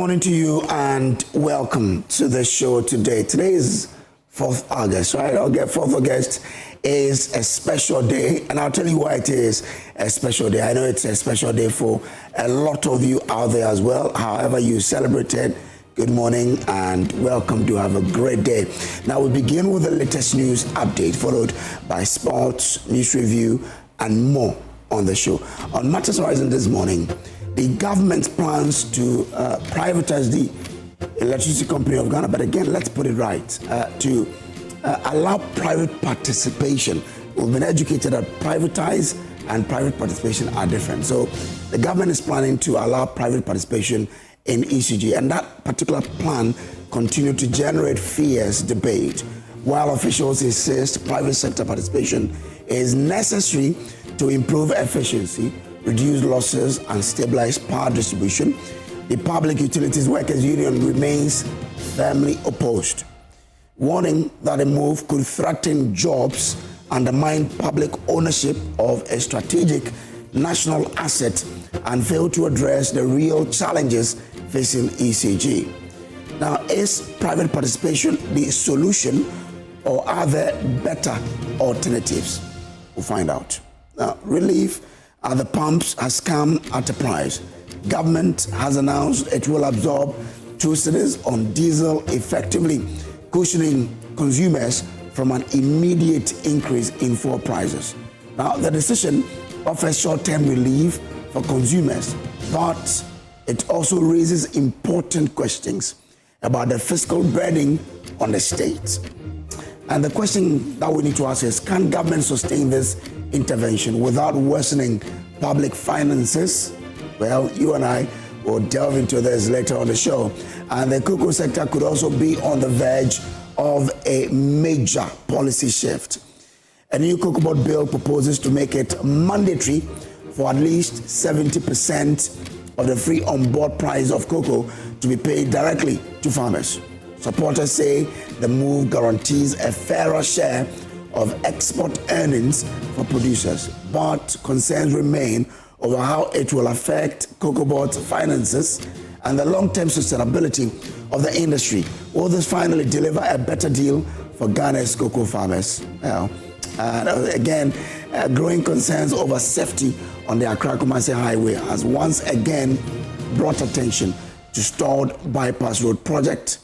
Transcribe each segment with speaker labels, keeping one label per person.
Speaker 1: morning to you and welcome to the show today. Today is 4th August, right? 4th August is a special day, and I'll tell you why it is a special day. I know it's a special day for a lot of you out there as well. However you celebrate it, good morning and welcome to have a great day. Now we begin with the latest news update, followed by sports, news review, and more on the show. On Matters Horizon this morning, the government plans to privatize the Electricity Company of Ghana, but again, let's put it right, to allow private participation. We've been educated that privatise and private participation are different. So the government is planning to allow private participation in ECG, and that particular plan continued to generate fierce debate, while officials insist private sector participation is necessary to improve efficiency, reduce losses, and stabilize power distribution. The Public Utilities Workers Union remains firmly opposed, warning that a move could threaten jobs, undermine public ownership of a strategic national asset, and fail to address the real challenges facing ECG. Now, is private participation the solution, or are there better alternatives? We'll find out. Now, relief at the pumps has come at a price. Government has announced it will absorb 2 cedis on diesel, effectively cushioning consumers from an immediate increase in fuel prices. Now, the decision offers short-term relief for consumers, but it also raises important questions about the fiscal burden on the state. And the question that we need to ask is, can government sustain this intervention without worsening public finances? Well, you and I will delve into this later on the show. And the cocoa sector could also be on the verge of a major policy shift. A new cocoa board bill proposes to make it mandatory for at least 70% of the free on-board price of cocoa to be paid directly to farmers. Supporters say the move guarantees a fairer share of export earnings for producers, but concerns remain over how it will affect cocoa board's finances and the long-term sustainability of the industry. Will this finally deliver a better deal for Ghana's cocoa farmers? Well, again, growing concerns over safety on the Accra-Kumasi Highway has once again brought attention to stalled bypass road project,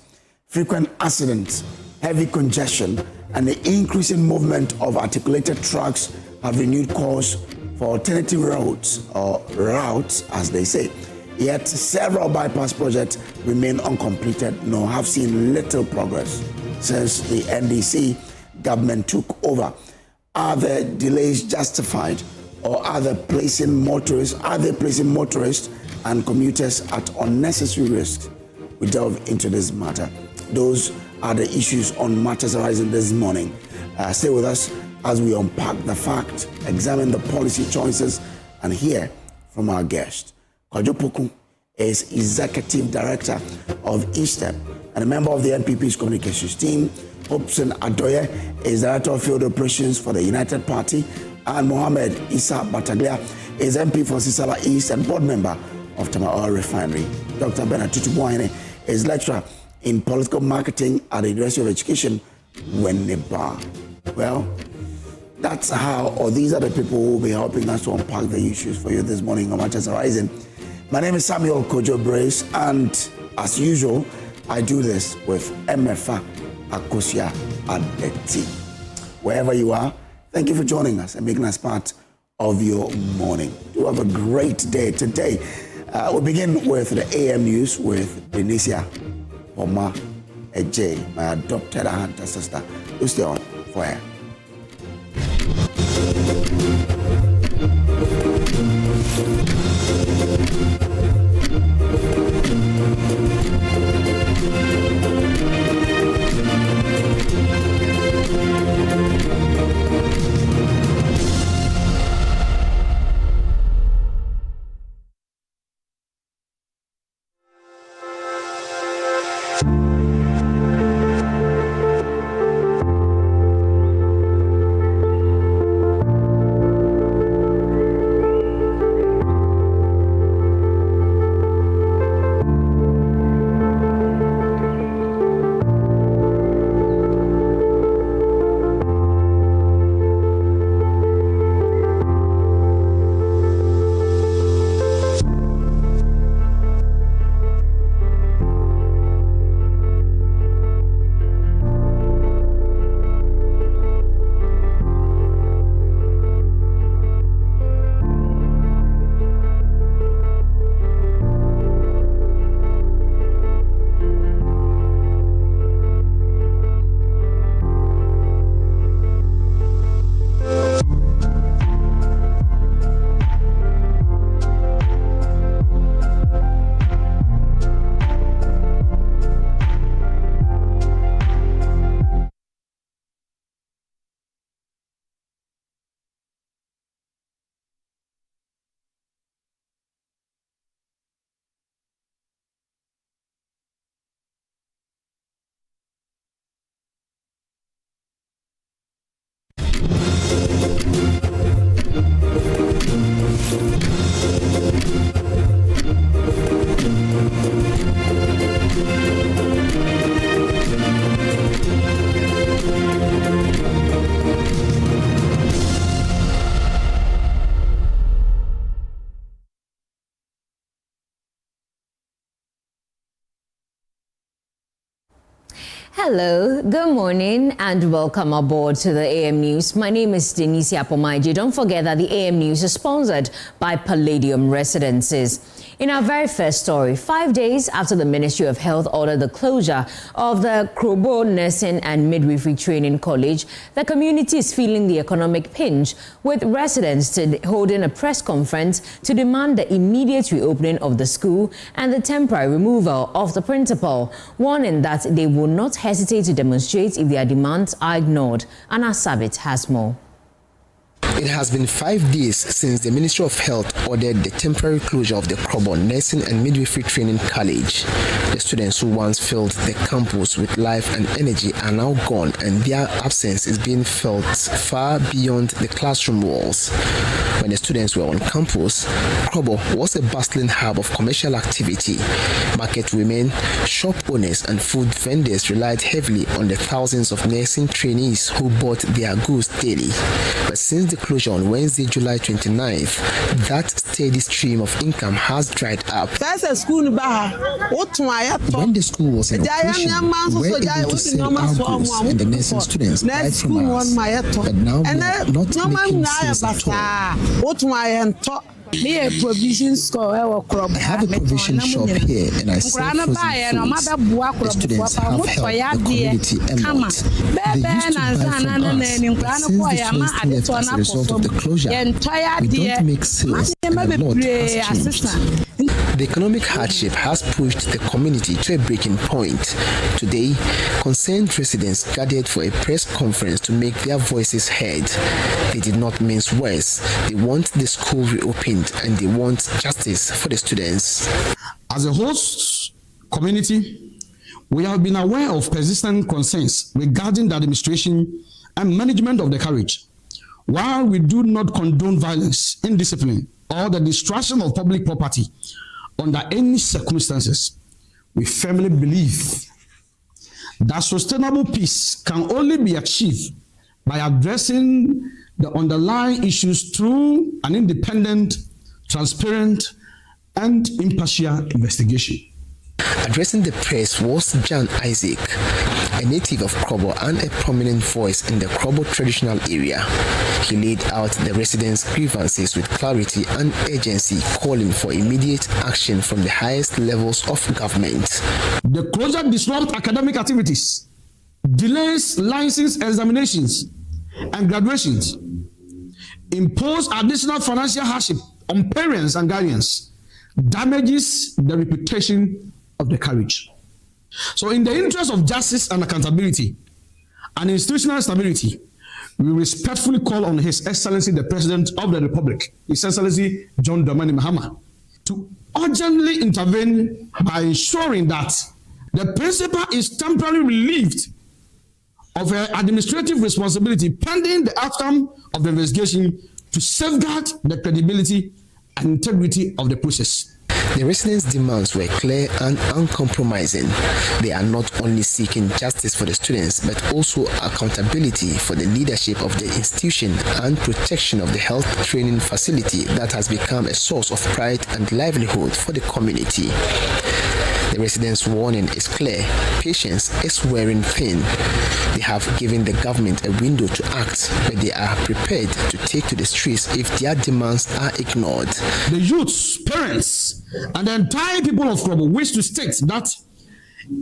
Speaker 1: frequent accidents, heavy congestion, and the increasing movement of articulated trucks have renewed calls for alternative roads, or routes as they say. Yet several bypass projects remain uncompleted nor have seen little progress since the NDC government took over. Are the delays justified, or are they placing motorists and commuters at unnecessary risk? We delve into this matter. Those are the issues on Matters Horizon this morning. Stay with us as we unpack the fact, examine the policy choices, and hear from our guest. Kojo is Executive Director of ESTEP and a member of the NPP's communications team. Akufo-Addo is Director of Field Operations for the United Party, and Mohammed Issa Bataglia is MP for Sisala East and board member of Tama Oil Refinery. Dr. Bernard Tutubuaine is lecturer in political marketing at the University of Education, Winneba. Well, that's how, or these are the people who will be helping us to unpack the issues for you this morning on Matters Horizon. My name is Samuel Kojo Brace, and as usual, I do this with Emefa, Akosua, Adeti. Wherever you are, thank you for joining us and making us part of your morning. You have a great day today. We'll begin with the AM news with Benicia Oma Ej, my adopted aunt and sister. You stay on for her.
Speaker 2: Hello, good morning, and welcome aboard to the AM News. My name is Denise Apomaji. Don't forget that the AM News is sponsored by Palladium Residences. In our very first story, 5 days after the Ministry of Health ordered the closure of the Kojo Nursing and Midwifery Training College, the community is feeling the economic pinch, with residents holding a press conference to demand the immediate reopening of the school and the temporary removal of the principal, warning that they will not hesitate to demonstrate if their demands are ignored. Anna Sabit has more.
Speaker 3: It has been 5 days since the Ministry of Health ordered the temporary closure of the Kojo Nursing and Midwifery Training College. The students who once filled the campus with life and energy are now gone, and their absence is being felt far beyond the classroom walls. When the students were on campus, Kojo was a bustling hub of commercial activity. Market women, shop owners, and food vendors relied heavily on the thousands of nursing trainees who bought their goods daily. But since the closure on Wednesday, July 29th, that steady stream of income has dried up. When the school was in operation, we were able to sell our goods and the nursing students died from us. But now we are not making sales at all. I have a provision shop here and I sell frozen foods. The students have helped the community a lot. They used to buy from us, but since the students left as a result of the closure, we don't make sales and a lot has changed. The economic hardship has pushed the community to a breaking point. Today, concerned residents gathered for a press conference to make their voices heard. They did not mince words. They want the school reopened and they want justice for the students.
Speaker 4: As a host community, we have been aware of persistent concerns regarding the administration and management of the college. While we do not condone violence, indiscipline, or the destruction of public property under any circumstances, we firmly believe that sustainable peace can only be achieved by addressing the underlying issues through an independent, transparent, and impartial investigation.
Speaker 3: Addressing the press was Jan Isaac, a native of Kojo and a prominent voice in the Kojo traditional area. He laid out the residents' grievances with clarity and urgency, calling for immediate action from the highest levels of government.
Speaker 4: The closure disrupts academic activities, delays license examinations and graduations, impose additional financial hardship on parents and guardians, damages the reputation of the college. So in the interest of justice and accountability and institutional stability, we respectfully call on His Excellency the President of the Republic, His Excellency John Dramani Mahama, to urgently intervene by ensuring that the principal is temporarily relieved of her administrative responsibility pending the outcome of the investigation to safeguard the credibility and integrity of the process.
Speaker 3: The residents' demands were clear and uncompromising. They are not only seeking justice for the students, but also accountability for the leadership of the institution and protection of the health training facility that has become a source of pride and livelihood for the community. The residents' warning is clear. Patience is wearing thin. They have given the government a window to act, but they are prepared to take to the streets if their demands are ignored.
Speaker 4: The youths, parents, and the entire people of Kojo wish to state that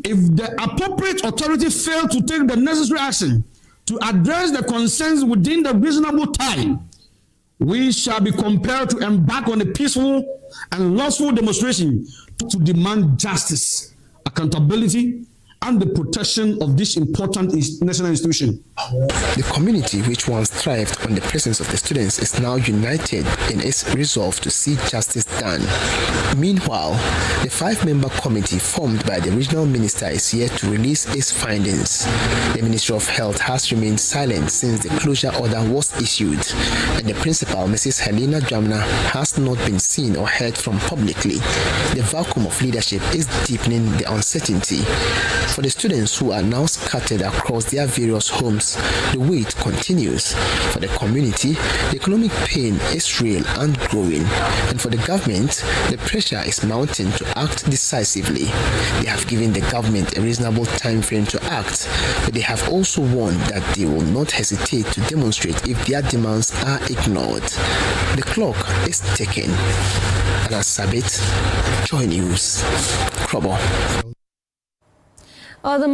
Speaker 4: if the appropriate authority fail to take the necessary action to address the concerns within the reasonable time, we shall be compelled to embark on a peaceful and lawful demonstration to demand justice, accountability, and the protection of this important national institution.
Speaker 3: The community, which once thrived on the presence of the students, is now united in its resolve to see justice done. Meanwhile, the 5-member committee formed by the regional minister is yet to release its findings. The Ministry of Health has remained silent since the closure order was issued, and the principal, Mrs. Helena Jamna, has not been seen or heard from publicly. The vacuum of leadership is deepening the uncertainty. For the students who are now scattered across their various homes, the wait continues. For the community, the economic pain is real and growing. And for the government, the pressure is mounting to act decisively. They have given the government a reasonable time frame to act, but they have also warned that they will not hesitate to demonstrate if their demands are ignored. The clock is ticking. Anna Sabit, Joy News, Kojo.
Speaker 2: The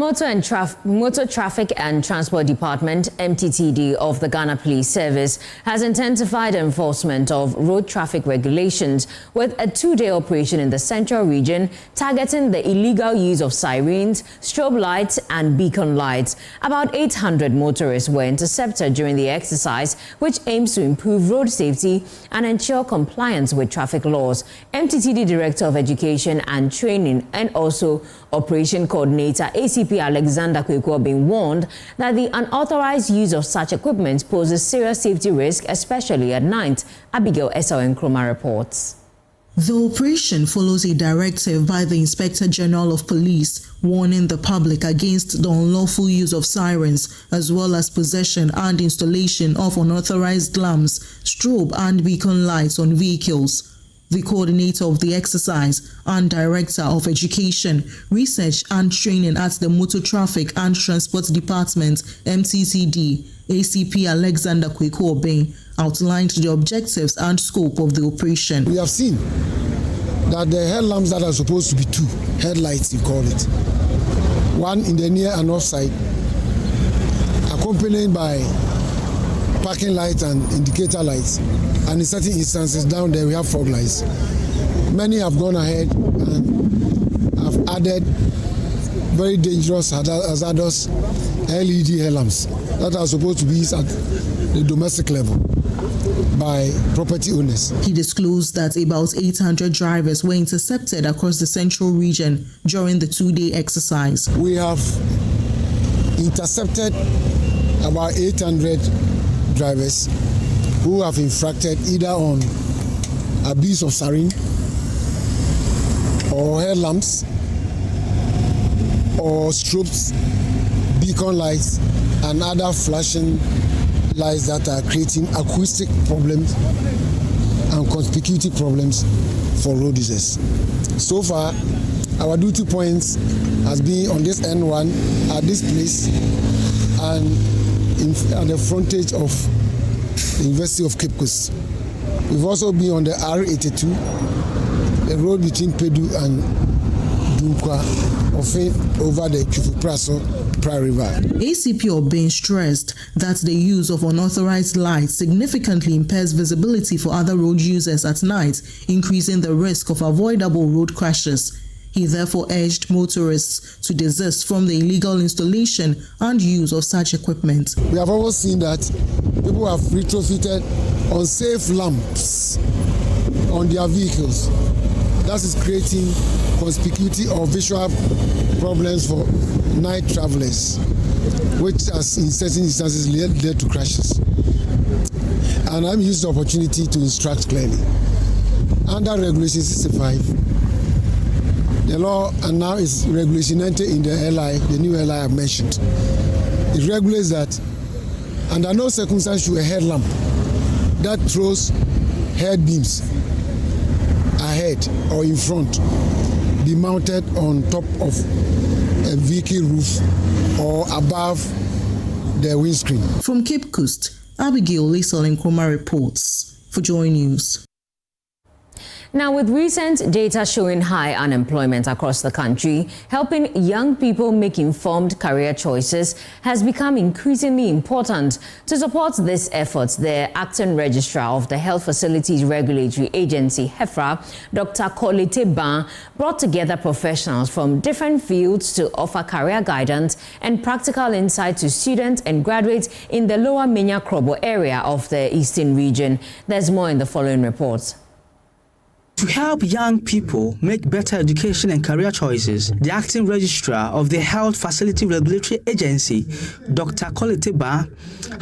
Speaker 2: Motor Traffic and Transport Department, MTTD, of the Ghana Police Service has intensified enforcement of road traffic regulations with a 2-day operation in the Central Region targeting the illegal use of sirens, strobe lights and beacon lights. About 800 motorists were intercepted during the exercise, which aims to improve road safety and ensure compliance with traffic laws. MTTD Director of Education and Training and also Operation Coordinator ACP Alexander Kwekwo being warned that the unauthorized use of such equipment poses serious safety risk, especially at night. Abigail S.O. Nkrumah reports.
Speaker 5: The operation follows a directive by the Inspector General of Police warning the public against the unlawful use of sirens as well as possession and installation of unauthorized lamps, strobe and beacon lights on vehicles. The coordinator of the exercise and Director of Education, Research and Training at the Motor Traffic and Transport Department, MTTD, ACP Alexander Kwekwo outlined the objectives and scope of the operation.
Speaker 6: We have seen that the headlamps that are supposed to be 2, headlights you call it, one in the near and off side, accompanied by parking lights and indicator lights, and in certain instances down there we have fog lights. Many have gone ahead and have added very dangerous hazardous LED headlamps that are supposed to be at the domestic level by property owners.
Speaker 5: He disclosed that about 800 drivers were intercepted across the Central Region during the 2-day exercise.
Speaker 6: We have intercepted about 800 drivers who have infracted either on abuse of siren or headlamps or strobes, beacon lights and other flashing lights that are creating acoustic problems and conspicuity problems for road users. So far, our duty points has been on this N1 at this place and at the frontage of the University of Cape Coast. We've also been on the R82, the road between Pedu and Dunkwa, over the Akufo-Addo River.
Speaker 5: ACP Obeng stressed that the use of unauthorized lights significantly impairs visibility for other road users at night, increasing the risk of avoidable road crashes. He therefore urged motorists to desist from the illegal installation and use of such equipment.
Speaker 6: We have always seen that people have retrofitted unsafe lamps on their vehicles. That is creating conspicuity or visual problems for night travelers, which has in certain instances led to crashes. And I'm using the opportunity to instruct clearly. Under Regulation 65, the law, and now is Regulation 90 in the LI, the new LI I mentioned. It regulates that under no circumstance should a headlamp that throws head beams ahead or in front be mounted on top of a vehicle roof or above the windscreen.
Speaker 5: From Cape Coast, Abigail Nkrumah reports for Joy News.
Speaker 2: Now, with recent data showing high unemployment across the country, helping young people make informed career choices has become increasingly important. To support this effort, the acting registrar of the Health Facilities Regulatory Agency, HEFRA, Dr. Kolete Ban, brought together professionals from different fields to offer career guidance and practical insight to students and graduates in the Lower Menya-Krobo area of the Eastern Region. There's more in the following report.
Speaker 7: To help young people make better education and career choices, the acting registrar of the Health Facility Regulatory Agency, Dr. Koletiba,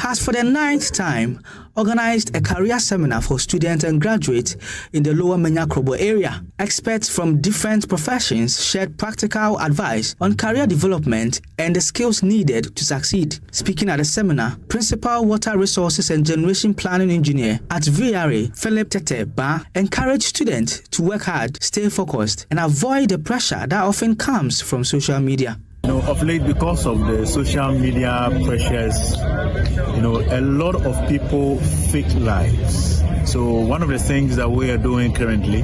Speaker 7: has for the 9th time organized a career seminar for students and graduates in the Lower Menya-Krobo area. Experts from different professions shared practical advice on career development and the skills needed to succeed. Speaking at the seminar, Principal Water Resources and Generation Planning Engineer at VRA, Philip Teteba, encouraged students to work hard, stay focused, and avoid the pressure that often comes from social media.
Speaker 8: Of late, because of the social media pressures, a lot of people fake lives. So one of the things that we are doing currently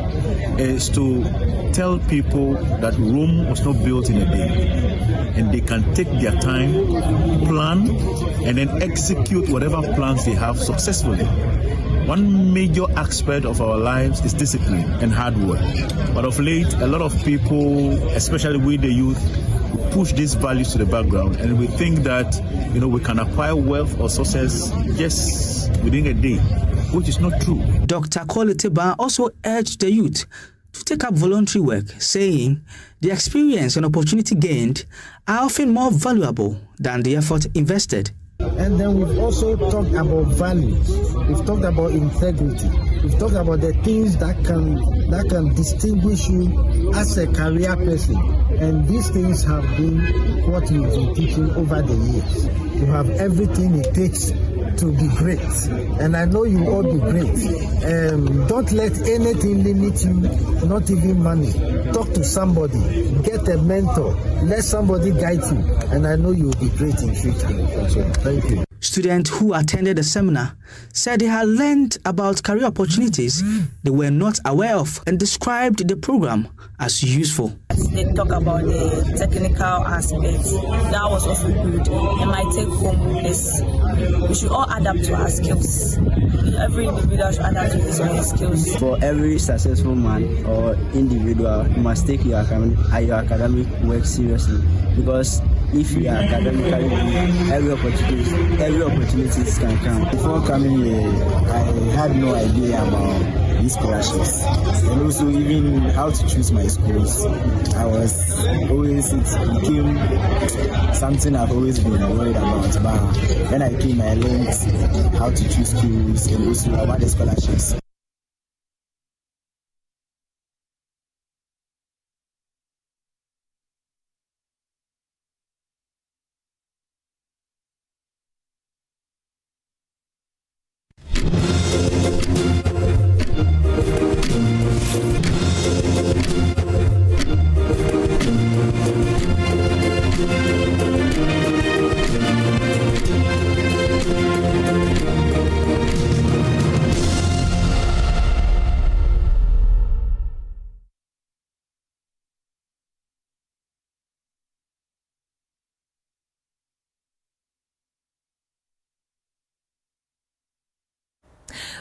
Speaker 8: is to tell people that Rome was not built in a day, and they can take their time, plan, and then execute whatever plans they have successfully. One major aspect of our lives is discipline and hard work. But of late, a lot of people, especially with the youth, push these values to the background, and we think that we can acquire wealth or success just within a day, which is not true.
Speaker 7: Dr. Koletiba also urged the youth to take up voluntary work, saying the experience and opportunity gained are often more valuable than the effort invested.
Speaker 9: And then we've also talked about values. We've talked about integrity. We've talked about the things that can distinguish you as a career person. And these things have been what we've been teaching over the years. You have everything it takes to be great, and I know you all be great. Don't let anything limit you, not even money. Talk to somebody, get a mentor, let somebody guide you, and I know you will be great in future. So, thank you.
Speaker 7: Students who attended the seminar said they had learned about career opportunities they were not aware of and described the program as useful.
Speaker 10: They talk about the technical aspects. That was also good. And my take home is we should all adapt to our skills. Every individual should adapt to his own skills.
Speaker 11: For every successful man or individual, you must take your academic work seriously, because if you are academically good, every opportunities can come. Before coming here, I had no idea about these scholarships, and also even how to choose my schools. It became something I've always been worried about. But when I came, I learned how to choose schools and also about the scholarships.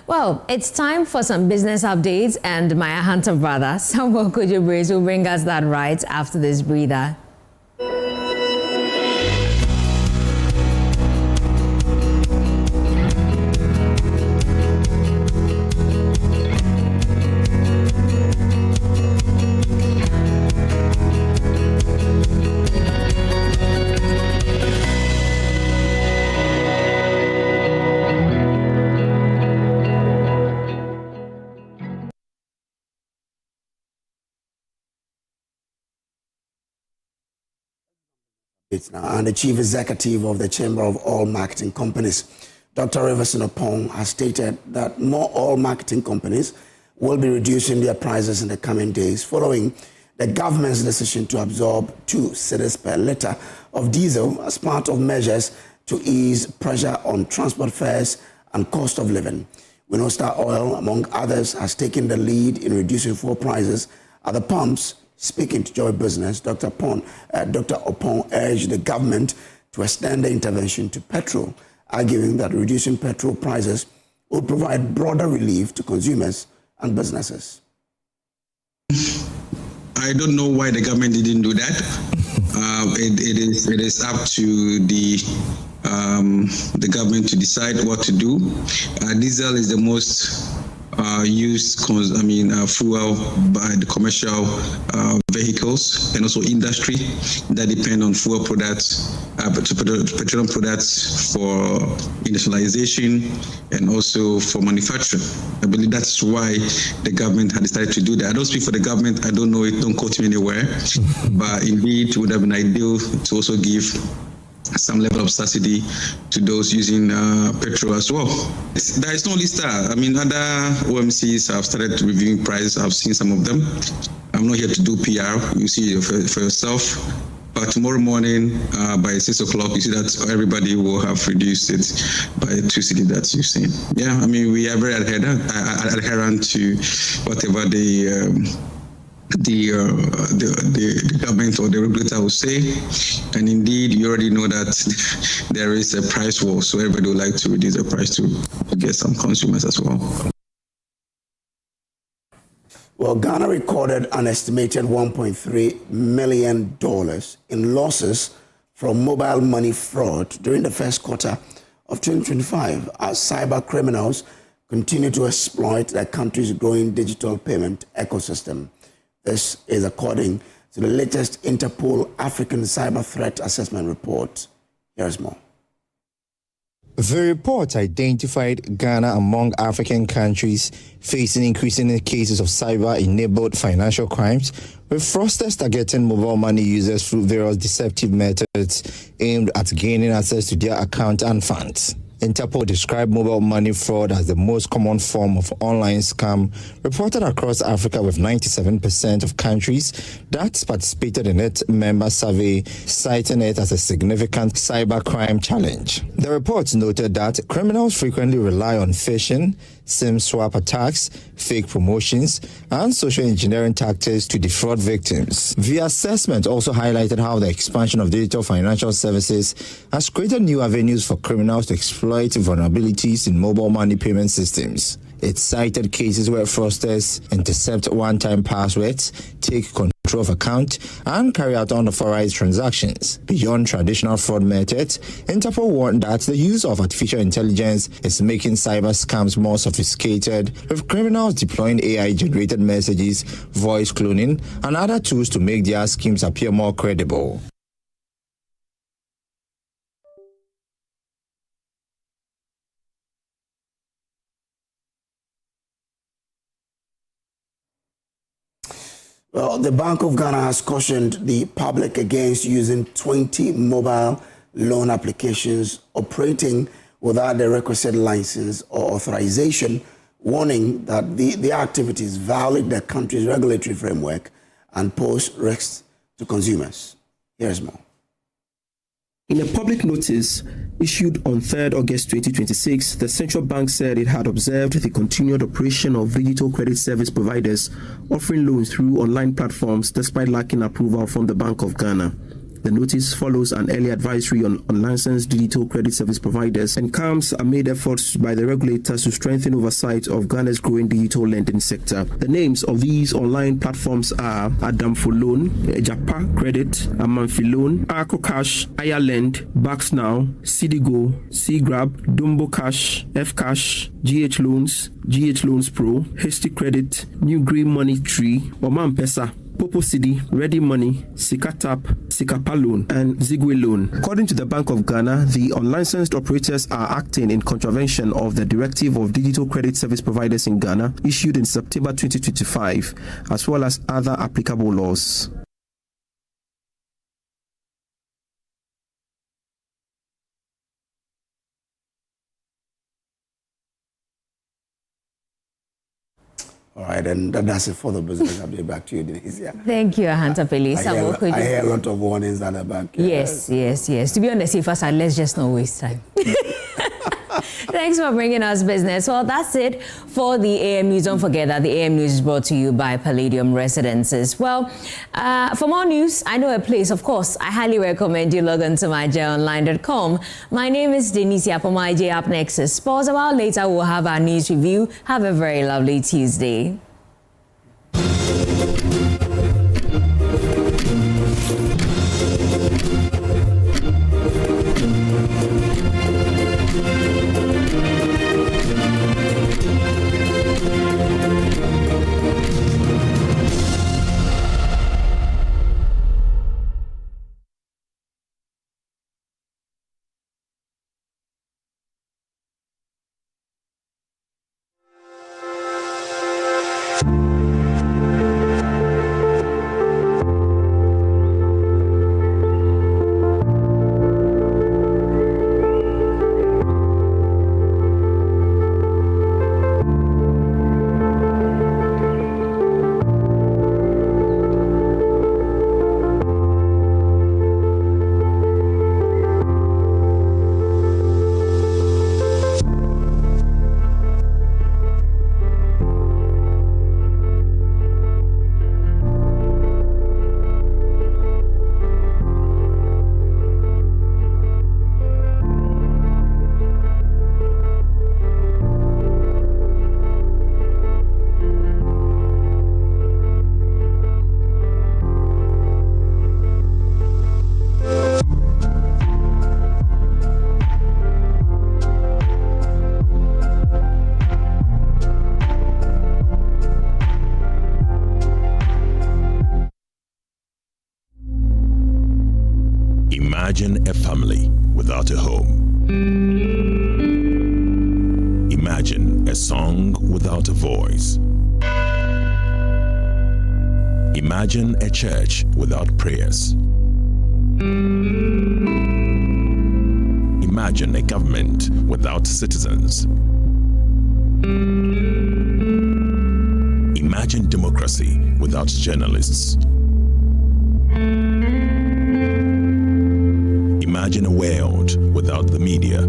Speaker 2: Well, it's time for some business updates, and my hunter brother, Samuel Kojo, will bring us that right after this breather.
Speaker 1: Now, and the Chief Executive of the Chamber of Oil Marketing Companies, Dr. Riverson Opong, has stated that more oil marketing companies will be reducing their prices in the coming days following the government's decision to absorb 2 cedis per litre of diesel as part of measures to ease pressure on transport fares and cost of living. We know Star Oil, among others, has taken the lead in reducing fuel prices at the pumps. Speaking to Joy Business, Dr. Opong urged the government to extend the intervention to petrol, arguing that reducing petrol prices will provide broader relief to consumers and businesses.
Speaker 12: I don't know why the government didn't do that. It is up to the government to decide what to do. Diesel is the most fuel by the commercial vehicles and also industry that depend on fuel products, petroleum products for industrialization and also for manufacturing. I believe that's why the government had decided to do that. I don't speak for the government. I don't know it. Don't quote me anywhere. But indeed, it would have been ideal to also give some level of subsidy to those using petrol as well. There is no only Star. I mean, other OMCs have started reviewing prices. I've seen some of them. I'm not here to do PR. You see it for yourself. But tomorrow morning, by 6 o'clock, you see that everybody will have reduced it by 2 cedi that you've seen. Yeah, I mean, we are very adherent to whatever the government or the regulator will say, and indeed you already know that there is a price war, so everybody would like to reduce the price to get some consumers as well.
Speaker 1: Well, Ghana recorded an estimated $1.3 million in losses from mobile money fraud during the first quarter of 2025 as cyber criminals continue to exploit the country's growing digital payment ecosystem. This is according to the latest Interpol African Cyber Threat Assessment Report. Here's more.
Speaker 13: The report identified Ghana among African countries facing increasing cases of cyber-enabled financial crimes, with fraudsters targeting mobile money users through various deceptive methods aimed at gaining access to their account and funds. Interpol described mobile money fraud as the most common form of online scam reported across Africa, with 97% of countries that participated in its member survey citing it as a significant cybercrime challenge. The report noted that criminals frequently rely on phishing, SIM swap attacks, fake promotions, and social engineering tactics to defraud victims. The assessment also highlighted how the expansion of digital financial services has created new avenues for criminals to exploit vulnerabilities in mobile money payment systems. It cited cases where fraudsters intercept one-time passwords, take control of account, and carry out unauthorized transactions. Beyond traditional fraud methods, Interpol warned that the use of artificial intelligence is making cyber scams more sophisticated, with criminals deploying AI-generated messages, voice cloning, and other tools to make their schemes appear more credible.
Speaker 1: Well, the Bank of Ghana has cautioned the public against using 20 mobile loan applications operating without the requisite license or authorization, warning that the activities violate the country's regulatory framework and pose risks to consumers. Here's more.
Speaker 14: In a public notice issued on 3rd August 2026, the central bank said it had observed the continued operation of digital credit service providers offering loans through online platforms despite lacking approval from the Bank of Ghana. The notice follows an early advisory on unlicensed digital credit service providers and comes amid efforts by the regulators to strengthen oversight of Ghana's growing digital lending sector. The names of these online platforms are Adamfo Loan, Japa Credit, Amanfi Loan, Arco Cash, Ireland, Bucks Now, Cidigo, Cgrab, Dumbo Cash, F Cash, GH Loans, GH Loans Pro, Hasty Credit, New Green Money Tree, Oman Pesa, Popo City, Ready Money, Sikatap, Sikapa Loan, and Zigwe Loan. According to the Bank of Ghana, the unlicensed operators are acting in contravention of the Directive of Digital Credit Service Providers in Ghana, issued in September 2025, as well as other applicable laws.
Speaker 1: All right, and that's it for the business. I'll be back to you, Denise. Yeah.
Speaker 2: Thank you, Ahanta Pelisa.
Speaker 1: I hear a lot of warnings at the back.
Speaker 2: Yes. To be honest, if I said, let's just not waste time. Thanks for bringing us business. Well, that's it for the AM News. Don't forget that the AM News is brought to you by Palladium Residences. Well, for more news, I know a place, of course. I highly recommend you log on to myjonline.com. My name is Denise Apomaije. Up next is sports. A while later, we'll have our news review. Have a very lovely Tuesday.
Speaker 15: Imagine a family without a home. Imagine a song without a voice. Imagine a church without prayers. Imagine a government without citizens. Imagine democracy without journalists. Imagine a world without the media.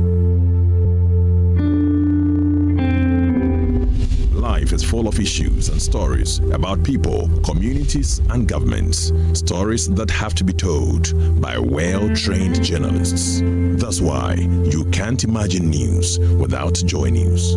Speaker 15: Life is full of issues and stories about people, communities, and governments. Stories that have to be told by well-trained journalists. That's why you can't imagine news without Joy News.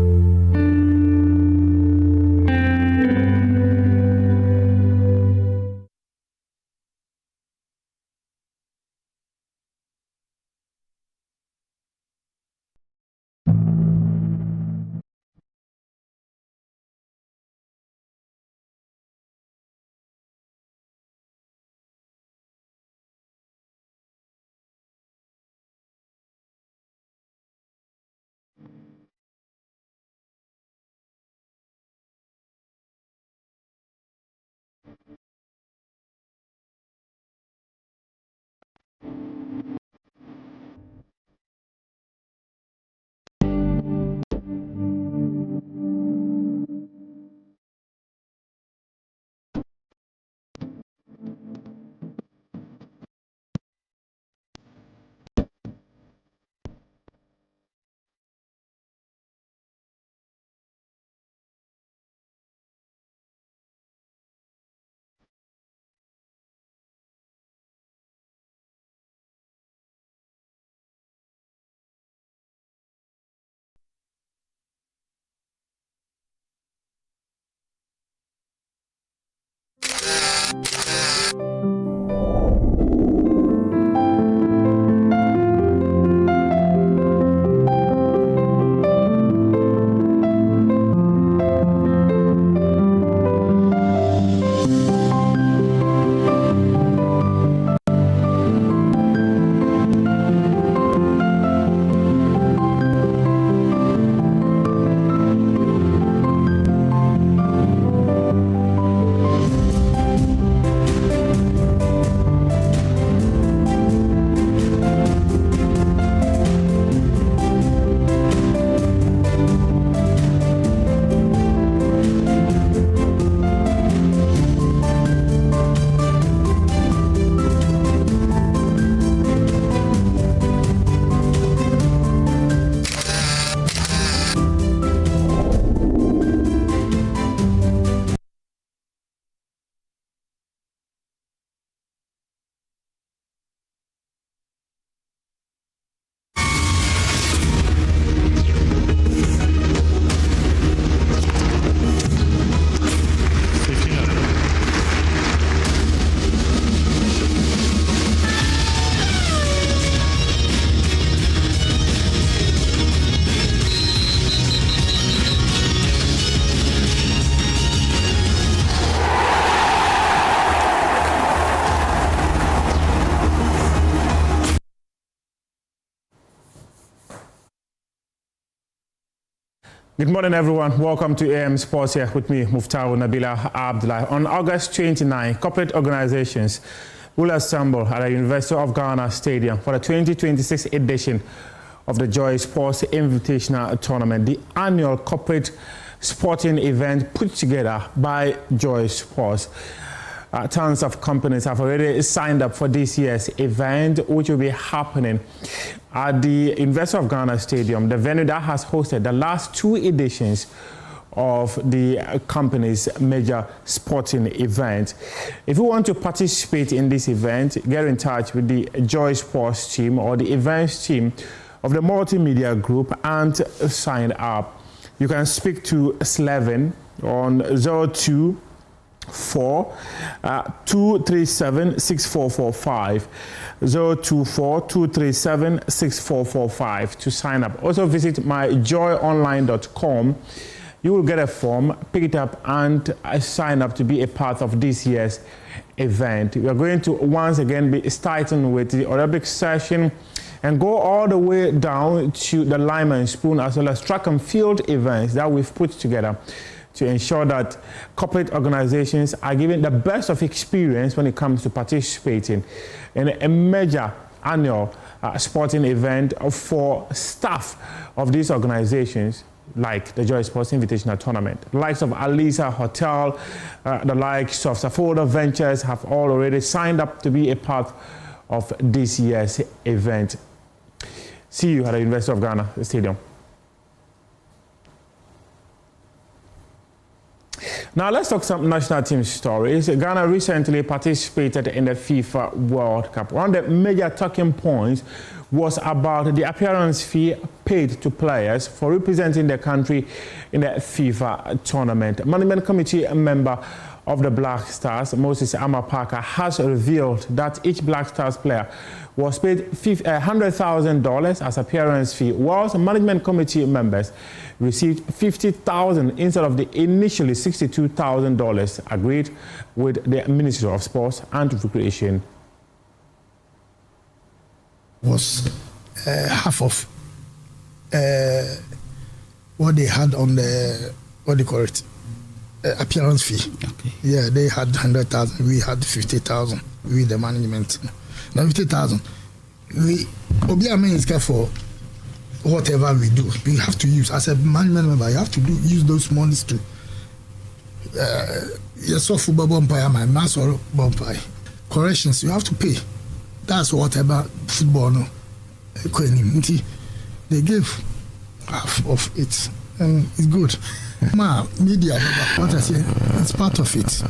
Speaker 16: Good morning, everyone. Welcome to AM Sports here with me, Muftaru Nabila Abdullah. On August 29, corporate organizations will assemble at the University of Ghana Stadium for the 2026 edition of the Joy Sports Invitational Tournament, the annual corporate sporting event put together by Joy Sports. Tons of companies have already signed up for this year's event, which will be happening at the University of Ghana Stadium, the venue that has hosted the last two editions of the company's major sporting event. If you want to participate in this event, get in touch with the Joy Sports team or the events team of the multimedia group and sign up. You can speak to Slevin on 024-237-6445, 024-237-6445 to sign up. Also visit myjoyonline.com. You will get a form, pick it up and sign up to be a part of this year's event. We are going to once again be starting with the Olympic session and go all the way down to the lime and spoon, as well as track and field events that we've put together to ensure that corporate organizations are given the best of experience when it comes to participating in a major annual sporting event for staff of these organizations, like the Joy Sports Invitational Tournament. The likes of Alisa Hotel, the likes of Safoda Ventures have all already signed up to be a part of this year's event. See you at the University of Ghana Stadium. Now let's talk some national team stories. Ghana recently participated in the FIFA World Cup. One of the major talking points was about the appearance fee paid to players for representing their country in the FIFA tournament. Management Committee member of the Black Stars, Moses Amapaka, has revealed that each Black Stars player was paid $100,000 as appearance fee, whilst Management Committee members received $50,000 instead of the initially $62,000 agreed with the Ministry of Sports and Recreation.
Speaker 17: Was half of what they had on the, what do you call it, appearance fee. Okay. Yeah, they had 100,000, we had 50,000, we the management. Now 50,000. We Obiame is careful for whatever we do. We have to use, as a management member, you have to use those monies to yes, so football bumpire, my mass or bumpire. Corrections, you have to pay. That's whatever football no. They gave half of it, and it's good. Media, what I say, it's part of it.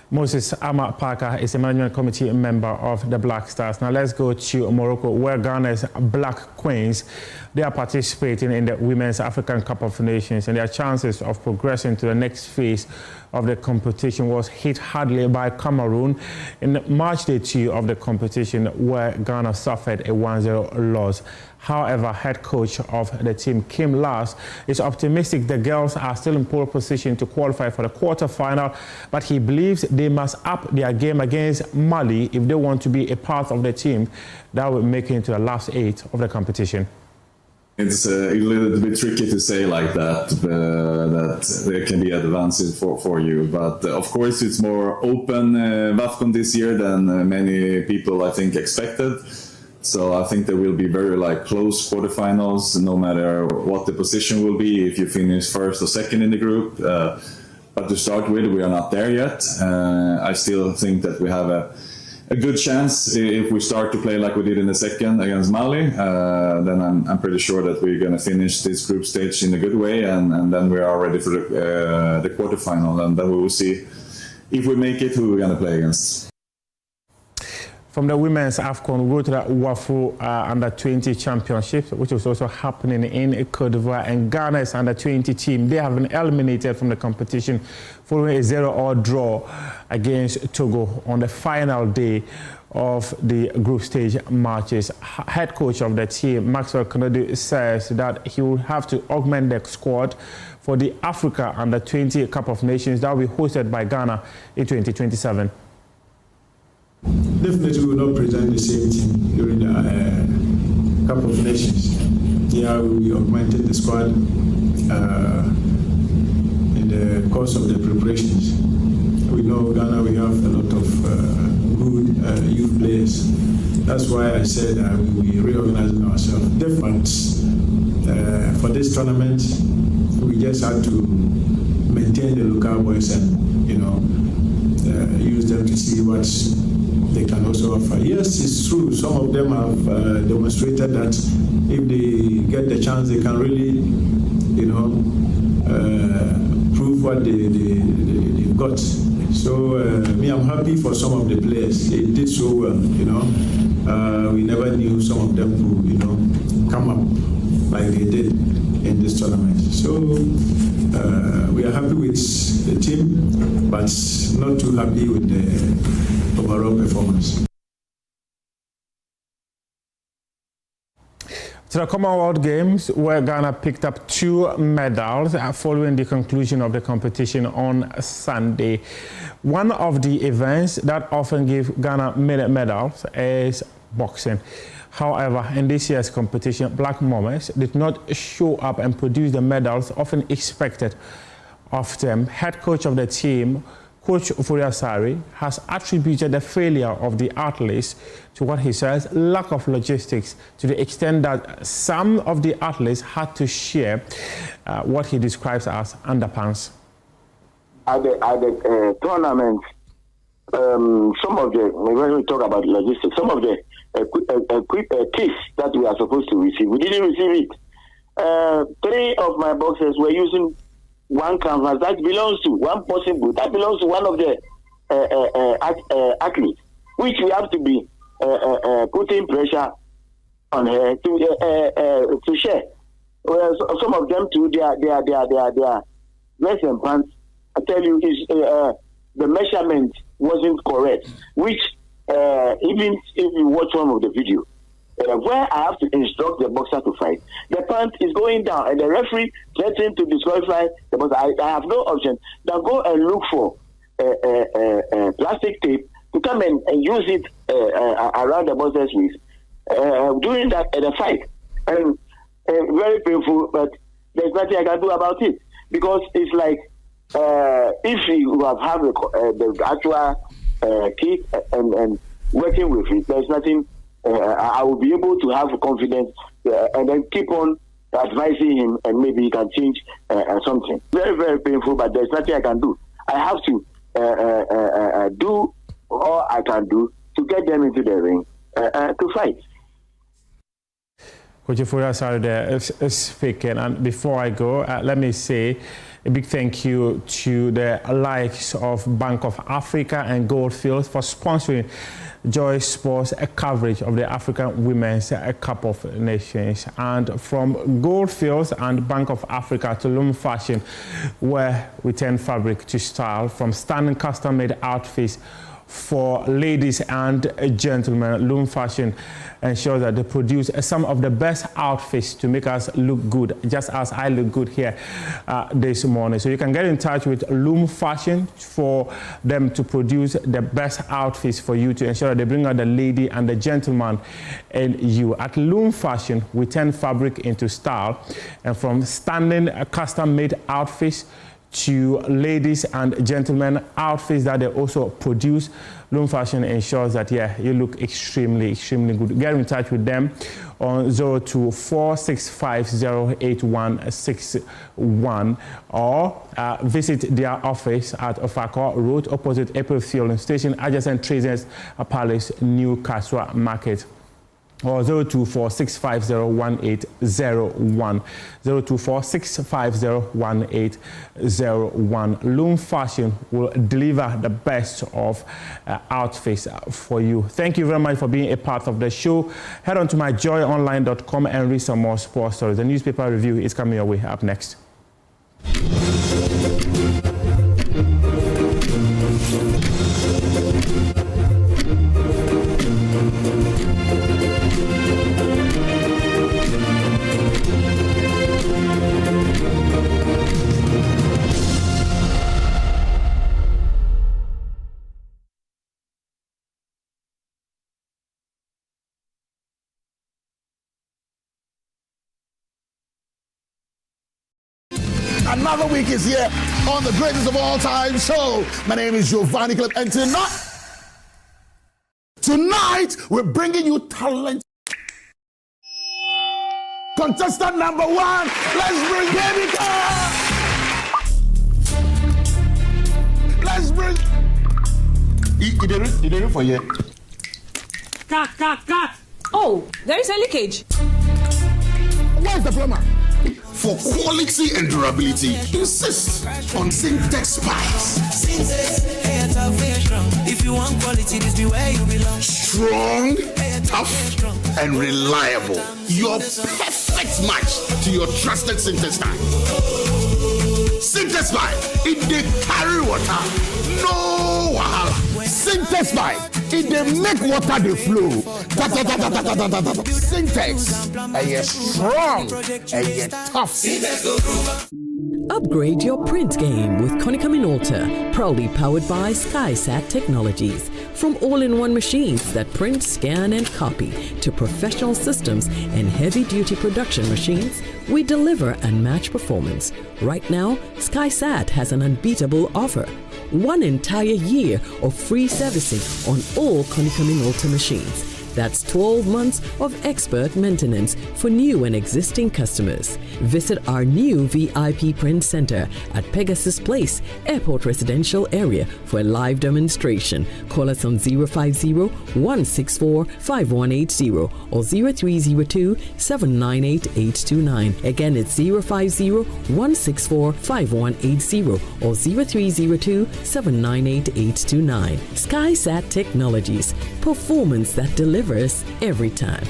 Speaker 16: Moses Amapaka is a management committee member of the Black Stars. Now let's go to Morocco, where Ghana's Black Queens, they are participating in the Women's African Cup of Nations, and their chances of progressing to the next phase of the competition was hit hardly by Cameroon in March Day 2 of the competition, where Ghana suffered a 1-0 loss. However, head coach of the team, Kim Lars, is optimistic the girls are still in pole position to qualify for the quarter-final, but he believes they must up their game against Mali if they want to be a part of the team that will make it into the last 8 of the competition.
Speaker 18: It's a little bit tricky to say like that, that there can be advances for you. But of course, it's more open WAFCON this year than many people, I think, expected. So I think there will be very close quarterfinals, no matter what the position will be, if you finish first or second in the group. But to start with, we are not there yet. I still think that we have a good chance if we start to play like we did in the second against Mali. Then I'm pretty sure that we're going to finish this group stage in a good way, and then we are ready for the quarterfinal, and then we will see if we make it, who we're going to play against.
Speaker 16: From the Women's AFCON, we go to the WAFU Under-20 Championship, which is also happening in Cote d'Ivoire, and Ghana's Under-20 team, they have been eliminated from the competition following a 0-0 draw against Togo on the final day of the group stage matches. Head coach of the team, Maxwell Kennedy, says that he will have to augment the squad for the Africa Under-20 Cup of Nations that will be hosted by Ghana in 2027.
Speaker 19: Definitely we will not present the same team during the Cup of Nations. Yeah, we augmented the squad in the course of the preparations. We know Ghana, we have a lot of good youth players. That's why I said we reorganizing ourselves. Different for this tournament, we just had to maintain the local boys and use them to see what they can also offer. Yes, it's true. Some of them have demonstrated that if they get the chance, they can really, prove what they've got. So I'm happy for some of the players. They did so well. We never knew some of them would, come up like they did in this tournament. So we are happy with the team, but not too happy with the overall performance.
Speaker 16: To the Commonwealth Games, where Ghana picked up 2 medals following the conclusion of the competition on Sunday. One of the events that often give Ghana medals is boxing. However, in this year's competition, Black Mamas did not show up and produce the medals often expected of them. Head coach of the team, Coach Akufo-Addo, has attributed the failure of the athletes to what he says lack of logistics, to the extent that some of the athletes had to share what he describes as underpants.
Speaker 20: At the tournament, some of the, when we talk about logistics, some of the kits that we are supposed to receive, we didn't receive it. 3 of my boxers were using one canvas that belongs to one person, that belongs to one of the athletes, which we have to be putting pressure on her to share. Whereas some of them too, their dress and pants, I tell you, is the measurement wasn't correct. Which even if you watch one of the video, where I have to instruct the boxer to fight, the pant is going down, and the referee threatened to disqualify the boxer. I have no option than go and look for plastic tape to come and use it around the boxer's waist during that the fight. And very painful, but there's nothing I can do about it, because it's like if you have the actual kit and working with it, there's nothing. I will be able to have confidence and then keep on advising him, and maybe he can change something. Very, very painful, but there's nothing I can do. I have to do all I can do to get them into the ring to fight.
Speaker 16: Coach Akufo-Addo there is speaking, and before I go, let me say a big thank you to the likes of Bank of Africa and Goldfields for sponsoring Joy Sports coverage of the African Women's Cup of Nations. And from Goldfields and Bank of Africa to Loom Fashion, where we turn fabric to style, from stunning custom-made outfits for ladies and gentlemen. Loom Fashion ensures that they produce some of the best outfits to make us look good, just as I look good here this morning. So you can get in touch with Loom Fashion for them to produce the best outfits for you, to ensure that they bring out the lady and the gentleman in you. At Loom Fashion, we turn fabric into style, and from standing custom-made outfits to ladies and gentlemen outfits that they also produce, Loom Fashion ensures that, yeah, you look extremely, extremely good. Get in touch with them on 024650861 or visit their office at Ofako Road, opposite April Fueling Station, adjacent Traders Palace, Newcastle Market. Or 024650801, 024650801. Loom Fashion will deliver the best of outfits for you. Thank you very much for being a part of the show. Head on to myjoyonline.com and read some more sports stories. The newspaper review is coming your way up next.
Speaker 21: Another week is here on the greatest of all time show. My name is Giovanni Clip, and tonight we're bringing you talent. Contestant number 1, let's bring Baby Girl. Let's bring. He did for you.
Speaker 10: Cut. Oh, there is a leakage.
Speaker 21: Where's the plumber? For quality and durability, insist on Syntex pipes. If you want quality, this be where you belong. Strong, tough, and reliable. Your perfect match to your trusted Syntex pipe. Syntex pipe, it dey carry water. No wahala. Syntex Syntex pipe. It dey make water dey flow. Syntex, strong, tough.
Speaker 4: Upgrade your print game with Konica Minolta, proudly powered by SkySat Technologies. From all-in-one machines that print, scan, and copy to professional systems and heavy-duty production machines, we deliver unmatched performance. Right now, SkySat has an unbeatable offer. 1 entire year of free servicing on all Konica Minolta machines. That's 12 months of expert maintenance for new and existing customers. Visit our new VIP Print Center at Pegasus Place, Airport Residential Area for a live demonstration. Call us on 050-164-5180 or 0302-798-829. Again, it's 050-164-5180 or 0302-798-829. SkySat Technologies. Performance that delivers every time.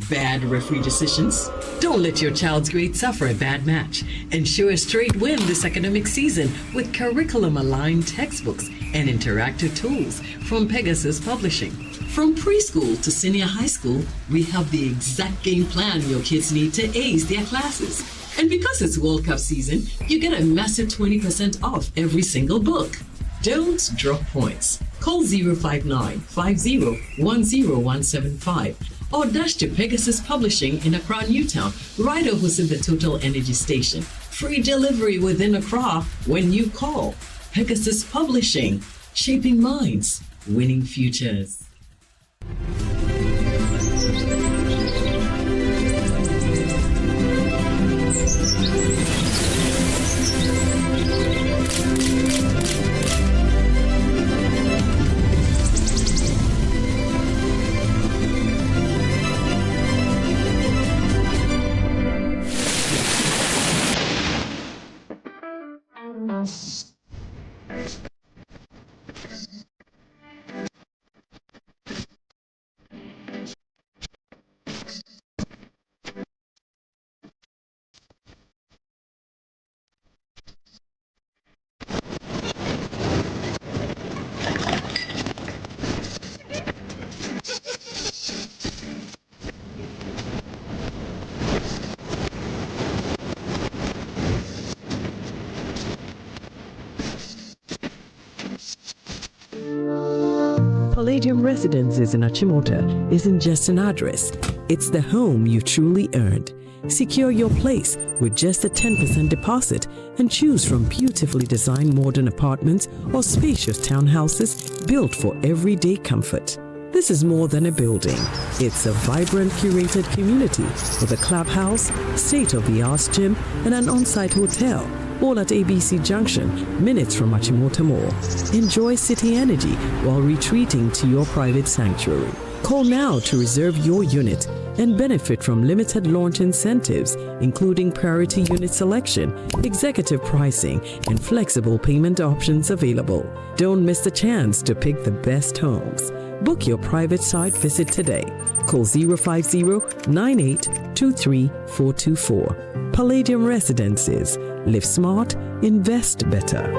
Speaker 4: Bad referee decisions? Don't let your child's grade suffer a bad match. Ensure a straight win this academic season with curriculum-aligned textbooks and interactive tools from Pegasus Publishing. From preschool to senior high school, we have the exact game plan your kids need to ace their classes. And because it's World Cup season, you get a massive 20% off every single book. Don't drop points. Call 059-50-10175 or dash to Pegasus Publishing in Accra Newtown, right opposite the Total Energy Station. Free delivery within Accra when you call. Pegasus Publishing, shaping minds, winning futures. Palladium Residences in Achimota isn't just an address, it's the home you truly earned. Secure your place with just a 10% deposit and choose from beautifully designed modern apartments or spacious townhouses built for everyday comfort. This is more than a building. It's a vibrant, curated community with a clubhouse, state-of-the-art gym, and an on-site hotel, all at ABC Junction, minutes from Achimota Mall. Enjoy city energy while retreating to your private sanctuary. Call now to reserve your unit and benefit from limited launch incentives, including priority unit selection, executive pricing, and flexible payment options available. Don't miss the chance to pick the best homes. Book your private site visit today. Call 050-9823-424. Palladium Residences. Live smart, invest better.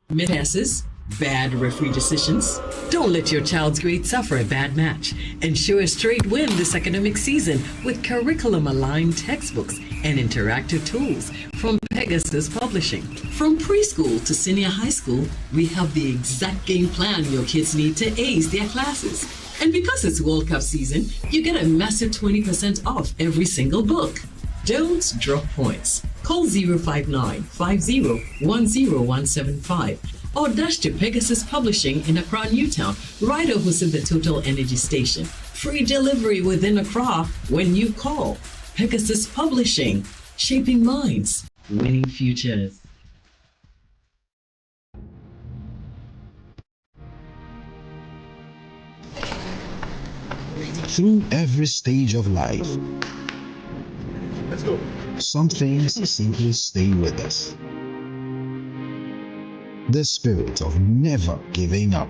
Speaker 4: Misses, bad referee decisions? Don't let your child's grade suffer a bad match. Ensure a straight win this academic season with curriculum-aligned textbooks and interactive tools from Pegasus Publishing. From preschool to senior high school, we have the exact game plan your kids need to ace their classes. And because it's World Cup season, you get a massive 20% off every single book. Don't drop points. Call 059-50-10175 or dash to Pegasus Publishing in Accra Newtown, right opposite the Total Energy Station. Free delivery within Accra when you call. Pegasus Publishing, shaping minds, winning futures.
Speaker 22: Through every stage of life, some things simply stay with us. The spirit of never giving up.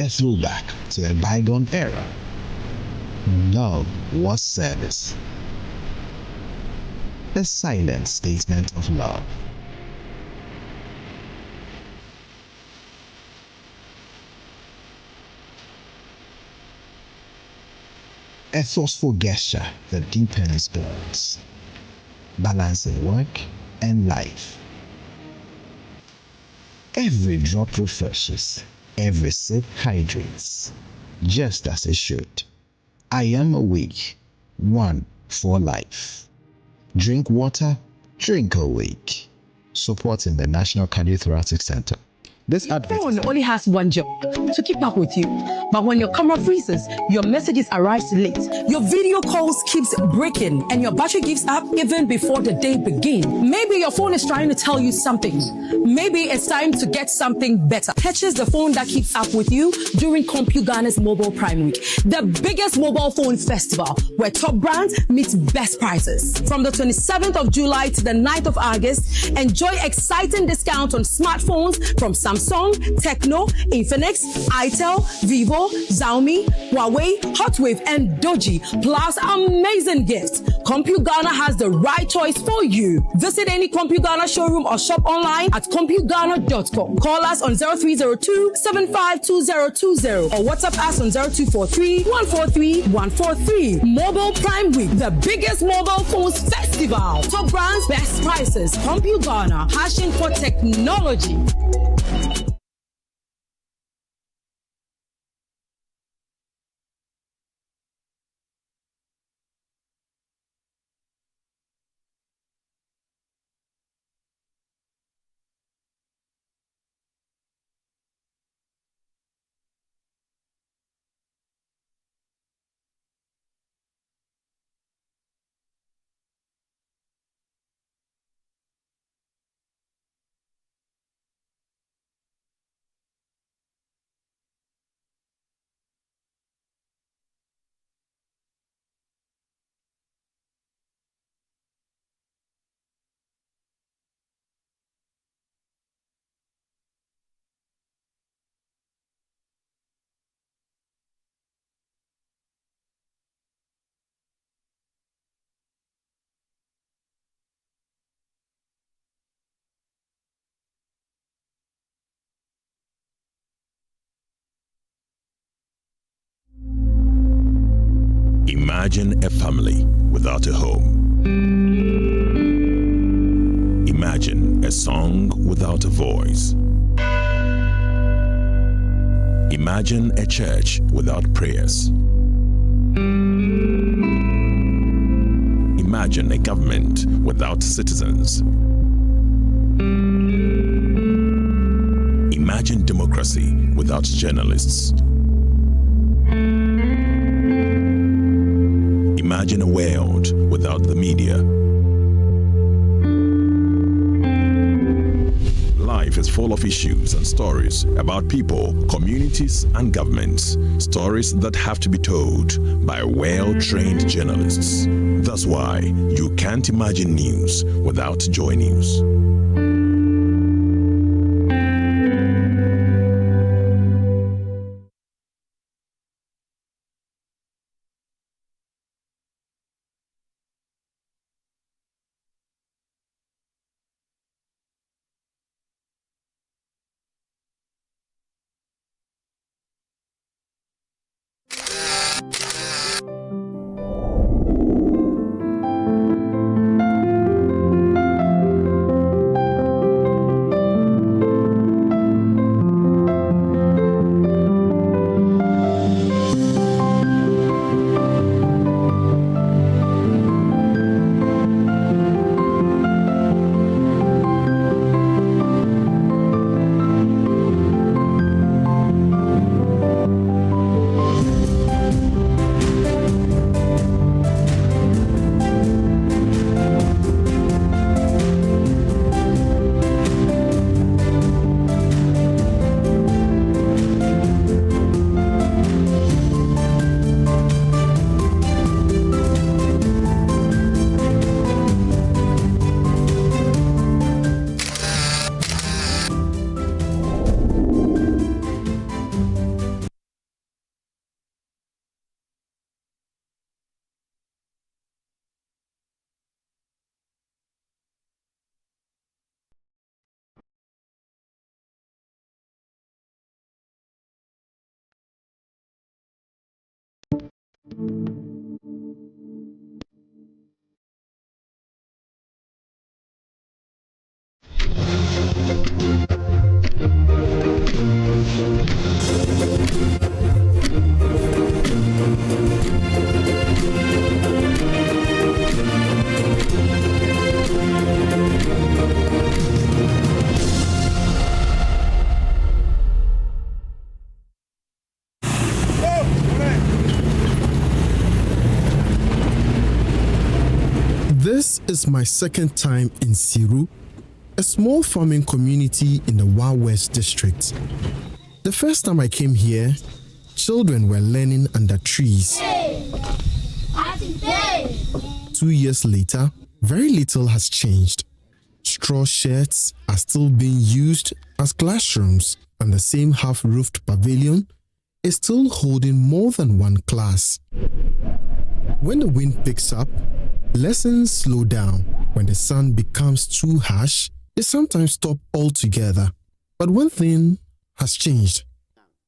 Speaker 22: a throwback to a bygone era. Love was service. A silent statement of love. A thoughtful gesture that deepens bonds, balancing work and life. Every drop refreshes, every sip hydrates, just as it should. I am awake, one for life. Drink water, drink awake. Supporting the National Cardiothoracic Center. This
Speaker 3: phone only has one job, to keep up with you. But when your camera freezes, your messages arrive late, your video calls keeps breaking, and your battery gives up even before the day begins. Maybe your phone is trying to tell you something. Maybe it's time to get something better. Purchase the phone that keeps up with you during CompuGhana's Mobile Prime Week, the biggest mobile phone festival where top brands meet best prices. From the 27th of July to the 9th of August, enjoy exciting discounts on smartphones from Samsung, Tecno, Infinix, Itel, Vivo, Xiaomi, Huawei, Hotwave, and Doji, plus amazing gifts. CompuGhana has the right choice for you. Visit any CompuGhana showroom or shop online at CompuGhana.com. Call us on 0302-752020 or WhatsApp us on 0243-143-143. Mobile Prime Week, the biggest mobile phones festival. Top brands, best prices. CompuGhana, passion for technology.
Speaker 15: Imagine a family without a home. Imagine a song without a voice. Imagine a church without prayers. Imagine a government without citizens. Imagine democracy without journalists. Imagine a world without the media. Life is full of issues and stories about people, communities, and governments. Stories that have to be told by well-trained journalists. That's why you can't imagine news without Joy News.
Speaker 5: This is my second time in Siru, a small farming community in the Wild West district. The first time I came here, children were learning under trees. 2 years later, very little has changed. Straw sheds are still being used as classrooms, and the same half-roofed pavilion is still holding more than one class. When the wind picks up, lessons slow down. When the sun becomes too harsh, they sometimes stop altogether. But one thing has changed.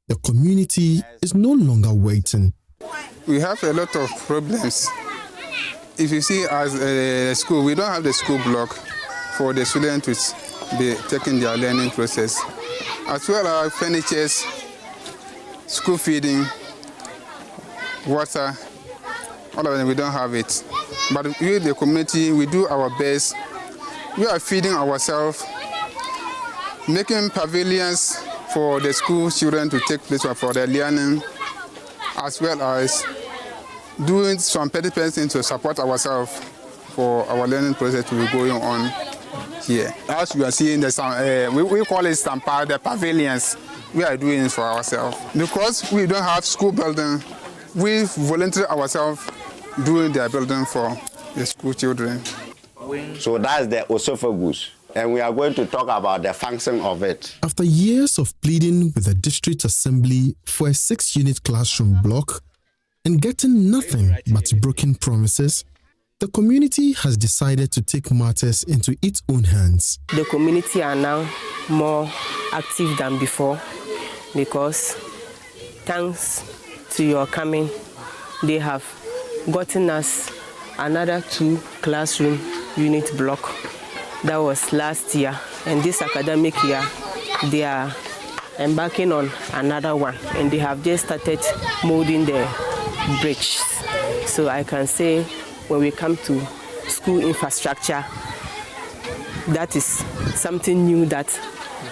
Speaker 5: The community is no longer waiting.
Speaker 6: We have a lot of problems. If you see as a school, we don't have the school block for the students to be taking their learning process. As well as furnitures, school feeding, water, all of them, we don't have it. But we, the community, we do our best. We are feeding ourselves, making pavilions for the school children to take place for their learning, as well as doing some petty things to support ourselves for our learning process to be going on here. As you are seeing, we call it Stampa, the pavilions. We are doing it for ourselves. Because we don't have school building, we volunteer ourselves doing their building for the school children.
Speaker 23: So that's the esophagus, and we are going to talk about the function of it.
Speaker 5: After years of pleading with the district assembly for a 6-unit classroom block and getting nothing but broken promises, the community has decided to take matters into its own hands.
Speaker 24: The community are now more active than before because thanks to your coming, they have gotten us another 2 classroom unit block. That was last year, and this academic year they are embarking on another one, and they have just started molding the bricks. So I can say when we come to school infrastructure, that is something new that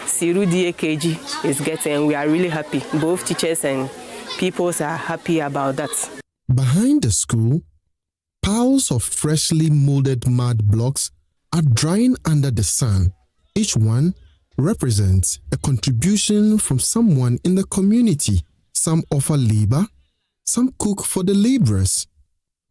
Speaker 24: Siru DAKG is getting, and we are really happy. Both teachers and pupils are happy about that.
Speaker 5: Behind the school, piles of freshly molded mud blocks are drying under the sun. Each one represents a contribution from someone in the community. Some offer labor, some cook for the laborers.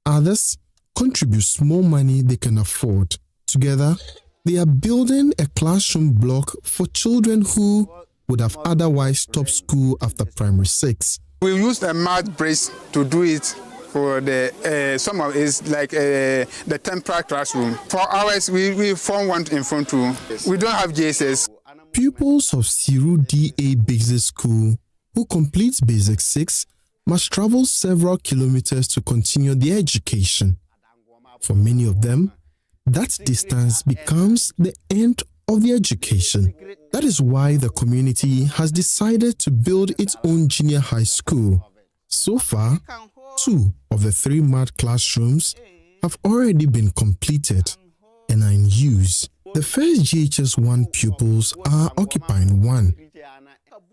Speaker 5: Others contribute small money they can afford. Together, they are building a classroom block for children who would have otherwise stopped school after primary 6.
Speaker 6: We used a mud bridge to do it. For the some of it's like the temporary classroom. For ours, we form one in front too. We don't have JSS.
Speaker 5: Pupils of Siru DA Basic School who complete Basic 6 must travel several kilometers to continue their education. For many of them, that distance becomes the end of the education. That is why the community has decided to build its own junior high school. So far, 2 of the 3 mud classrooms have already been completed and are in use. The first GHS1 pupils are occupying one.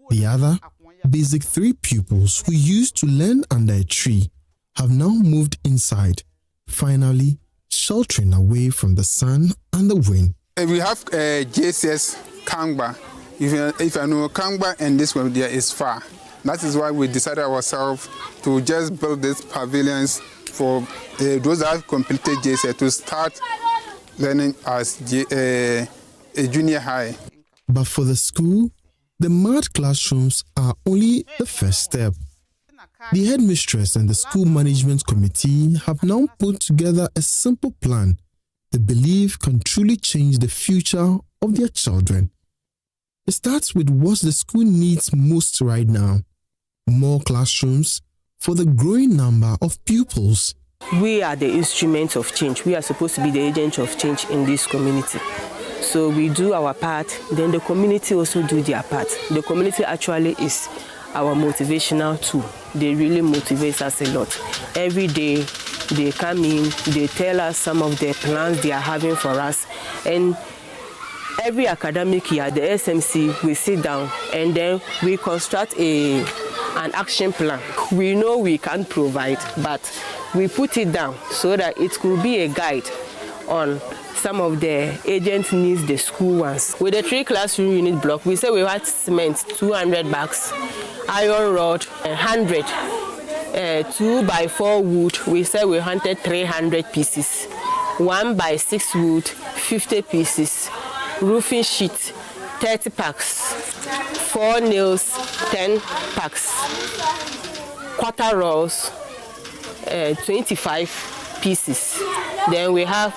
Speaker 5: The other, Basic 3 pupils who used to learn under a tree, have now moved inside, finally sheltering away from the sun and the wind.
Speaker 6: We have JSS Kangba. If I know Kangba and this one there is far. That is why we decided ourselves to just build these pavilions for those that have completed JSS to start learning as a junior high.
Speaker 5: But for the school, the mud classrooms are only the first step. The headmistress and the school management committee have now put together a simple plan they believe can truly change the future of their children. It starts with what the school needs most right now: more classrooms, for the growing number of pupils.
Speaker 24: We are the instruments of change. We are supposed to be the agents of change in this community. So we do our part, then the community also do their part. The community actually is our motivational tool. They really motivate us a lot. Every day they come in, they tell us some of the plans they are having for us. And every academic year, the SMC, we sit down and then we construct an action plan. We know we can't provide, but we put it down so that it could be a guide on some of the agent needs the school wants. With the 3 classroom unit block, we say we want cement, 200 bags, iron rod, 100, 2x4 wood, we say we wanted 300 pieces, 1x6 wood, 50 pieces, roofing sheet, 30 packs, 4 nails, 10 packs, quarter rolls, 25 pieces. Then we have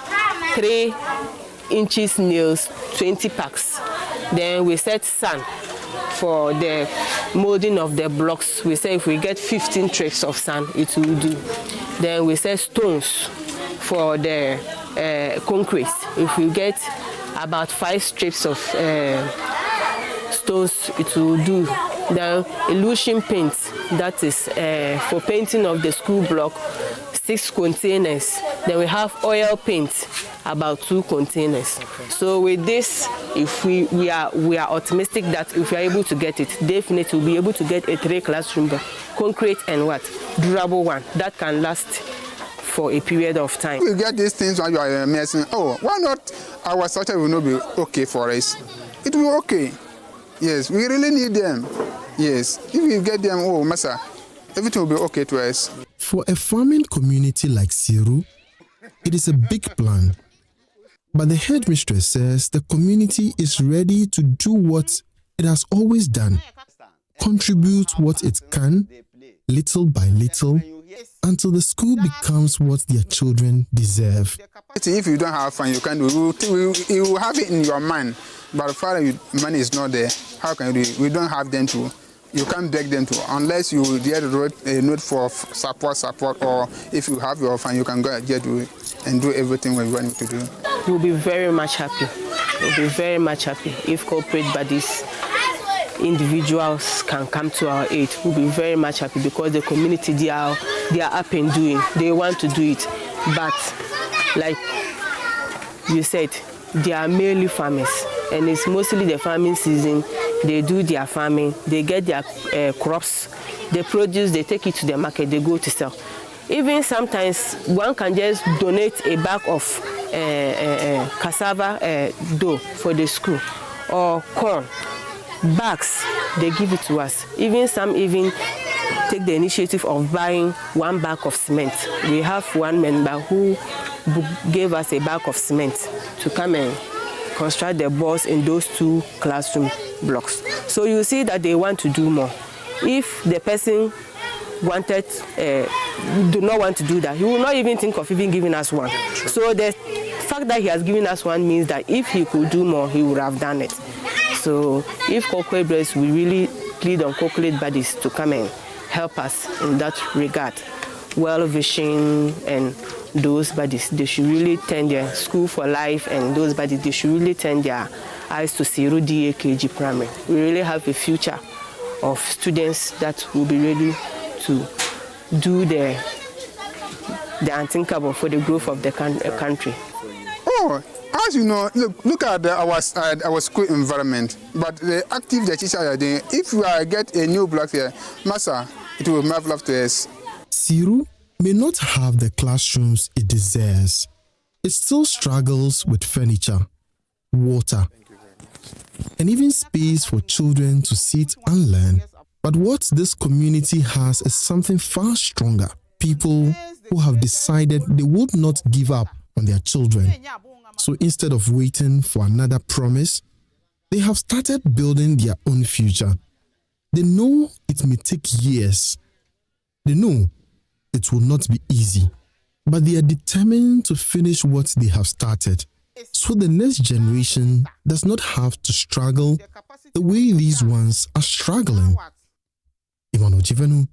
Speaker 24: 3 inches nails, 20 packs. Then we set sand for the molding of the blocks. We say if we get 15 trays of sand, it will do. Then we set stones for the concrete. If we get about 5 strips of stones, it will do. Then illusion paint, that is for painting of the school block, 6 containers. Then we have oil paint, about 2 containers. So with this, if we are optimistic that if we are able to get it, definitely we'll be able to get a 3 classroom block, concrete and durable one that can last for a period of time.
Speaker 6: We get these things while you are messing. Oh, why not our structure will not be okay for us? It will be okay. Yes, we really need them. Yes, if we get them, oh, Massa, everything will be okay to us.
Speaker 5: For a farming community like Siru, it is a big plan. But the headmistress says the community is ready to do what it has always done, contribute what it can, little by little, until the school becomes what their children deserve.
Speaker 6: If you don't have fun, you can do. You will have it in your mind, but far money is not there. How can you do it? We don't have them to. You can't beg them to, unless you get a note for support, or if you have your fund, you can go get to and do everything we want to do.
Speaker 24: We'll be very much happy. We'll be very much happy if corporate bodies, individuals can come to our aid. We'll be very much happy because the community, they are up and doing. They want to do it. But like you said, they are mainly farmers, and it's mostly the farming season. They do their farming, they get their crops, they produce, they take it to the market, they go to sell. Even sometimes one can just donate a bag of cassava dough for the school, or corn, bags, they give it to us. Even some take the initiative of buying 1 bag of cement. We have one member who gave us a bag of cement to come and construct the boards in those 2 classroom blocks. So you see that they want to do more. If the person do not want to do that, he will not even think of even giving us one. So the fact that he has given us one means that if he could do more, he would have done it. So if corporate bodies, we really plead on corporate bodies to come and help us in that regard. Well Vision and those bodies, they should really turn their School for Life, and those bodies, they should really turn their eyes to Siru DAKG Primary. We really have a future of students that will be ready to do the unthinkable for the growth of the country.
Speaker 6: Oh, as you know, look at our school environment, but the active the teachers are doing. If you get a new block here, Massa, it will be marvelous to us.
Speaker 5: Siru may not have the classrooms it deserves. It still struggles with furniture, water, and even space for children to sit and learn. But what this community has is something far stronger. People who have decided they would not give up on their children. So instead of waiting for another promise, they have started building their own future. They know it may take years. They know it will not be easy, but they are determined to finish what they have started, so the next generation does not have to struggle the way these ones are struggling. Emmanuel Jivenu,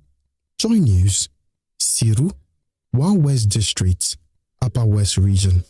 Speaker 5: Joy News, Siru, 1 West District, Upper West Region.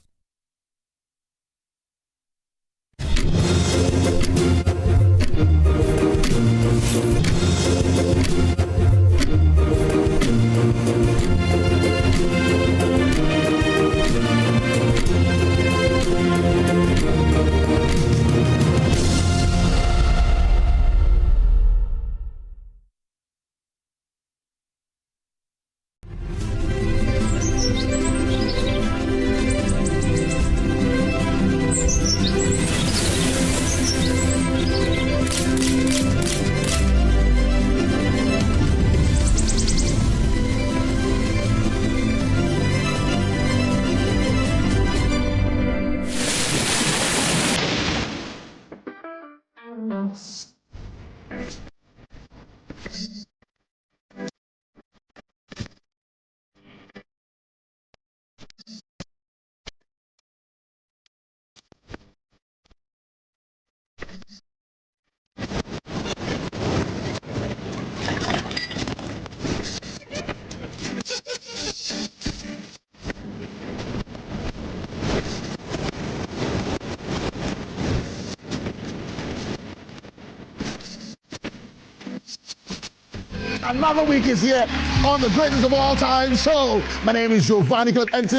Speaker 21: Another week is here on the greatest of all time show. My name is Giovanni Clip, and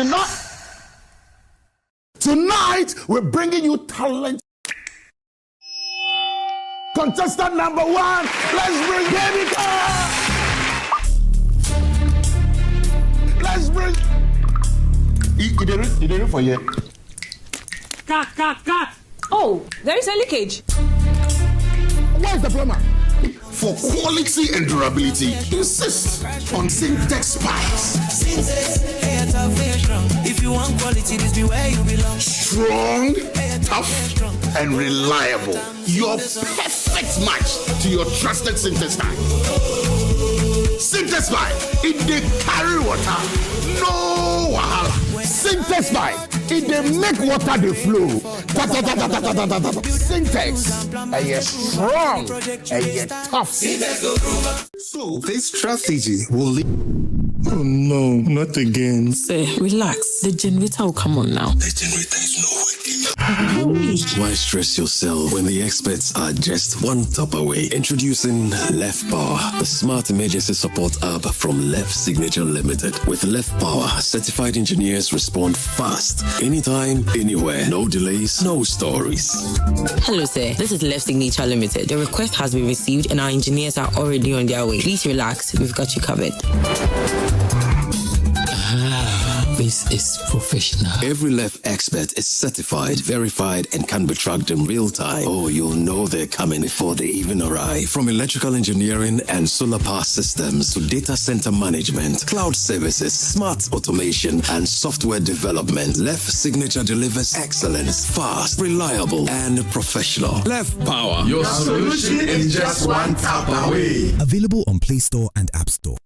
Speaker 21: tonight we're bringing you talent. Contestant number 1, let's bring Baby Girl. Let's bring. You did it for you.
Speaker 10: Cut. Oh, there is a leakage.
Speaker 21: Where's the plumber? For quality and durability, insist on Syntex pipes.
Speaker 7: If you want quality, this be where you belong.
Speaker 21: Strong, tough, and reliable. Your perfect match to your trusted Syntex pipe. Syntex pipe, it dey carry water, no wahala. Syntex pipe, it dey make water dey flow. Syntex, and you're strong, and you're tough.
Speaker 8: So this strategy will lead. Oh no, not again.
Speaker 9: Sir, relax. The generator will come on now.
Speaker 8: The generator is not working.
Speaker 11: Why stress yourself when the experts are just one tap away? Introducing Left Power, the smart emergency support app from Left Signature Limited. With Left Power, certified engineers respond fast, anytime, anywhere. No delays, no stories.
Speaker 9: Hello, sir. This is Left Signature Limited. The request has been received and our engineers are already on their way. Please relax. We've got you covered. This is professional.
Speaker 11: Every Left expert is certified, verified, and can be tracked in real time. Oh, you'll know they're coming before they even arrive. From electrical engineering and solar power systems to data center management, cloud services, smart automation, and software development, Left Signature delivers excellence, fast, reliable, and professional. Left Power.
Speaker 21: Your solution is just one tap away.
Speaker 25: Available on Play Store and App Store.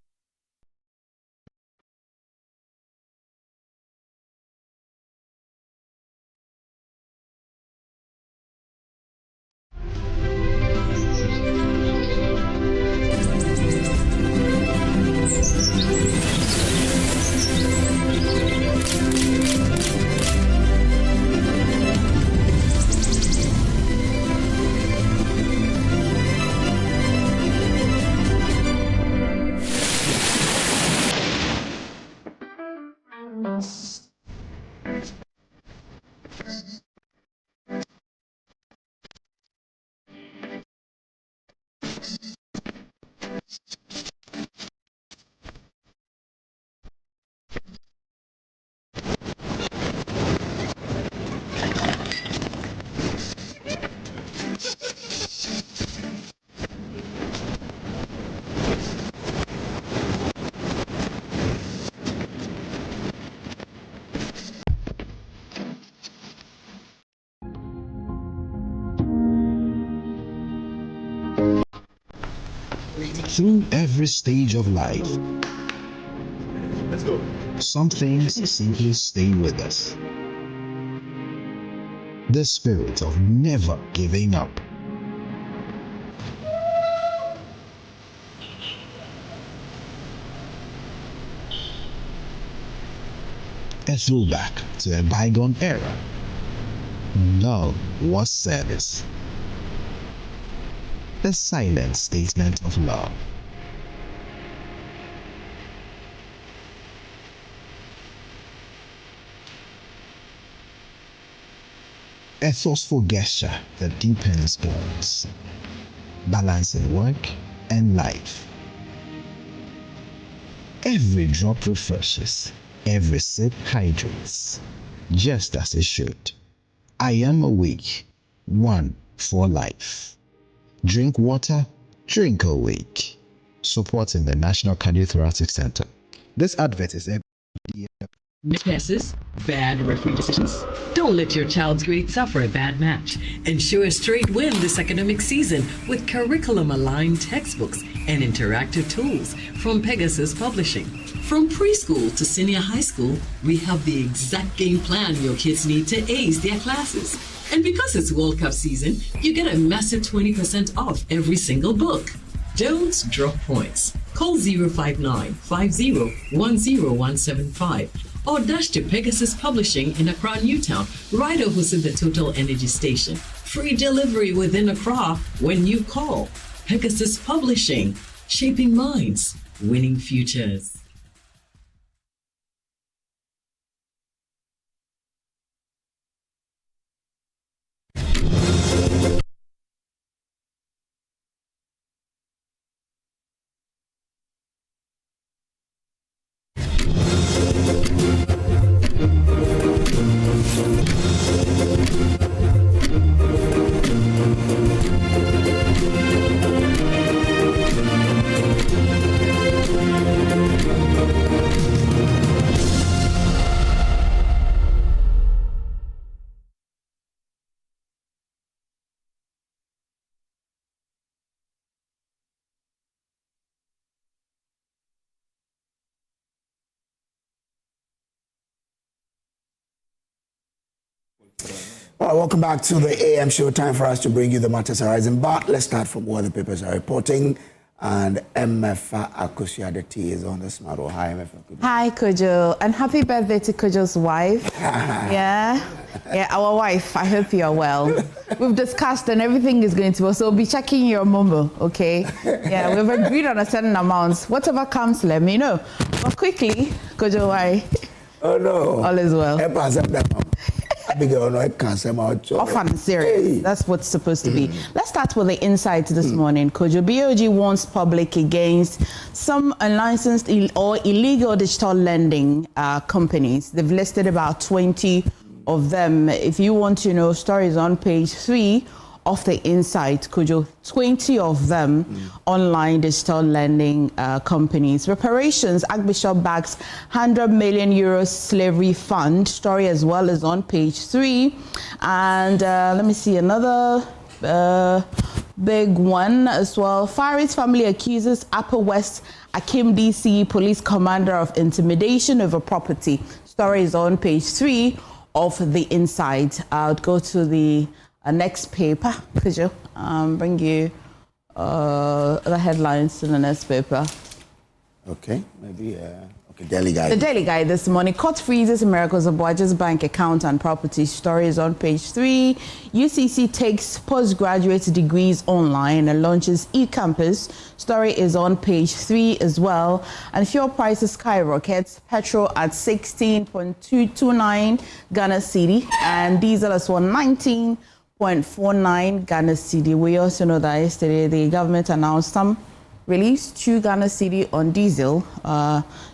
Speaker 22: Through every stage of life,
Speaker 21: Let's go.
Speaker 22: some things simply stay with us. The spirit of never giving up. a throwback to a bygone era. Love was service. The silent statement of love. A forceful gesture that deepens bonds, balancing work and life. Every drop refreshes, every sip hydrates, just as it should. I am awake, one for life. Drink water, drink awake. Supporting the National Cardiothoracic Center. This advert is
Speaker 4: Misses, bad referee decisions. Don't let your child's grade suffer a bad match. Ensure a straight win this academic season with curriculum-aligned textbooks and interactive tools from Pegasus Publishing. From preschool to senior high school, we have the exact game plan your kids need to ace their classes. And because it's World Cup season, you get a massive 20% off every single book. Don't drop points. Call 059-50-10175 or dash to Pegasus Publishing in Accra, Newtown, right opposite the Total Energy Station. Free delivery within Accra when you call. Pegasus Publishing, shaping minds, winning futures.
Speaker 1: All right, welcome back to the AM show. Time for us to bring you the matters arising. But let's start from what the papers are reporting. And Emefa Akosua Adeti is on the smart. Hi, Emefa.
Speaker 2: Hi, Kojo. And happy birthday to Kojo's wife. Yeah, our wife. I hope you're well. We've discussed and everything is going to be. So be checking your momo, okay? Yeah, we've agreed on a certain amount. Whatever comes, let me know. But quickly, Kojo, why?
Speaker 1: Oh, no.
Speaker 2: All is well.
Speaker 1: Often
Speaker 2: serious. That's what's supposed to be. Let's start with the insights this morning. Kojo, BOG warns public against some unlicensed or illegal digital lending companies. They've listed about 20 of them. If you want to know, stories on page 3 of the insight, Kojo, 20 of them online digital lending companies. Reparations, Archbishop backs €100 million slavery fund. Story as well is on page 3. And let me see another big one as well. Faris family accuses Upper West Akim DC police commander of intimidation over property. Story is on page 3 of the insight. I'll go to the next paper. Could you bring you the headlines to the next paper?
Speaker 1: Okay, maybe Daily Guide.
Speaker 2: The Daily Guide this morning. Court freezes America's Abuaja's bank account and property. Story is on page 3. UCC takes postgraduate degrees online and launches e-campus. Story is on page 3 as well. And fuel prices skyrockets. Petrol at 16.229 Ghana cedi and diesel as well 19.49 Ghana cedi. We also know that yesterday the government announced some release 2 Ghana cedi on diesel.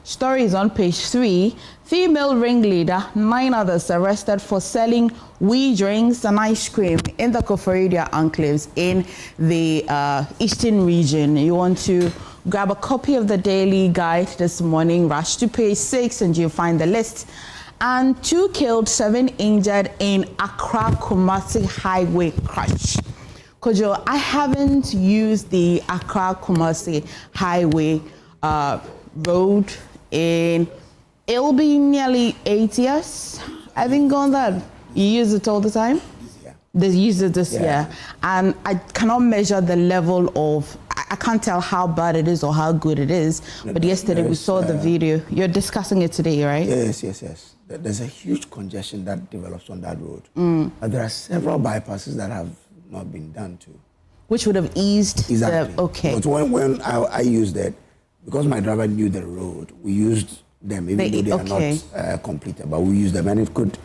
Speaker 2: Story is on page 3. Female ringleader, 9 others arrested for selling wee drinks and ice cream in the Akufo-Addo enclaves in the eastern region. You want to grab a copy of the Daily Guide this morning, rush to page 6 and you'll find the list. And 2 killed, 7 injured in Accra-Kumasi highway crash. Kojo, I haven't used the Accra-Kumasi highway road it'll be nearly 8 years. I haven't gone that. You use it all the time? They use it this year. And I cannot measure the level of I can't tell how bad it is or how good it is, but yesterday we saw the video. You're discussing it today, right?
Speaker 1: Yes. There's a huge congestion that develops on that road. There are several bypasses that have not been done too.
Speaker 2: Which would have eased
Speaker 1: exactly.
Speaker 2: Okay.
Speaker 1: But when I used it, because my driver knew the road, we used them, even though they are not completed, but we used them, and it could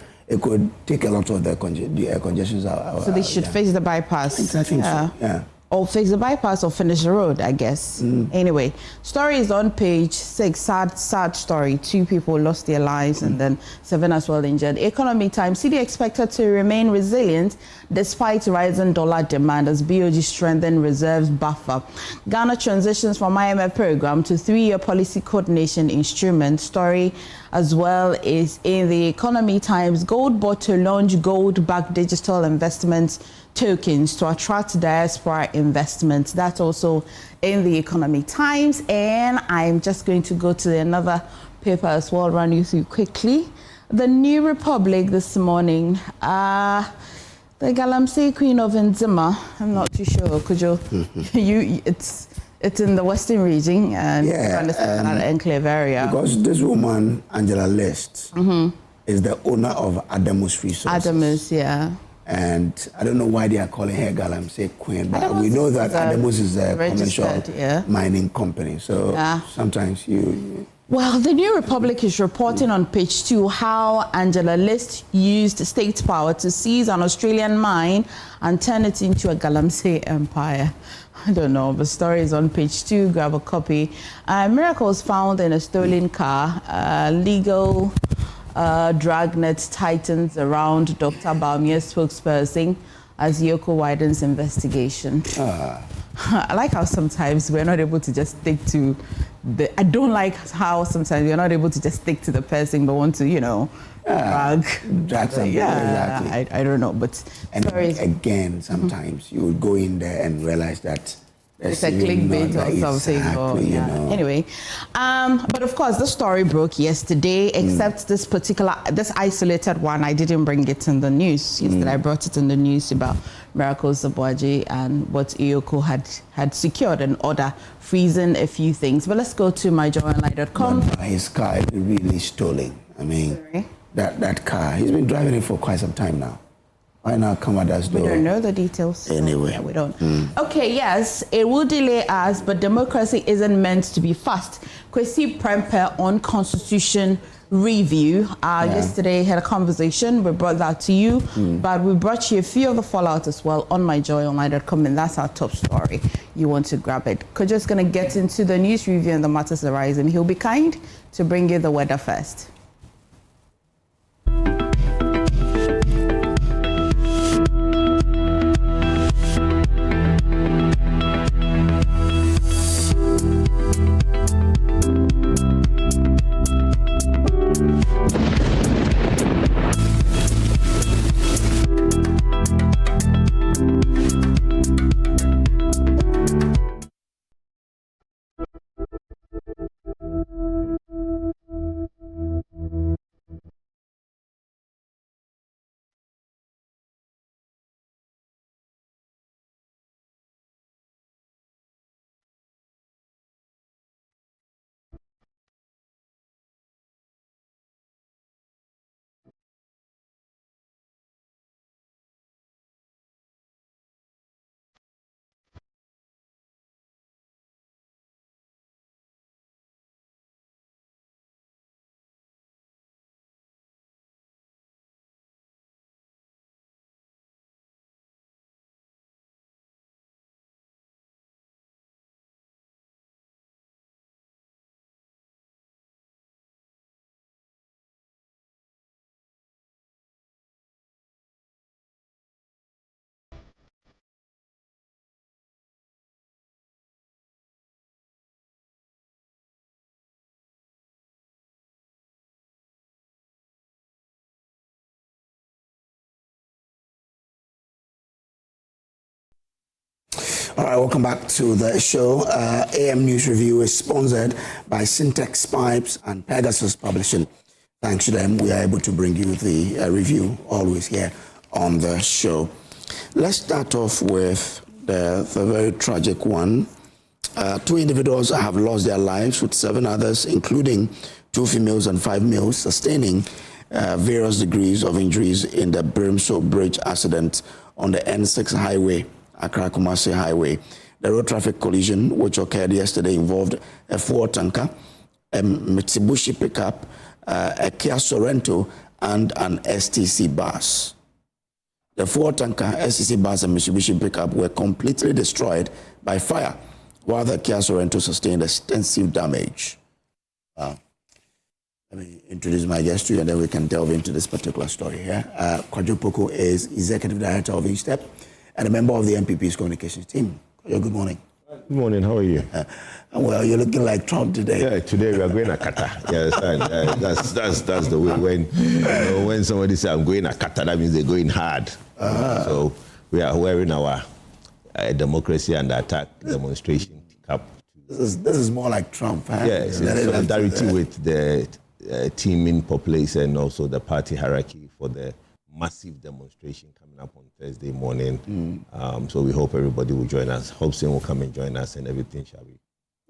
Speaker 1: take a lot of the congestions out.
Speaker 2: So they should fix the bypass.
Speaker 1: I think so, yeah.
Speaker 2: Or fix the bypass or finish the road, I guess. Anyway, story is on page 6. Sad story. 2 people lost their lives and then 7 as well injured. Economic Times, city expected to remain resilient despite rising dollar demand as BOG strengthen reserves buffer. Ghana transitions from IMF program to 3-year policy coordination instrument. Story as well is in the Economy Times. Gold bought to launch gold-backed digital investments tokens to attract diaspora investment. That's also in the Economy Times. And I'm just going to go to another paper as well, run you through quickly. The New Republic this morning. The Galamsey Queen of Nzima. I'm not too sure, Kojo. It's in the Western region and enclave area.
Speaker 1: Because this woman, Angela List, is the owner of Adamus Resources.
Speaker 2: Adamus, yeah.
Speaker 1: And I don't know why they are calling her Galamsey Queen, but Adamus, we know that Adamus is a commercial mining company. So sometimes you...
Speaker 2: Well, the New Republic is reporting on page 2 how Angela List used state power to seize an Australian mine and turn it into a Galamsey empire. I don't know, the story is on page 2. Grab a copy. Miracles found in a stolen car. Legal dragnet tightens around Dr. Baumia's spokesperson as Yoko widens investigation. I like how sometimes we're not able to just stick to the... I don't like how sometimes we're not able to just stick to the person but want to, drag something. Exactly. I don't know, but...
Speaker 1: And again, sometimes you would go in there and realize that
Speaker 2: it's a clickbait or something.
Speaker 1: Exactly,
Speaker 2: Anyway, but of course, the story broke yesterday, except this isolated one. I didn't bring it in the news. Yesterday, I brought it in the news about Miracles Zabwaji and what Iyoko had secured an order freezing a few things. But let's go to myjoyonline.com.
Speaker 1: His car is really stolen. I mean, that car, he's been driving it for quite some time now. Why not come at us?
Speaker 2: We don't know the details.
Speaker 1: Anyway.
Speaker 2: Yeah, we don't. Okay, yes, it will delay us, but democracy isn't meant to be fast. Kwesi Prempe on constitution review. Yesterday had a conversation. We brought that to you, but we brought you a few of the fallout as well on myjoyonline.com, and that's our top story. You want to grab it. Kojo's going to get into the news review and the matters arising. He'll be kind to bring you the weather first.
Speaker 1: All right, welcome back to the show. AM News Review is sponsored by Syntex Pipes and Pegasus Publishing. Thanks to them, we are able to bring you the review always here on the show. Let's start off with the very tragic one 2 individuals have lost their lives, with 7 others, including 2 females and 5 males, sustaining various degrees of injuries in the Brimso Bridge accident on the N6 highway, Accra-Kumasi Highway. The road traffic collision, which occurred yesterday, involved a Ford tanker, a Mitsubishi pickup, a Kia Sorento, and an STC bus. The Ford tanker, STC bus, and Mitsubishi pickup were completely destroyed by fire, while the Kia Sorento sustained extensive damage. Let me introduce my guest to you, and then we can delve into this particular story here. Kojo is Executive Director of ESTEP and a member of the MPP's communications team. Kojo, good morning.
Speaker 12: Good morning, how are you?
Speaker 1: Well, you're looking like Trump today.
Speaker 12: Yeah, today we are going to Qatar. Yes, that's the way. When somebody says I'm going to Qatar, that means they're going hard. So we are wearing our democracy and attack demonstration cap.
Speaker 1: This is more like Trump. Huh?
Speaker 12: Yes, in solidarity with the teaming populace and also the party hierarchy for the massive demonstration coming up on Thursday morning. So we hope everybody will join us. Hobson will come and join us, and everything shall be.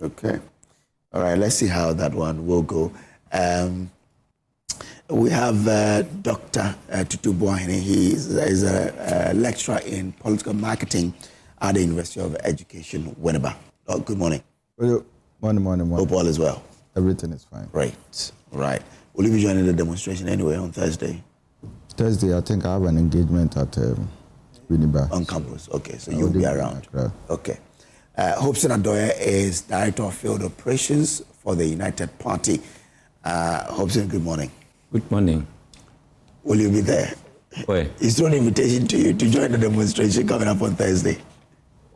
Speaker 1: Okay. All right, let's see how that one will go. We have Dr. Tutu Buahini. He is a lecturer in political marketing at the University of Education, Winneba. Good morning.
Speaker 13: Morning.
Speaker 1: Hope all is well.
Speaker 13: Everything is fine.
Speaker 1: Great. All right. Will you be joining the demonstration anyway on Thursday?
Speaker 13: Thursday, I think I have an engagement at Winneba.
Speaker 1: On campus. Okay, so you'll be around. Okay. Hobson Adoya is Director of Field Operations for the United Party. Hobson, good morning.
Speaker 14: Good morning.
Speaker 1: Will you be there?
Speaker 14: Where?
Speaker 1: It's through an invitation to you to join the demonstration coming up on Thursday.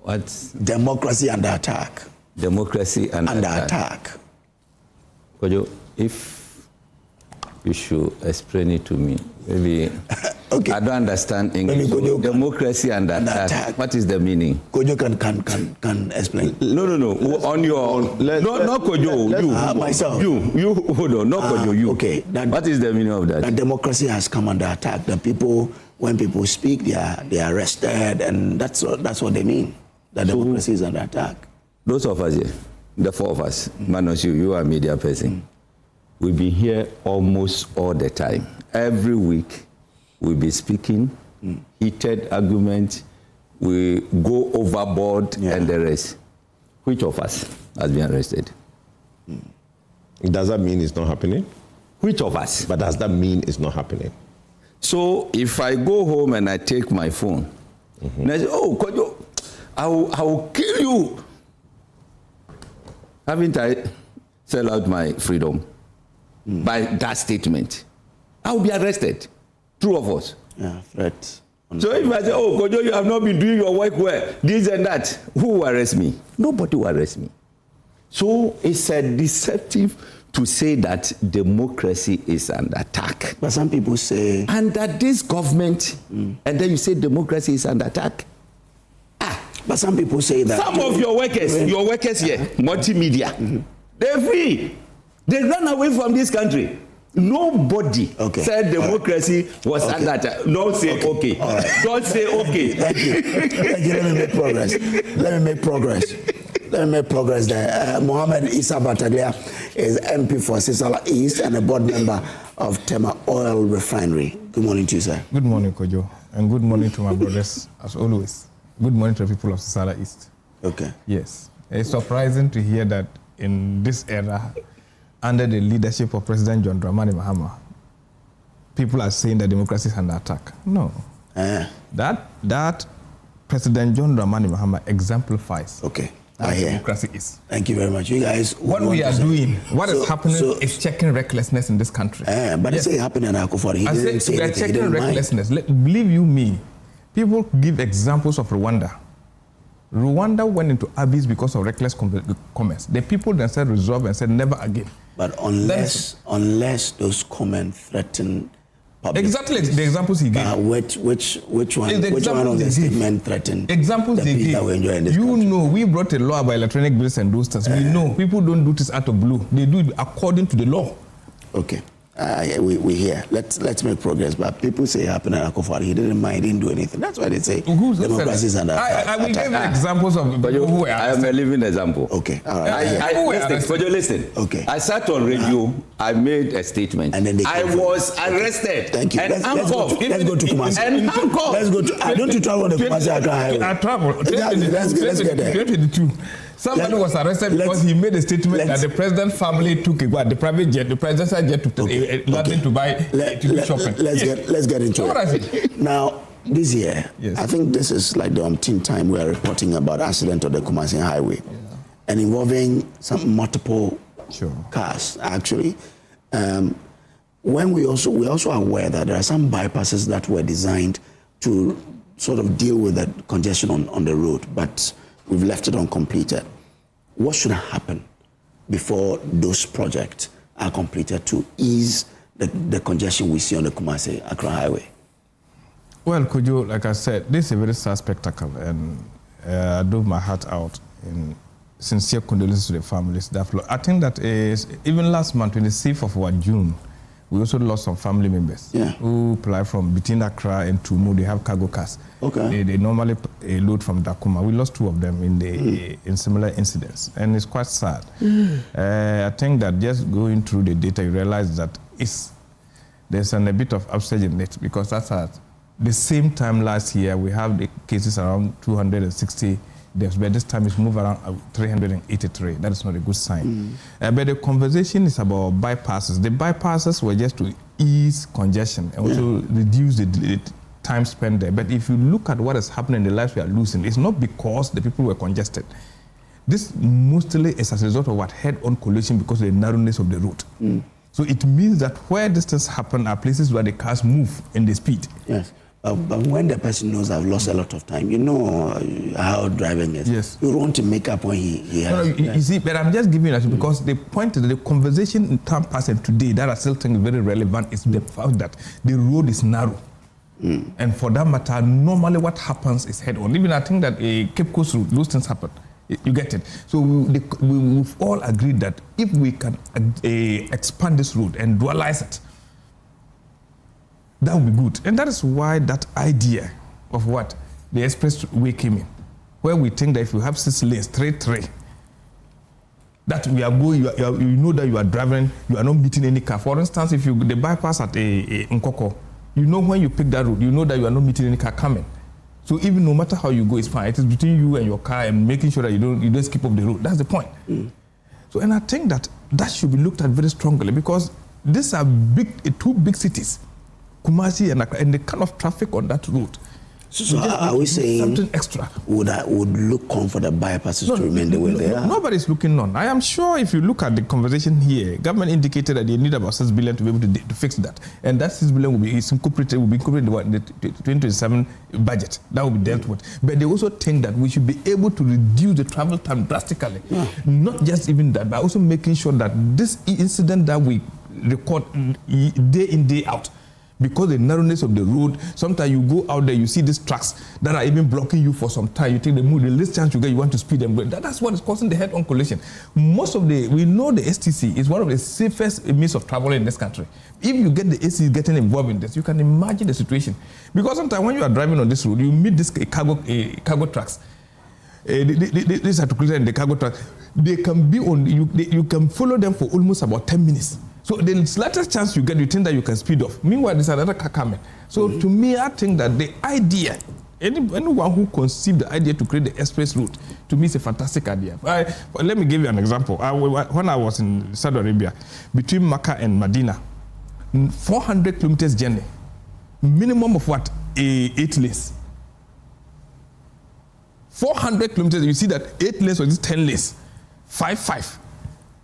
Speaker 14: What?
Speaker 1: Democracy under attack.
Speaker 14: Democracy under
Speaker 1: attack.
Speaker 14: Kojo, if you should explain it to me. Maybe okay. I don't understand English. So democracy and attack. What is the meaning?
Speaker 1: Kojo can explain.
Speaker 14: No. On your not Kojo. You
Speaker 1: myself.
Speaker 14: You hold on. Not Kojo. You.
Speaker 1: Okay.
Speaker 14: What is the meaning of that?
Speaker 1: That democracy has come under attack. The people, when people speak, they are arrested, and that's what they mean. That democracy is under attack.
Speaker 14: Those of us here, the 4 of us, minus you are a media person. We've been here almost all the time. Every week, we'll be speaking, heated arguments, we go overboard and the rest. Which of us has been arrested?
Speaker 12: Does that mean it's not happening?
Speaker 14: Which of us?
Speaker 12: But does that mean it's not happening?
Speaker 14: So if I go home and I take my phone, and I say, oh, Kojo, I will kill you. Haven't I sell out my freedom by that statement? I will be arrested. True of us.
Speaker 1: Yeah, threat.
Speaker 14: So if I say, oh, Kojo, you have not been doing your work well, this and that, who will arrest me? Nobody will arrest me. So it's a deceptive to say that democracy is under attack.
Speaker 1: But some people say...
Speaker 14: Under this government, and then you say democracy is under attack.
Speaker 1: But some people say that...
Speaker 14: Some of your workers here, multimedia, they're free. They ran away from this country. Nobody said democracy was under attack. Don't say okay.
Speaker 1: All right.
Speaker 14: Don't say okay.
Speaker 1: Thank you. Let me make progress there. Mohammed Issa Bataglia is MP for Sisala East and a board member of Tema Oil Refinery. Good morning to you, sir.
Speaker 17: Good morning, Kojo. And good morning to my brothers, as always. Good morning to the people of Sisala East.
Speaker 1: Okay.
Speaker 17: Yes. It's surprising to hear that in this era, under the leadership of President John Dramani Mahama, people are saying that democracy is under attack. No. That President John Dramani Mahama exemplifies what democracy is.
Speaker 1: Thank you very much. You guys...
Speaker 17: What we are doing, what is happening is checking recklessness in this country.
Speaker 1: But it's happening in Akufo-Addo.
Speaker 17: I said we are checking recklessness. Believe you me, people give examples of Rwanda. Rwanda went into abyss because of reckless comments. The people themselves resolved and said never again.
Speaker 1: But unless those comments threaten public...
Speaker 17: Exactly the examples he gave.
Speaker 1: Which one of the statement threatened
Speaker 17: examples
Speaker 1: the peace that we enjoy in this country?
Speaker 17: You know, we brought a law about electronic bills and those things. We know people don't do this out of blue. They do it according to the law.
Speaker 1: Okay. we hear. Let's make progress. But people say happened at Akufo-Addo. He didn't mind. He didn't do anything. That's why they say democracy is under attack.
Speaker 14: I will give examples of people who were arrested. I am a living example.
Speaker 1: Okay. All right.
Speaker 14: Listen.
Speaker 1: Okay.
Speaker 14: I sat on radio. I made a statement.
Speaker 1: And then
Speaker 14: I was arrested.
Speaker 1: Thank you.
Speaker 14: And
Speaker 1: let's go to Kumasi.
Speaker 14: And handcuffed.
Speaker 1: Let's go to. Don't you travel on the Kumasi Accra highway?
Speaker 17: I travel.
Speaker 1: Let's get there.
Speaker 17: 2022. Somebody was arrested because he made a statement that the president family took the private jet, the presidential jet to London to buy to do shopping.
Speaker 1: Let's get into it. Now, this year, I think this is like the umpteenth time we are reporting about accident on the Kumasi highway, and involving some multiple cars actually. When we're also aware that there are some bypasses that were designed to sort of deal with the congestion on the road, but we've left it uncompleted. What should happen before those projects are completed to ease the congestion we see on the Kumasi Accra highway?
Speaker 17: Well, Kojo, like I said, this is a very sad spectacle, and I do my heart out in sincere condolences to the families. I think that is, even last month, 26th of June, we also lost some family members who fly from between Accra and Tumu. They have cargo cars.
Speaker 1: Okay.
Speaker 17: They normally load from Dakuma. We lost 2 of them in similar incidents, and it's quite sad. I think that just going through the data, you realize that there's a bit of upsurge in it, because that's at the same time last year we have the cases around 260 deaths, but this time it's moved around 383. That is not a good sign. But the conversation is about bypasses. The bypasses were just to ease congestion and also reduce the time spent there. But if you look at what is happening, the lives we are losing, it's not because the people were congested. This mostly is as a result of what head-on collision because of the narrowness of the road. So it means that where these things happen are places where the cars move and they speed.
Speaker 1: Yes. But when the person knows I've lost a lot of time, you know how driving is.
Speaker 17: Yes.
Speaker 1: You want to make up when he has.
Speaker 17: You see, but I'm just giving you because the point is that the conversation in time past and today that I still think is very relevant is the fact that the road is narrow. And for that matter, normally what happens is head-on. Even I think that a Cape Coast route, those things happen. You get it? So we've all agreed that if we can expand this road and dualize it, that would be good. And that is why that idea of what the expressway came in, where we think that if you have 6 lanes, 3-3, that we are going, you know that you are driving, you are not meeting any car. For instance, if the bypass at Nkoko, you know when you pick that road, you know that you are not meeting any car coming. So even no matter how you go, it's fine. It is between you and your car and making sure that you don't skip off the road. That's the point. So, and I think that should be looked at very strongly, because these are 2 big cities, Kumasi and the kind of traffic on that road.
Speaker 1: So are we saying
Speaker 17: something extra
Speaker 1: would look on for the bypasses to remain the way they are?
Speaker 17: Nobody's looking on. I am sure if you look at the conversation here, government indicated that they need about 6 billion to be able to fix that, and that 6 billion will be incorporated in the 2027 budget. That will be dealt with. But they also think that we should be able to reduce the travel time drastically. Not just even that, but also making sure that this incident that we record day in, day out, because the narrowness of the road, sometimes you go out there, you see these trucks that are even blocking you for some time. You take the least chance you get, you want to speed them. That's what is causing the head-on collision. We know the STC is one of the safest means of travel in this country. If you get the STC getting involved in this, you can imagine the situation. Because sometimes when you are driving on this road, you meet this cargo trucks. This articulation and the cargo trucks, they can be on. You can follow them for almost about 10 minutes. So the slightest chance you get, you think that you can speed off. Meanwhile, there's another car coming. So to me, I think that the idea, anyone who conceived the idea to create the express route, to me, is a fantastic idea. Let me give you an example. When I was in Saudi Arabia, between Makkah and Medina, 400 kilometers journey, minimum of what? 8 lanes. 400 kilometers, you see that 8 lanes or 10 lanes, 5.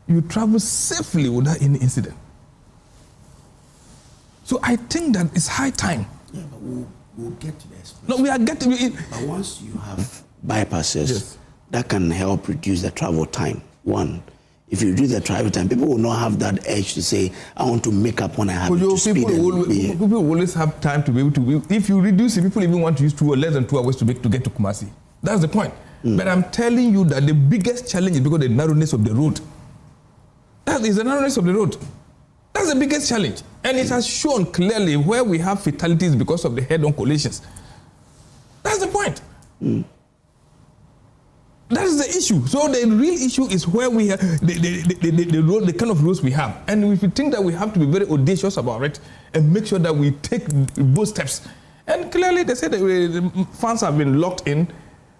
Speaker 17: You travel safely without any incident. So I think that it's high time.
Speaker 1: Yeah, but we'll get to this.
Speaker 17: No, we are getting it.
Speaker 1: But once you have bypasses, that can help reduce the travel time. One, if you reduce the travel time, people will not have that edge to say, I want to make up when I have to speed.
Speaker 17: People will always have time to be able to. If you reduce it, people even want to use 2 or less than 2 hours to get to Kumasi. That's the point. But I'm telling you that the biggest challenge is because of the narrowness of the road. That is the narrowness of the road. That's the biggest challenge. And it has shown clearly where we have fatalities because of the head-on collisions. That's the point. That is the issue. So the real issue is where we have the kind of rules we have. And if we think that we have to be very audacious about it and make sure that we take both steps. And clearly they say that the funds have been locked in,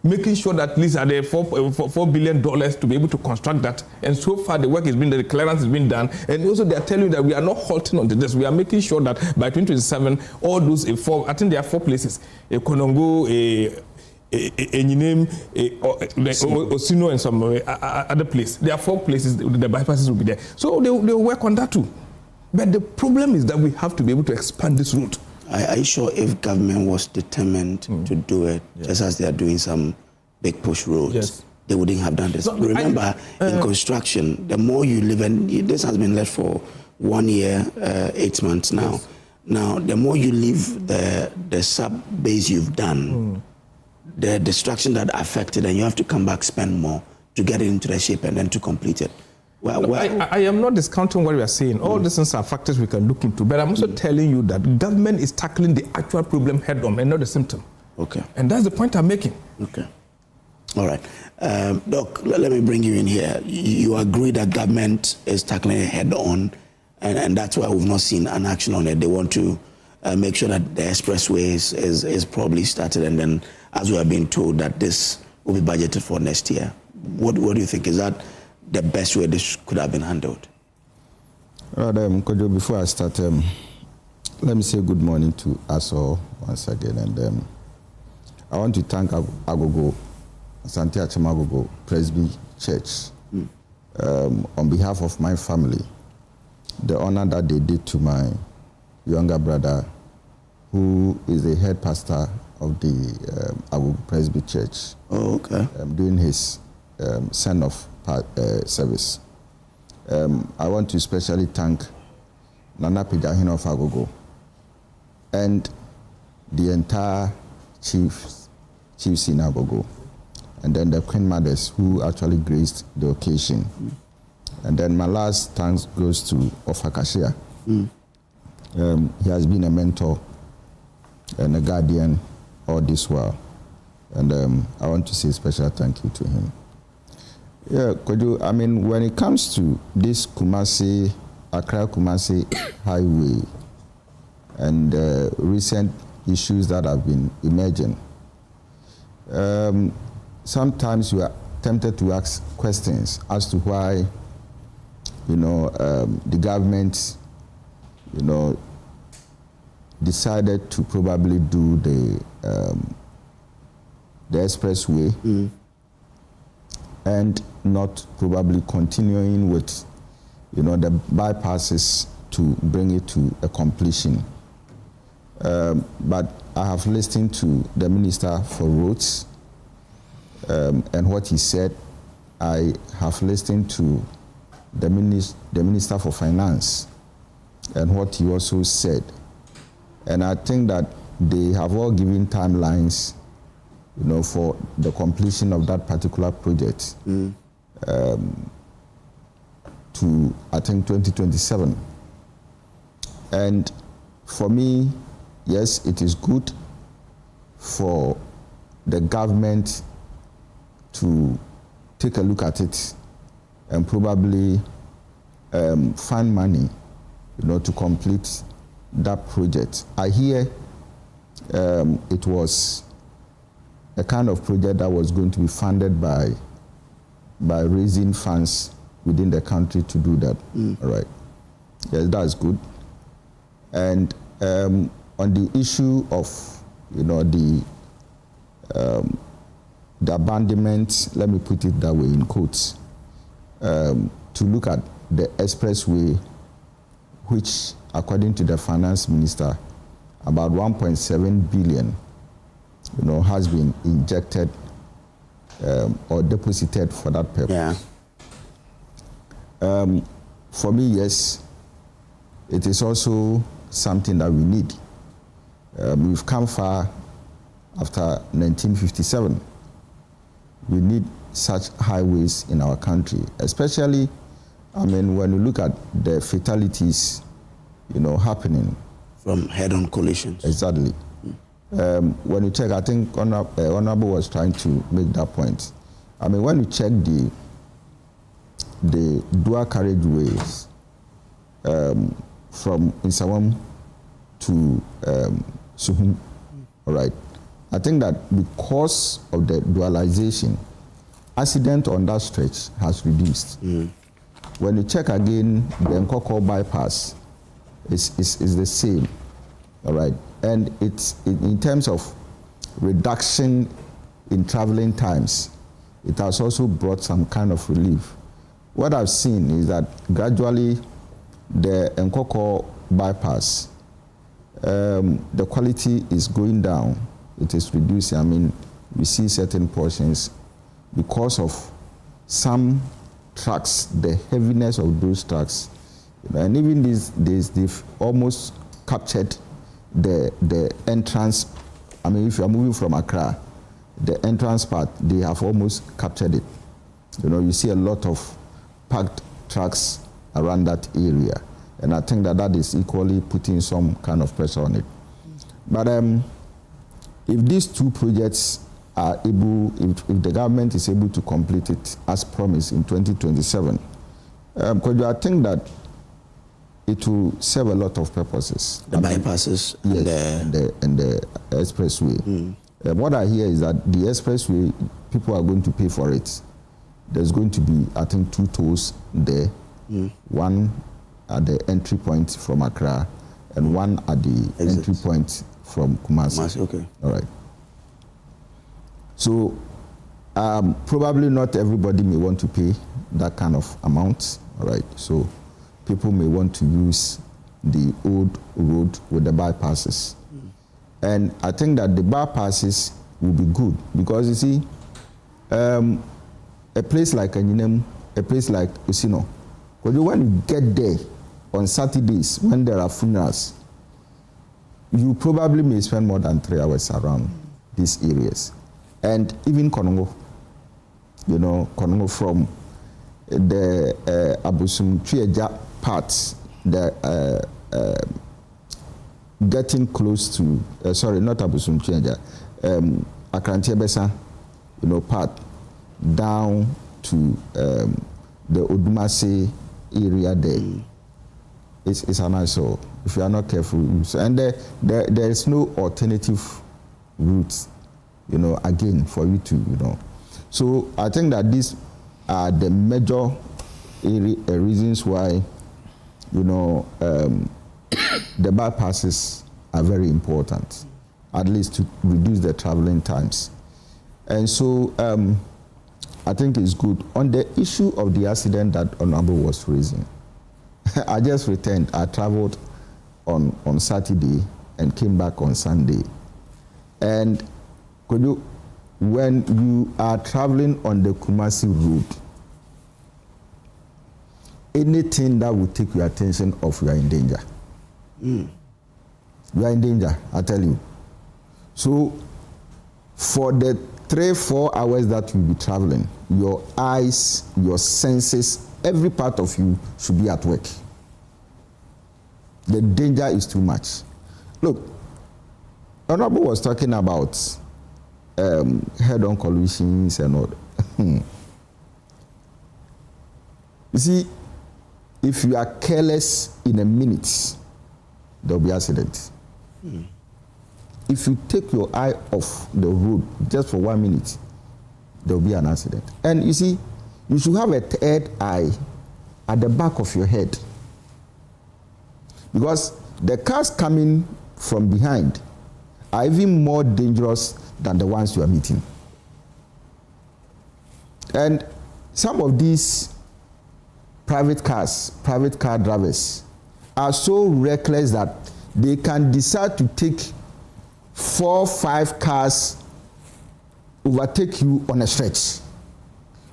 Speaker 17: making sure that at least are there $4 billion to be able to construct that. And so far the work is being done, the clearance has been done. And also they are telling you that we are not halting on this. We are making sure that by 2027, all those I think there are 4 places, Konongo, Enyinem, Osino, and some other place. There are 4 places, the bypasses will be there. So they'll work on that too. But the problem is that we have to be able to expand this route.
Speaker 1: Are you sure if government was determined to do it, just as they are doing some big push roads, they wouldn't have done this? No, remember, in construction, the more you live, and this has been left for 1 year, 8 months now. Yes. Now, the more you leave the sub-base you've done, the destruction that affected, and you have to come back, spend more to get it into the shape and then to complete it.
Speaker 17: I am not discounting what we are saying. All these things are factors we can look into. But I'm also telling you that government is tackling the actual problem head on and not the symptom.
Speaker 1: Okay.
Speaker 17: And that's the point I'm making.
Speaker 1: Okay. All right. Doc, let me bring you in here. You agree that government is tackling it head on, and that's why we've not seen an action on it. They want to make sure that the expressway is probably started, and then, as we are being told, that this will be budgeted for next year. What do you think? Is that the best way this could have been handled?
Speaker 13: Kojo, before I start, let me say good morning to us all once again. And I want to thank Agogo, Asante Achamagogo Presby Church, on behalf of my family, the honor that they did to my younger brother, who is the head pastor of the Agogo Presby Church.
Speaker 1: Oh, okay.
Speaker 13: Doing his send-off service. I want to especially thank Nana Pijahino of Agogo and the entire chiefs in Agogo, and then the Queen Mothers who actually graced the occasion. And then my last thanks goes to Ofakashia. He has been a mentor and a guardian all this while. And I want to say a special thank you to him. Yeah, Kojo, I mean, when it comes to this Accra-Kumasi highway and recent issues that have been emerging, sometimes you are tempted to ask questions as to why, the government, decided to probably do the expressway and not probably continuing with, the bypasses to bring it to a completion. But I have listened to the Minister for Roads and what he said. I have listened to the Minister for Finance and what he also said. And I think that they have all given timelines, for the completion of that particular project to, I think, 2027. And for me, yes, it is good for the government to take a look at it and probably find money, to complete that project. I hear it was a kind of project that was going to be funded by raising funds within the country to do that. All right. Yes, that's good. And on the issue of, the abandonment, let me put it that way in quotes, to look at the expressway, which, according to the finance minister, about 1.7 billion, has been injected or deposited for that purpose. Yeah. For me, yes, it is also something that we need. We've come far after 1957. We need such highways in our country, especially I mean, when you look at the fatalities, happening
Speaker 1: from head-on collisions.
Speaker 13: Exactly. When you check, I think Honorable was trying to make that point. I mean, when you check the dual carriageways from Nsawam to Suhum, all right, I think that because of the dualization, accident on that stretch has reduced. When you check again, the Nkoko bypass is the same, all right, and it's in terms of reduction in traveling times, it has also brought some kind of relief. What I've seen is that gradually the Nkoko bypass, the quality is going down. It is reducing. I mean, we see certain portions because of some trucks, the heaviness of those trucks, and even they've almost captured the entrance. I mean, if you are moving from Accra, the entrance part, they have almost captured it. You see a lot of packed trucks around that area, and I think that is equally putting some kind of pressure on it. But if these two projects are able, if the government is able to complete it as promised in 2027, Kojo, I think that it will serve a lot of purposes.
Speaker 1: The bypasses,
Speaker 13: yes, and the expressway. What I hear is that the expressway, people are going to pay for it. There's going to be, I think, 2 tolls there, one at the entry point from Accra and one at the entry point from Kumasi.
Speaker 1: Okay.
Speaker 13: All right. So probably not everybody may want to pay that kind of amount. All right. So people may want to use the old road with the bypasses. And I think that the bypasses will be good because you see, a place like Anyinem, a place like Usino, when you get there on Saturdays when there are funerals, you probably may spend more than 3 hours around these areas. And even Konongo, Konongo from the Abusum Chieja parts, the getting close to, sorry, not Abusum Chieja, Akrantiebesa, part down to the Odumase area there. It's an eyesore. If you are not careful, and there is no alternative route, again for you to, So I think that these are the major reasons why, the bypasses are very important, at least to reduce the traveling times. And so I think it's good. On the issue of the accident that Honorable was raising, I just returned. I traveled on Saturday and came back on Sunday. And when you are traveling on the Kumasi road, anything that will take your attention off, you are in danger. You are in danger, I tell you. So for the 3-4 hours that you'll be traveling, your eyes, your senses, every part of you should be at work. The danger is too much. Look, Honorable was talking about head-on collisions and all. You see, if you are careless in a minute, there'll be accident. If you take your eye off the road just for 1 minute, there'll be an accident. And you see, you should have a third eye at the back of your head. Because the cars coming from behind are even more dangerous than the ones you are meeting. And some of these private car drivers are so reckless that they can decide to take 4-5 cars, overtake you on a stretch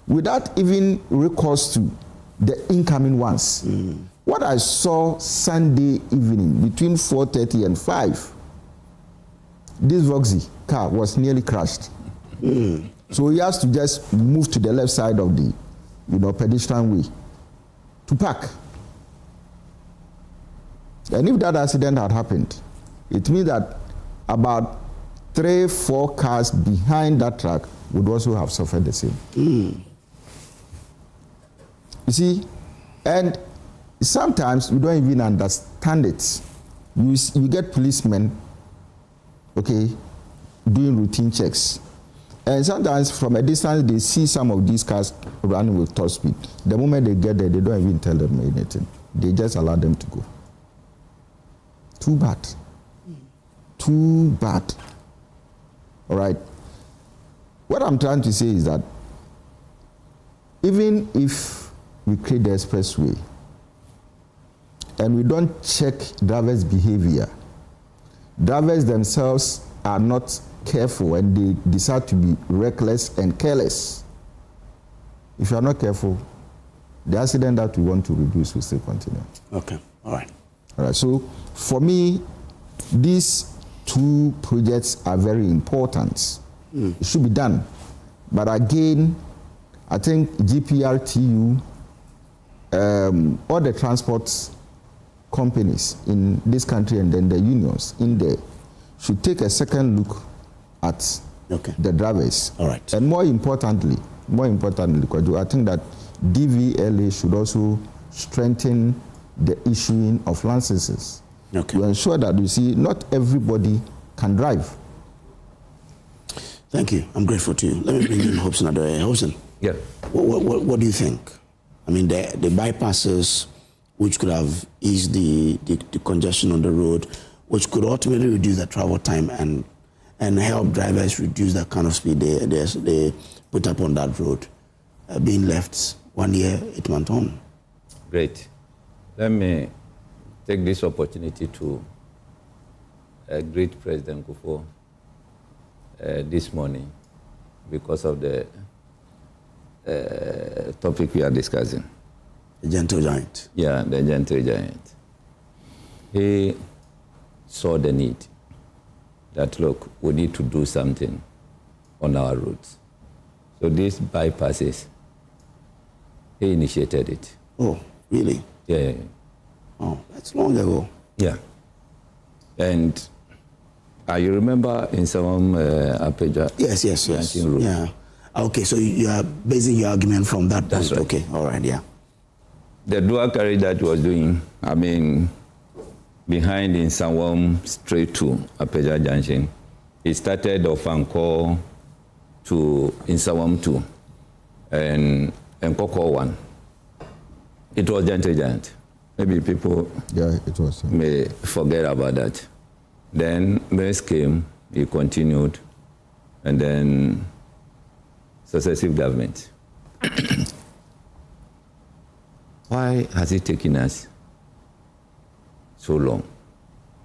Speaker 13: without even recourse to the incoming ones. What I saw Sunday evening between 4:30 and 5, this Voxy car was nearly crashed. So he has to just move to the left side of the pedestrian way to park. And if that accident had happened, it means that about 3-4 cars behind that truck would also have suffered the same. You see, and sometimes we don't even understand it. You get policemen, okay, doing routine checks. And sometimes from a distance, they see some of these cars running with top speed. The moment they get there, they don't even tell them anything. They just allow them to go. Too bad. Too bad. All right. What I'm trying to say is that even if we create the expressway and we don't check drivers' behavior, drivers themselves are not careful and they decide to be reckless and careless. If you are not careful, the accident that we want to reduce will still continue.
Speaker 1: Okay, all right.
Speaker 13: All right, so for me, these two projects are very important. It should be done. But again, I think GPRTU, all the transport companies in this country and then the unions in there should take a second look at the drivers.
Speaker 1: All right.
Speaker 13: And more importantly, Kojo, I think that DVLA should also strengthen the issuing of licenses to ensure that, you see, not everybody can drive.
Speaker 1: Thank you. I'm grateful to you. Let me bring in Hobson Addo. Hobson,
Speaker 14: yeah.
Speaker 1: What do you think? I mean, the bypasses, which could have eased the congestion on the road, which could ultimately reduce the travel time and help drivers reduce the kind of speed they put up on that road, being left 1 year, 8 months on.
Speaker 14: Great. Let me take this opportunity to greet President Akufo this morning because of the topic we are discussing.
Speaker 1: The gentle giant.
Speaker 14: Yeah, the gentle giant. He saw the need that, look, we need to do something on our roads. So these bypasses, he initiated it.
Speaker 1: Oh, really?
Speaker 14: Yeah.
Speaker 1: Oh, that's long ago.
Speaker 14: Yeah. And you remember in some Apeja?
Speaker 1: Yes. Yeah. Okay, so you are basing your argument from that point.
Speaker 14: That's right.
Speaker 1: Okay, all right, yeah.
Speaker 14: The dual carriage that was doing, I mean, behind in Sawam straight to Apeja Junction, it started off Anko to in Sawam 2 and Koko 1. It was gentle giant. Maybe people may forget about that. Then Mace came, he continued, and then successive government. Why has it taken us so long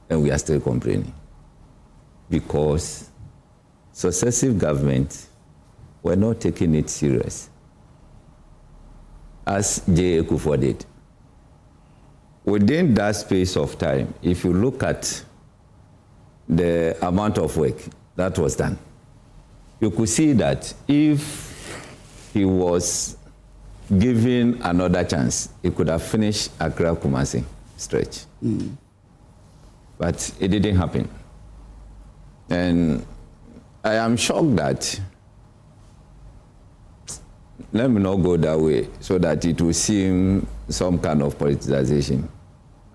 Speaker 14: and we are still complaining? Because successive governments were not taking it serious, as J. Akufo did. Within that space of time, if you look at the amount of work that was done, you could see that if he was given another chance, he could have finished Accra Kumasi stretch. But it didn't happen. And I am shocked that, let me not go that way so that it will seem some kind of politicization.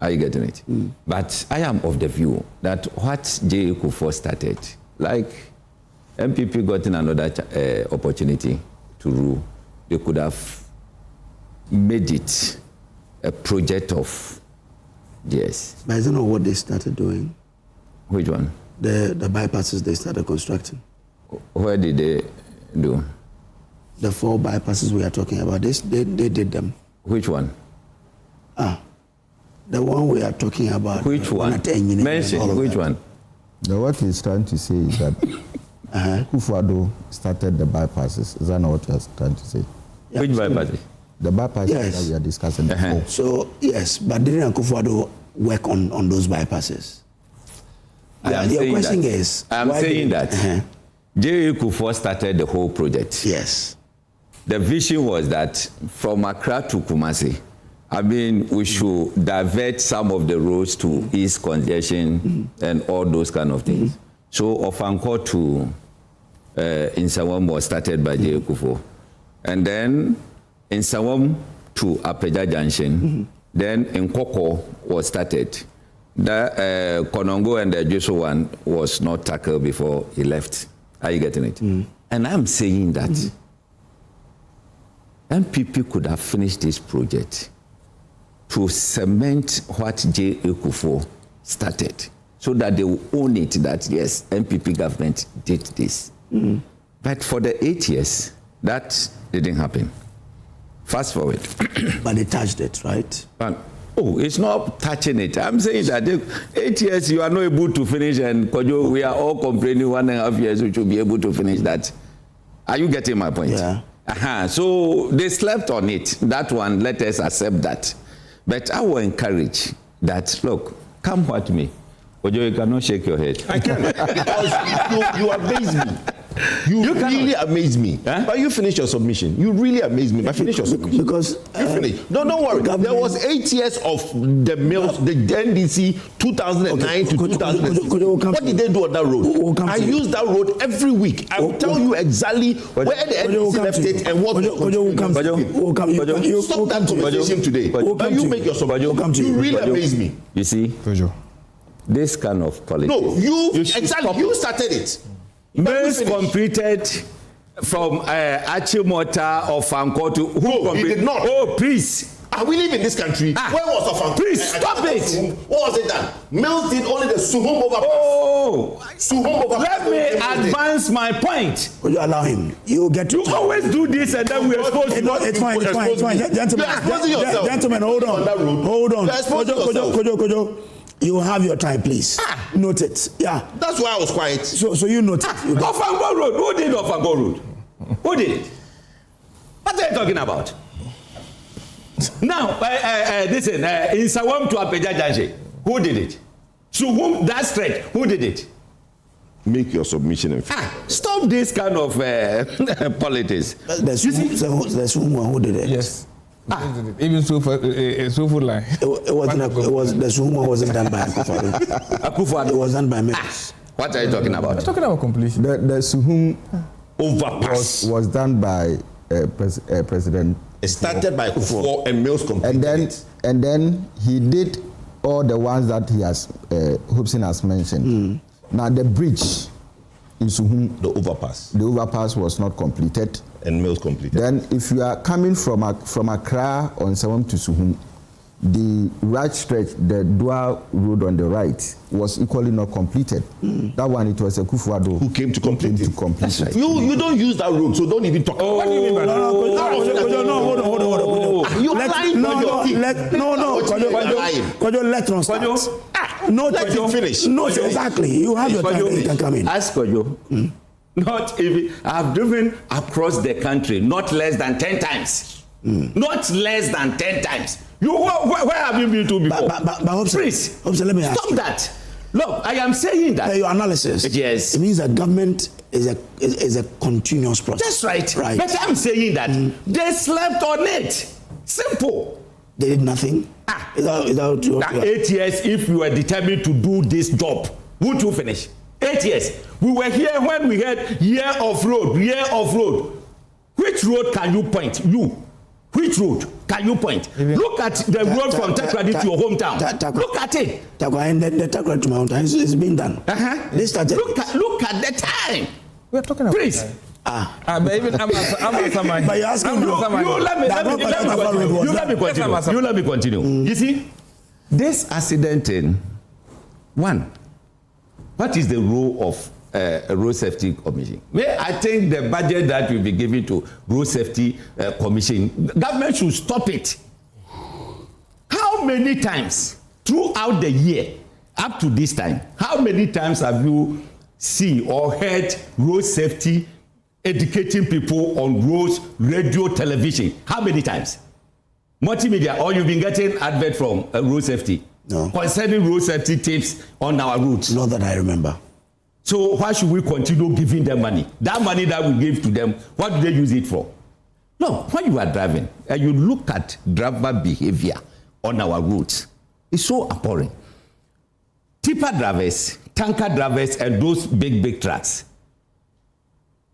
Speaker 14: Are you getting it? But I am of the view that what J. Akufo started, like MPP gotten another opportunity to rule, they could have made it a project of theirs.
Speaker 1: But I don't know what they started doing.
Speaker 14: Which one?
Speaker 1: The bypasses they started constructing.
Speaker 14: Where did they do?
Speaker 1: The 4 bypasses we are talking about, they did them.
Speaker 14: Which one?
Speaker 1: The one we are talking about.
Speaker 14: Which one? Mention which one?
Speaker 13: What he's trying to say is that Akufo-Addo started the bypasses. Is that not what you're trying to say?
Speaker 1: Yeah,
Speaker 14: which bypasses?
Speaker 13: The bypasses that we are discussing before.
Speaker 1: So, yes, but didn't Akufo-Addo work on those bypasses? Your question is...
Speaker 14: I'm saying that J. Akufo started the whole project.
Speaker 1: Yes.
Speaker 14: The vision was that from Accra to Kumasi, I mean, we should divert some of the roads to ease congestion and all those kind of things. So, Ofanko to Nsawam was started by J. Akufo. And then Nsawam to Apeja Junction. Then Nkoko was started. The Konongo and the Joshua one was not tackled before he left. Are you getting it? And I'm saying that MPP could have finished this project to cement what J. Akufo started, so that they will own it that yes, MPP government did this. But for the 8 years, that didn't happen. Fast forward.
Speaker 1: But they touched it, right?
Speaker 14: Oh, it's not touching it. I'm saying that 8 years you are not able to finish, and Kojo, we are all complaining 1.5 years we should be able to finish that. Are you getting my point?
Speaker 1: Yeah.
Speaker 14: So they slept on it. That one, let us accept that. But I will encourage that, look, come what may. Kojo, you cannot shake your head.
Speaker 3: I can, because you amaze me. You really amaze me. Huh? But you finished your submission. You really amaze me. But finish your submission.
Speaker 1: Because
Speaker 3: you finished. No, don't worry. There was 8 years of the mills, the NDC 2009 to 2006. What did they do on that road? I use that road every week. I will tell you exactly where the NDC left it and what stop that conversation today. But you make your submission. You really amaze me.
Speaker 14: You see,
Speaker 17: Kojo,
Speaker 14: this kind of politics.
Speaker 3: No, you started it.
Speaker 14: Mills completed from Achimota or Fanko to who completed?
Speaker 3: He did not.
Speaker 14: Oh, please.
Speaker 3: We live in this country. Where was the Fanko?
Speaker 14: Please stop it.
Speaker 3: What was it done? Mills did only the Suhum overpass.
Speaker 14: Oh,
Speaker 3: Suhum overpass.
Speaker 14: Let me advance my point.
Speaker 1: Will you allow him? You get to.
Speaker 14: You always do this and then we are supposed to.
Speaker 1: It's fine. Gentlemen, hold on. Hold on. Kojo. You have your time, please. Note it. Yeah.
Speaker 3: That's why I was quiet.
Speaker 1: So you note it.
Speaker 14: Ofango Road. Who did Ofango Road? Who did it? What are you talking about? Now, listen, in Sawam to Apeja Junction, who did it? To whom that stretch? Who did it?
Speaker 3: Make your submission and
Speaker 14: stop this kind of politics.
Speaker 1: There's who did it.
Speaker 17: Yes. Even so for line.
Speaker 1: It wasn't the Suhuma wasn't done by
Speaker 14: Akufo-Addo.
Speaker 1: It was done by Mills.
Speaker 14: What are you talking about?
Speaker 17: I'm talking about completion.
Speaker 13: The Suhum
Speaker 3: overpass
Speaker 13: was done by President.
Speaker 3: It started by Akufo and Mills completed.
Speaker 13: And then he did all the ones that he has Hobson has mentioned. Now the bridge in Suhum,
Speaker 3: the overpass
Speaker 13: was not completed.
Speaker 3: And Mills completed.
Speaker 13: Then, if you are coming from Accra on Sawam to Suhum, the right stretch, the dual road on the right, was equally not completed. That one, it was Akufo-Addo
Speaker 3: who came to complete it.
Speaker 13: Right.
Speaker 3: You don't use that road, so don't even talk. What do you mean by that?
Speaker 1: Kojo, let him start.
Speaker 3: Let him finish.
Speaker 1: No, exactly. You have your time. You can come in.
Speaker 14: Ask Kojo. Not even, I've driven across the country not less than 10 times. Not less than 10 times. You where have you been to before?
Speaker 1: But
Speaker 14: please,
Speaker 1: let me
Speaker 14: stop that. Look, I am saying that.
Speaker 1: Your analysis.
Speaker 14: Yes.
Speaker 1: It means that government is a continuous process.
Speaker 14: That's right. But I'm saying that they slept on it. Simple.
Speaker 1: They did nothing. Is that
Speaker 14: 8 years, if you were determined to do this job, would you finish? 8 years. We were here when we had year of road. Which road can you point? Which road can you point? Look at the road from Takrady to your hometown. Look at it.
Speaker 1: The Takrady to my hometown is being done. They started.
Speaker 14: Look at the time.
Speaker 17: We are talking about
Speaker 14: please.
Speaker 17: But even
Speaker 1: but you're asking
Speaker 14: you let me continue. You see, this accidenting one. What is the role of a road safety commission? I think the budget that will be given to road safety commission, government should stop it. How many times throughout the year up to this time, how many times have you seen or heard road safety educating people on roads, radio, television? How many times? Multimedia, or you've been getting advert from road safety?
Speaker 1: No.
Speaker 14: Concerning road safety tips on our roads.
Speaker 1: Not that I remember.
Speaker 14: So why should we continue giving them money? That money that we give to them, what do they use it for? No, when you are driving and you look at driver behavior on our roads, it's so appalling. Tipper drivers, tanker drivers, and those big trucks,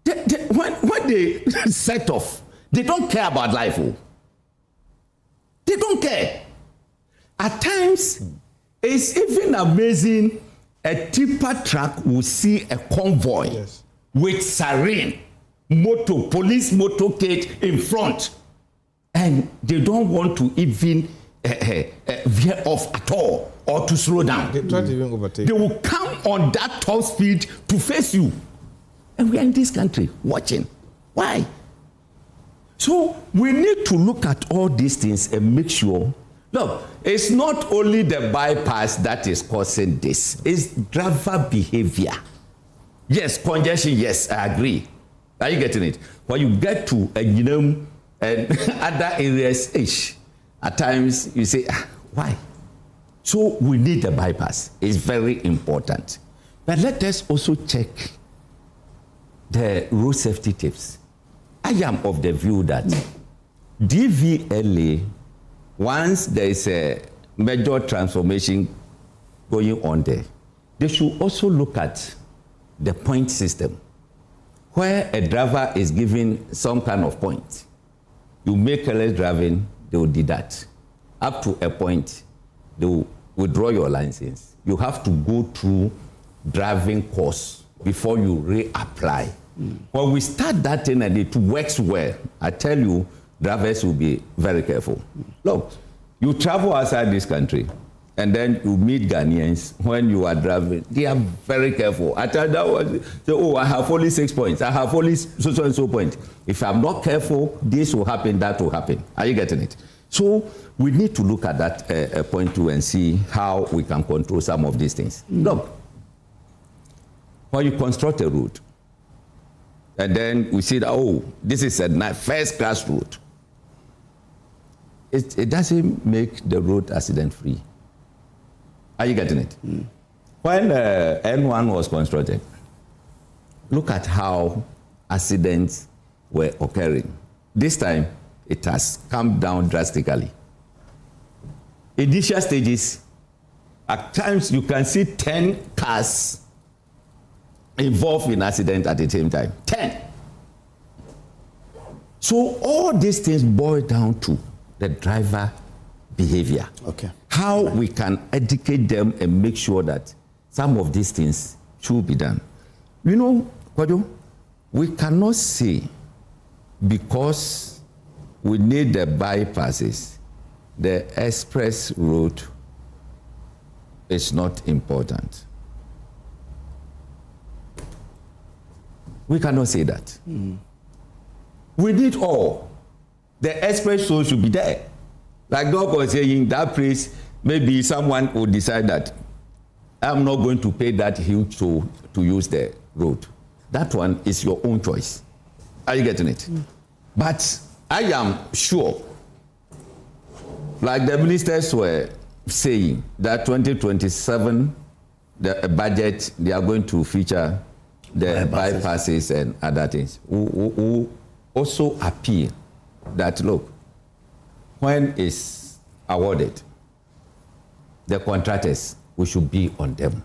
Speaker 14: when they set off, they don't care about life. Oh. They don't care. At times, it's even amazing. A tipper truck will see a convoy with siren, police motorcade in front, and they don't want to even veer off at all or to slow down.
Speaker 17: They try to even overtake.
Speaker 14: They will come on that top speed to face you. And we are in this country watching. Why? So we need to look at all these things and make sure. Look, it's not only the bypass that is causing this. It's driver behavior. Yes, congestion, yes, I agree. Are you getting it? When you get to and other areas, at times you say, why? So we need the bypass. It's very important. But let us also check the road safety tips. I am of the view that DVLA, once there is a major transformation going on there, they should also look at the point system, where a driver is given some kind of point. You make careless driving, they will deduct. Up to a point, they will withdraw your license. You have to go through driving course before you reapply. When we start that thing and it works well, I tell you, drivers will be very careful. Look, you travel outside this country, and then you meet Ghanaians when you are driving. They are very careful. I tell them, I have only 6 points. I have only so and so point. If I'm not careful, this will happen, that will happen. Are you getting it? So we need to look at that point too and see how we can control some of these things. Look, when you construct a road, and then we see that, this is a first-class road. It doesn't make the road accident-free. Are you getting it? When N1 was constructed, look at how accidents were occurring. This time, it has come down drastically. Initial stages, at times you can see 10 cars involved in accident at the same time. 10. So all these things boil down to the driver behavior.
Speaker 1: Okay.
Speaker 14: How we can educate them and make sure that some of these things should be done. You know, Kojo, we cannot say because we need the bypasses, the express road is not important. We cannot say that. We need all. The express road should be there. Like Doc was saying, that place, maybe someone will decide that I'm not going to pay that huge toll to use the road. That one is your own choice. Are you getting it? But I am sure, like the ministers were saying, that 2027, the budget, they are going to feature the bypasses and other things. We also appeal that, look, when it's awarded, the contractors, we should be on them.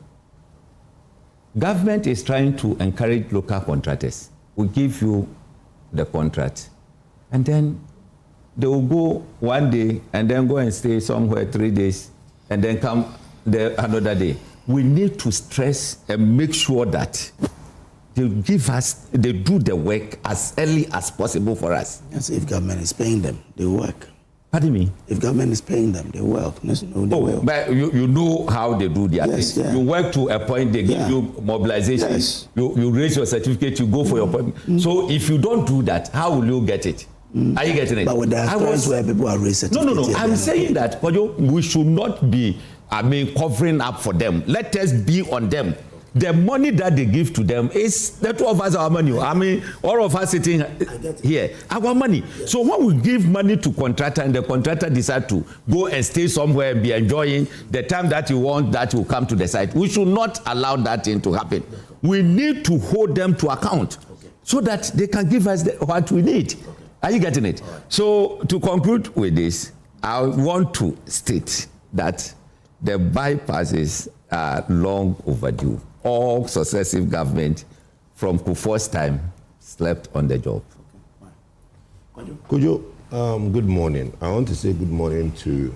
Speaker 14: Government is trying to encourage local contractors. We give you the contract, and then they will go one day and then go and stay somewhere 3 days and then come there another day. We need to stress and make sure that they they do the work as early as possible for us.
Speaker 1: Yes, if government is paying them, they work.
Speaker 14: Pardon me?
Speaker 1: If government is paying them, they work.
Speaker 14: But you know how they do their things. Yeah. You work to a point, they give you mobilization. Yes. You raise your certificate, you go for your appointment. So if you don't do that, how will you get it? Are you getting it?
Speaker 1: But with the times where people are raising certificates.
Speaker 14: No. I'm saying that, we should not be, covering up for them. Let us be on them. The money that they give to them is the two of us, our money. All of us sitting here, our money. So when we give money to contractor and the contractor decide to go and stay somewhere and be enjoying the time that you want, that will come to the site, we should not allow that thing to happen. We need to hold them to account so that they can give us what we need. Are you getting it? So to conclude with this, I want to state that the bypasses are long overdue. All successive government from Kufuor's time slept on the job.
Speaker 3: Kojo, good morning. I want to say good morning to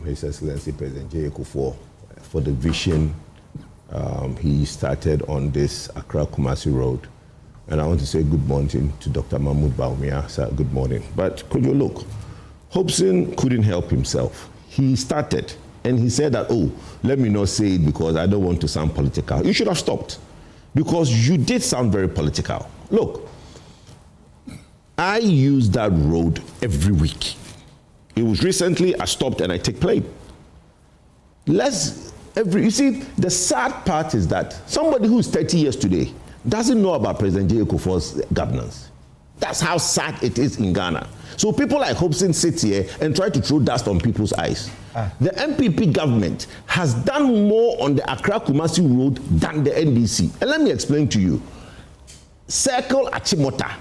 Speaker 3: His Excellency President J. Akufo for the vision he started on this Accra-Kumasi road. And I want to say good morning to Dr. Mahmoud Baumia. Sir, good morning. But Kojo, look, Hobson couldn't help himself. He started and he said that, oh, let me not say it because I don't want to sound political. You should have stopped because you did sound very political. Look, I use that road every week. It was recently I stopped and I take blame. You see, the sad part is that somebody who's 30 years today doesn't know about President J. Kufuor's governance. That's how sad it is in Ghana. So people like Hobson sit here and try to throw dust on people's eyes. The MPP government has done more on the Accra-Kumasi road than the NDC. And let me explain to you. Circle Achimota,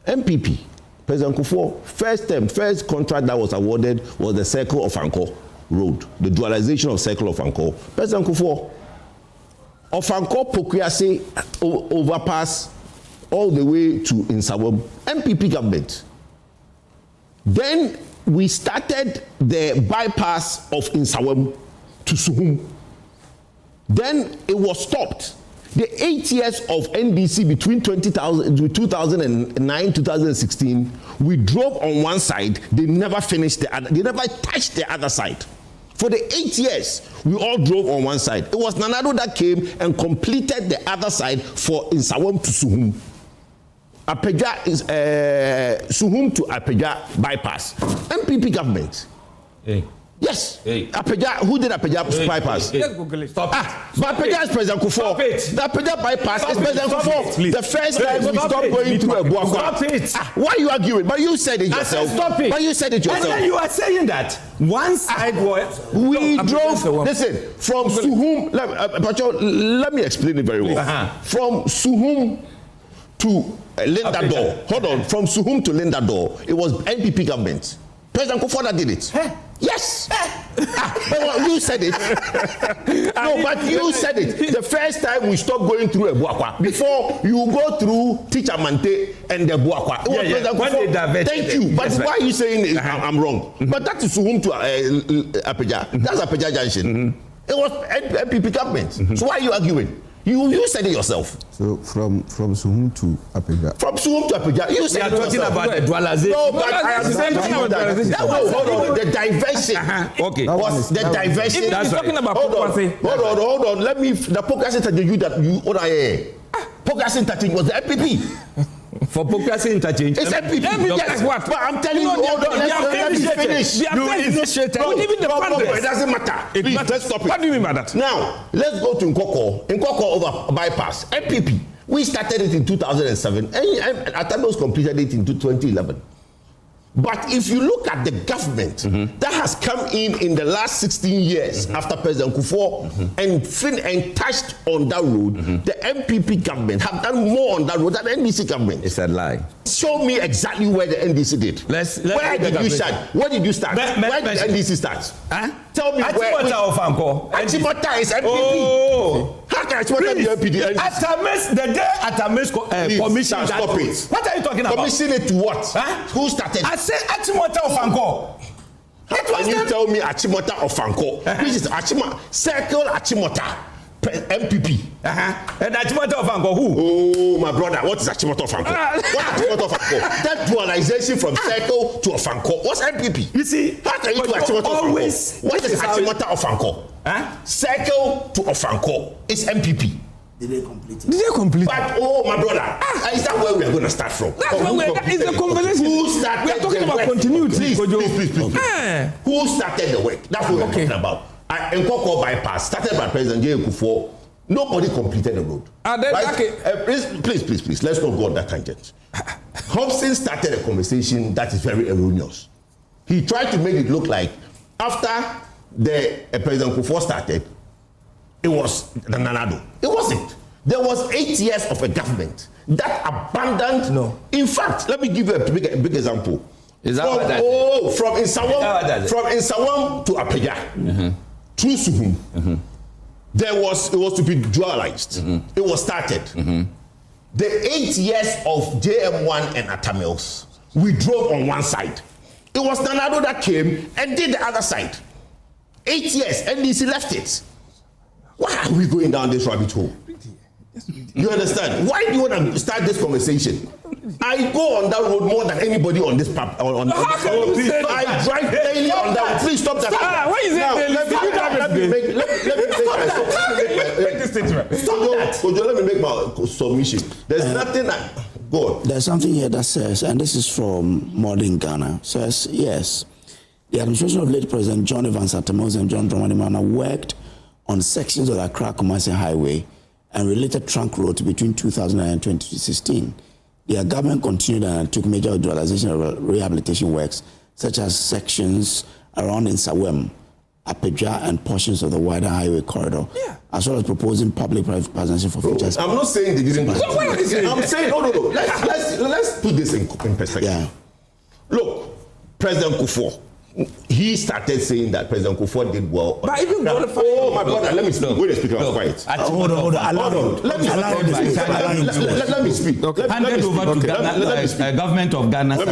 Speaker 3: MPP, President Kufuor, first contract that was awarded was the Circle of Anko road, the dualization of Circle of Anko. President Kufuor, of Anko Pokuase overpass all the way to Nsawam, MPP government. Then we started the bypass of Nsawam to Suhum. Then it was stopped. The 8 years of NDC between 2009 2016, we drove on one side, they never finished the other, they never touched the other side. For the 8 years, we all drove on one side. It was Nanado that came and completed the other side for Nsawam to Suhum. Apeja is Suhum to Apeja bypass. MPP government.
Speaker 14: Hey.
Speaker 3: Yes.
Speaker 14: Hey.
Speaker 3: Apeja, who did Apeja bypass?
Speaker 14: Let's Google it. Stop it.
Speaker 3: But Apeja is President Kufuor.
Speaker 14: Stop it.
Speaker 3: The Apeja bypass is President Kufuor. The first time we stopped going through a Buakwa.
Speaker 14: Stop it.
Speaker 3: Why are you arguing? But you said it yourself.
Speaker 14: Stop it.
Speaker 3: But you said it yourself.
Speaker 14: And then you are saying that one side was...
Speaker 3: We drove, listen, from Suhum, let me explain it very well. From Suhum to Linda Door. Hold on. From Suhum to Linda Door, it was NPP government. President Kufuor that did it. Yes. You said it. No, but you said it. The first time we stopped going through a Buakwa. Before you go through Teacher Mante and the Buakwa. It was President Kufuor. Thank you. But why are you saying I'm wrong? But that is Suhum to Apeja. That's Apeja Junction. It was NPP government. So why are you arguing? You said it yourself.
Speaker 13: So from Suhum to Apeja.
Speaker 3: From Suhum to Apeja, you said it yourself.
Speaker 14: We are talking about the dualization.
Speaker 3: No, but I am saying hold on. The diversion.
Speaker 14: Okay.
Speaker 3: Was the diversion.
Speaker 14: If you're talking about
Speaker 3: hold on. Let me. The Pokasi interchange Pokasi interchange was the MPP.
Speaker 14: For Pokasi interchange.
Speaker 3: It's MPP. Yes, what? But I'm telling you, hold on. Let me finish.
Speaker 14: You initiated.
Speaker 3: It doesn't matter. Please, let's stop it.
Speaker 14: What do you mean by that?
Speaker 3: Now, let's go to Nkoko. Nkoko over bypass. MPP. We started it in 2007 and Atados completed it in 2011. But if you look at the government that has come in the last 16 years after President Kufuor and touched on that road, the MPP government have done more on that road than the NDC government.
Speaker 14: It's a lie.
Speaker 3: Show me exactly where the NDC did. Where did you start? Where did you start? Where did the NDC start? Tell me where. Achimota is MPP.
Speaker 14: Oh.
Speaker 3: How can Achimota be MPP?
Speaker 14: The day Atamis commission
Speaker 3: stop it.
Speaker 14: What are you talking about?
Speaker 3: Commission it to what? Who started?
Speaker 14: I said Achimota of Anko.
Speaker 3: Can you tell me Achimota of Anko? Which is Circle Achimota. MPP.
Speaker 14: And Achimota of Anko who?
Speaker 3: Oh, my brother. What is Achimota of Anko? What is Achimota of Anko? That dualization from Circle to Afanko. What's MPP?
Speaker 14: You see,
Speaker 3: how can you do Achimota of Anko? What is Achimota of Anko? Circle to Afanko is MPP.
Speaker 1: Did they complete it?
Speaker 3: Did they complete it? But, oh, my brother, is that where we are going to start from?
Speaker 14: That's where it's a conversation.
Speaker 3: Who started
Speaker 14: we are talking about
Speaker 3: work?
Speaker 14: continuity.
Speaker 3: Please. Who started the work? That's what we're talking about. Nkoko bypass started by President J. Akufo. Nobody completed the road. Please. Let's not go on that tangent. Hobson started a conversation that is very erroneous. He tried to make it look like after the President Akufo started, it was the Nanado. It wasn't. There was 8 years of a government that abandoned. No. In fact, let me give you a big example.
Speaker 14: Is that what that
Speaker 3: from Insawam to Apeja, through Suhum, it was to be dualized. It was started. The 8 years of JM1 and Atamils, we drove on one side. It was Nanado that came and did the other side. 8 years, NDC left it. Why are we going down this rabbit hole? You understand? Why do you want to start this conversation? I go on that road more than anybody on this path. I drive daily on that. Please stop that.
Speaker 17: Why is it daily?
Speaker 3: Let me make my submission. There's nothing that. Go on.
Speaker 1: There's something here that says, and this is from Modern Ghana, says, yes, the administration of late President John Evans Atta-Mills and John Dramani Mahama worked on sections of the Accra-Kumasi Highway and related trunk roads between 2009 and 2016. Their government continued and took major dualization and rehabilitation works, such as sections around Insawam, Apeja, and portions of the wider highway corridor, as well as proposing public-private partnership for future.
Speaker 3: I'm not saying they didn't. I'm saying, no. Let's put this in perspective. Yeah. Look, President Akufo, he started saying that President Akufo did well.
Speaker 14: But even my
Speaker 3: brother, let me speak. Wait a speaker, quiet.
Speaker 1: Hold on. Let
Speaker 3: me speak.
Speaker 14: Handed over to Ghana, government of Ghana.
Speaker 3: You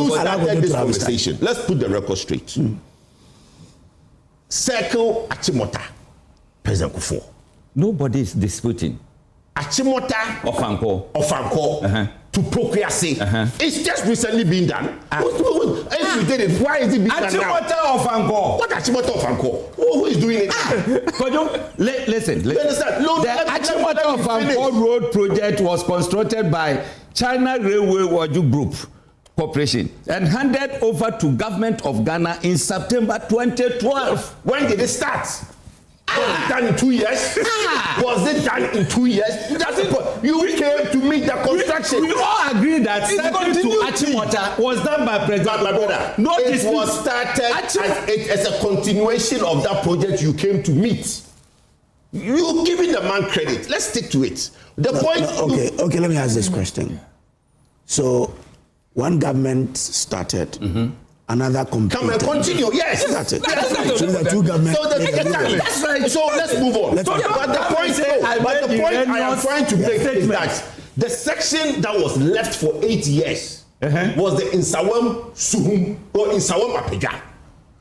Speaker 3: started this conversation. Let's put the record straight. Circle Achimota, President Akufo.
Speaker 14: Nobody is disputing.
Speaker 3: Achimota
Speaker 14: of Anko
Speaker 3: to Procrease. It's just recently been done. If you did it, why is it being done now?
Speaker 14: Achimota of Anko.
Speaker 3: What Achimota of Anko? Who is doing it?
Speaker 14: Kojo, listen.
Speaker 3: You understand? No,
Speaker 14: the Achimota of Anko road project was constructed by China Railway Waju Group Corporation and handed over to government of Ghana in September 2012.
Speaker 3: When did it start? Was it done in 2 years? Was it done in 2 years? You came to meet the construction.
Speaker 14: We all agree that second to Achimota was done by President.
Speaker 3: My brother, no, it was started as a continuation of that project you came to meet. You giving the man credit. Let's stick to it. The point.
Speaker 1: Okay. Let me ask this question. So, one government started. Another completed.
Speaker 3: Come and continue. Yes,
Speaker 1: that's it.
Speaker 3: So
Speaker 1: the two governments.
Speaker 3: That's right. So let's move on. But the point I am trying to make is that the section that was left for 8 years was the Insawam Suhum or Insawam Apeja.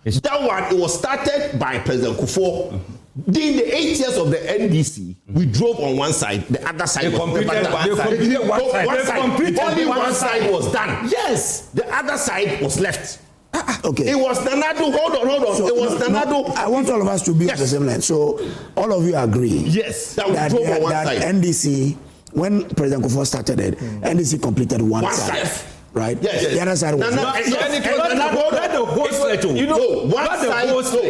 Speaker 3: That one, it was started by President Akufo. In the 8 years of the NDC, we drove on one side, the other side was only one side was done. Yes, the other side was left.
Speaker 1: Okay.
Speaker 3: It was Nanado. Hold on. So, it was Nanado.
Speaker 1: I want all of us to be on the same line. So all of you agree.
Speaker 3: Yes, that
Speaker 1: NDC, when President Akufo started it, NDC completed one side. Right?
Speaker 3: Yes.
Speaker 1: The other side was
Speaker 3: one side.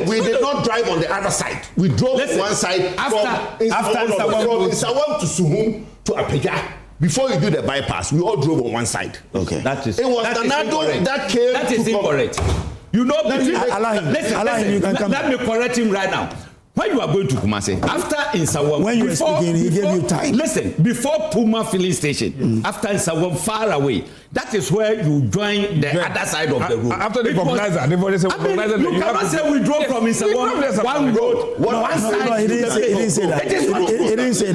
Speaker 3: We did not drive on the other side. We drove on one side from Insawam to Suhum to Apeja. Before you do the bypass, we all drove on one side.
Speaker 1: Okay.
Speaker 3: It was Nanado that came.
Speaker 14: That is incorrect. You know,
Speaker 1: listen,
Speaker 14: let me correct him right now. When you are going to Kumasi, after Insawam,
Speaker 1: when you were speaking, he gave you time.
Speaker 14: Listen, before Puma filling station, after Insawam, far away, that is where you join the other side of the road.
Speaker 17: After the mobilizer,
Speaker 14: you cannot say we drove from Insawam, one road, one side.
Speaker 1: No, he didn't say that. He didn't say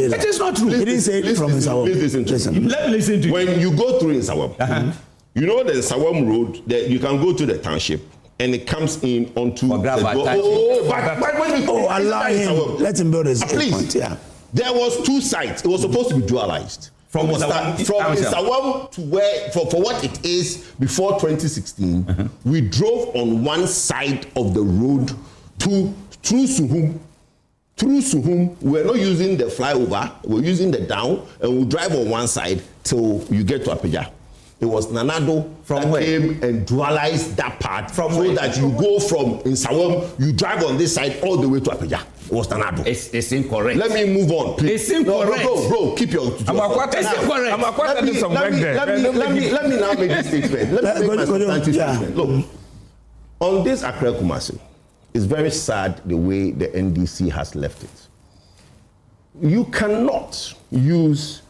Speaker 1: that.
Speaker 14: It is not true.
Speaker 1: He didn't say it from Insawam.
Speaker 3: Listen.
Speaker 14: Let me listen to you.
Speaker 3: When you go through Insawam, you know the Insawam road, that you can go to the township. And it comes in onto
Speaker 14: allow
Speaker 1: him. Let him build his point. Yeah.
Speaker 3: There was two sides. It was supposed to be dualized. From Insawam to where, for what it is before 2016, we drove on one side of the road through Suhum. Through Suhum, we're not using the flyover, we're using the down, and we drive on one side till you get to Apeja. It was Nanado that came and dualized that part that you go from Insawam, you drive on this side all the way to Apeja. It was Nanado.
Speaker 14: It's incorrect.
Speaker 3: Let me move on, please.
Speaker 14: It's incorrect.
Speaker 3: No, bro, keep your...
Speaker 14: It's incorrect.
Speaker 3: Let me now make this statement. Let me make my substantive statement. Look, on this Accra Kumasi, it's very sad the way the NDC has left it. you cannot use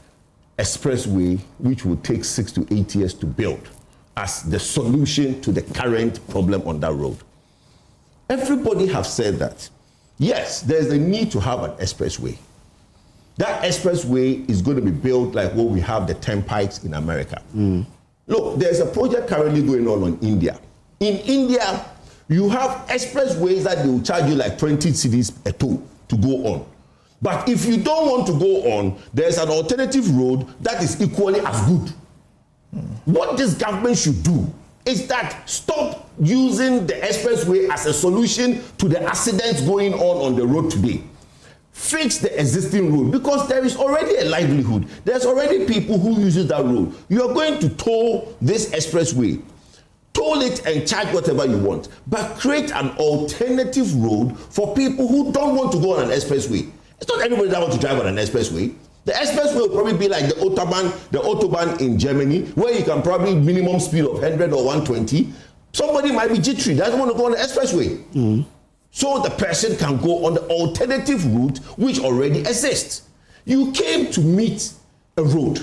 Speaker 3: expressway, which will take 6 to 8 years to build, as the solution to the current problem on that road. Everybody have said that, yes, there's a need to have an expressway. That expressway is going to be built like what we have the turnpikes in America. Look, there's a project currently going on in India. In India, you have expressways that they will charge you like 20 cedis a toll to go on. But if you don't want to go on, there's an alternative road that is equally as good. What this government should do is that stop using the expressway as a solution to the accidents going on the road today. Fix the existing road, because there is already a livelihood. There's already people who use that road. You are going to toll this expressway. Toll it and charge whatever you want, but create an alternative road for people who don't want to go on an expressway. It's not everybody that wants to drive on an expressway. The expressway will probably be like the Autobahn in Germany, where you can probably minimum speed of 100 or 120. Somebody might be jittery, doesn't want to go on the expressway. So the person can go on the alternative route which already exists. You came to meet a road.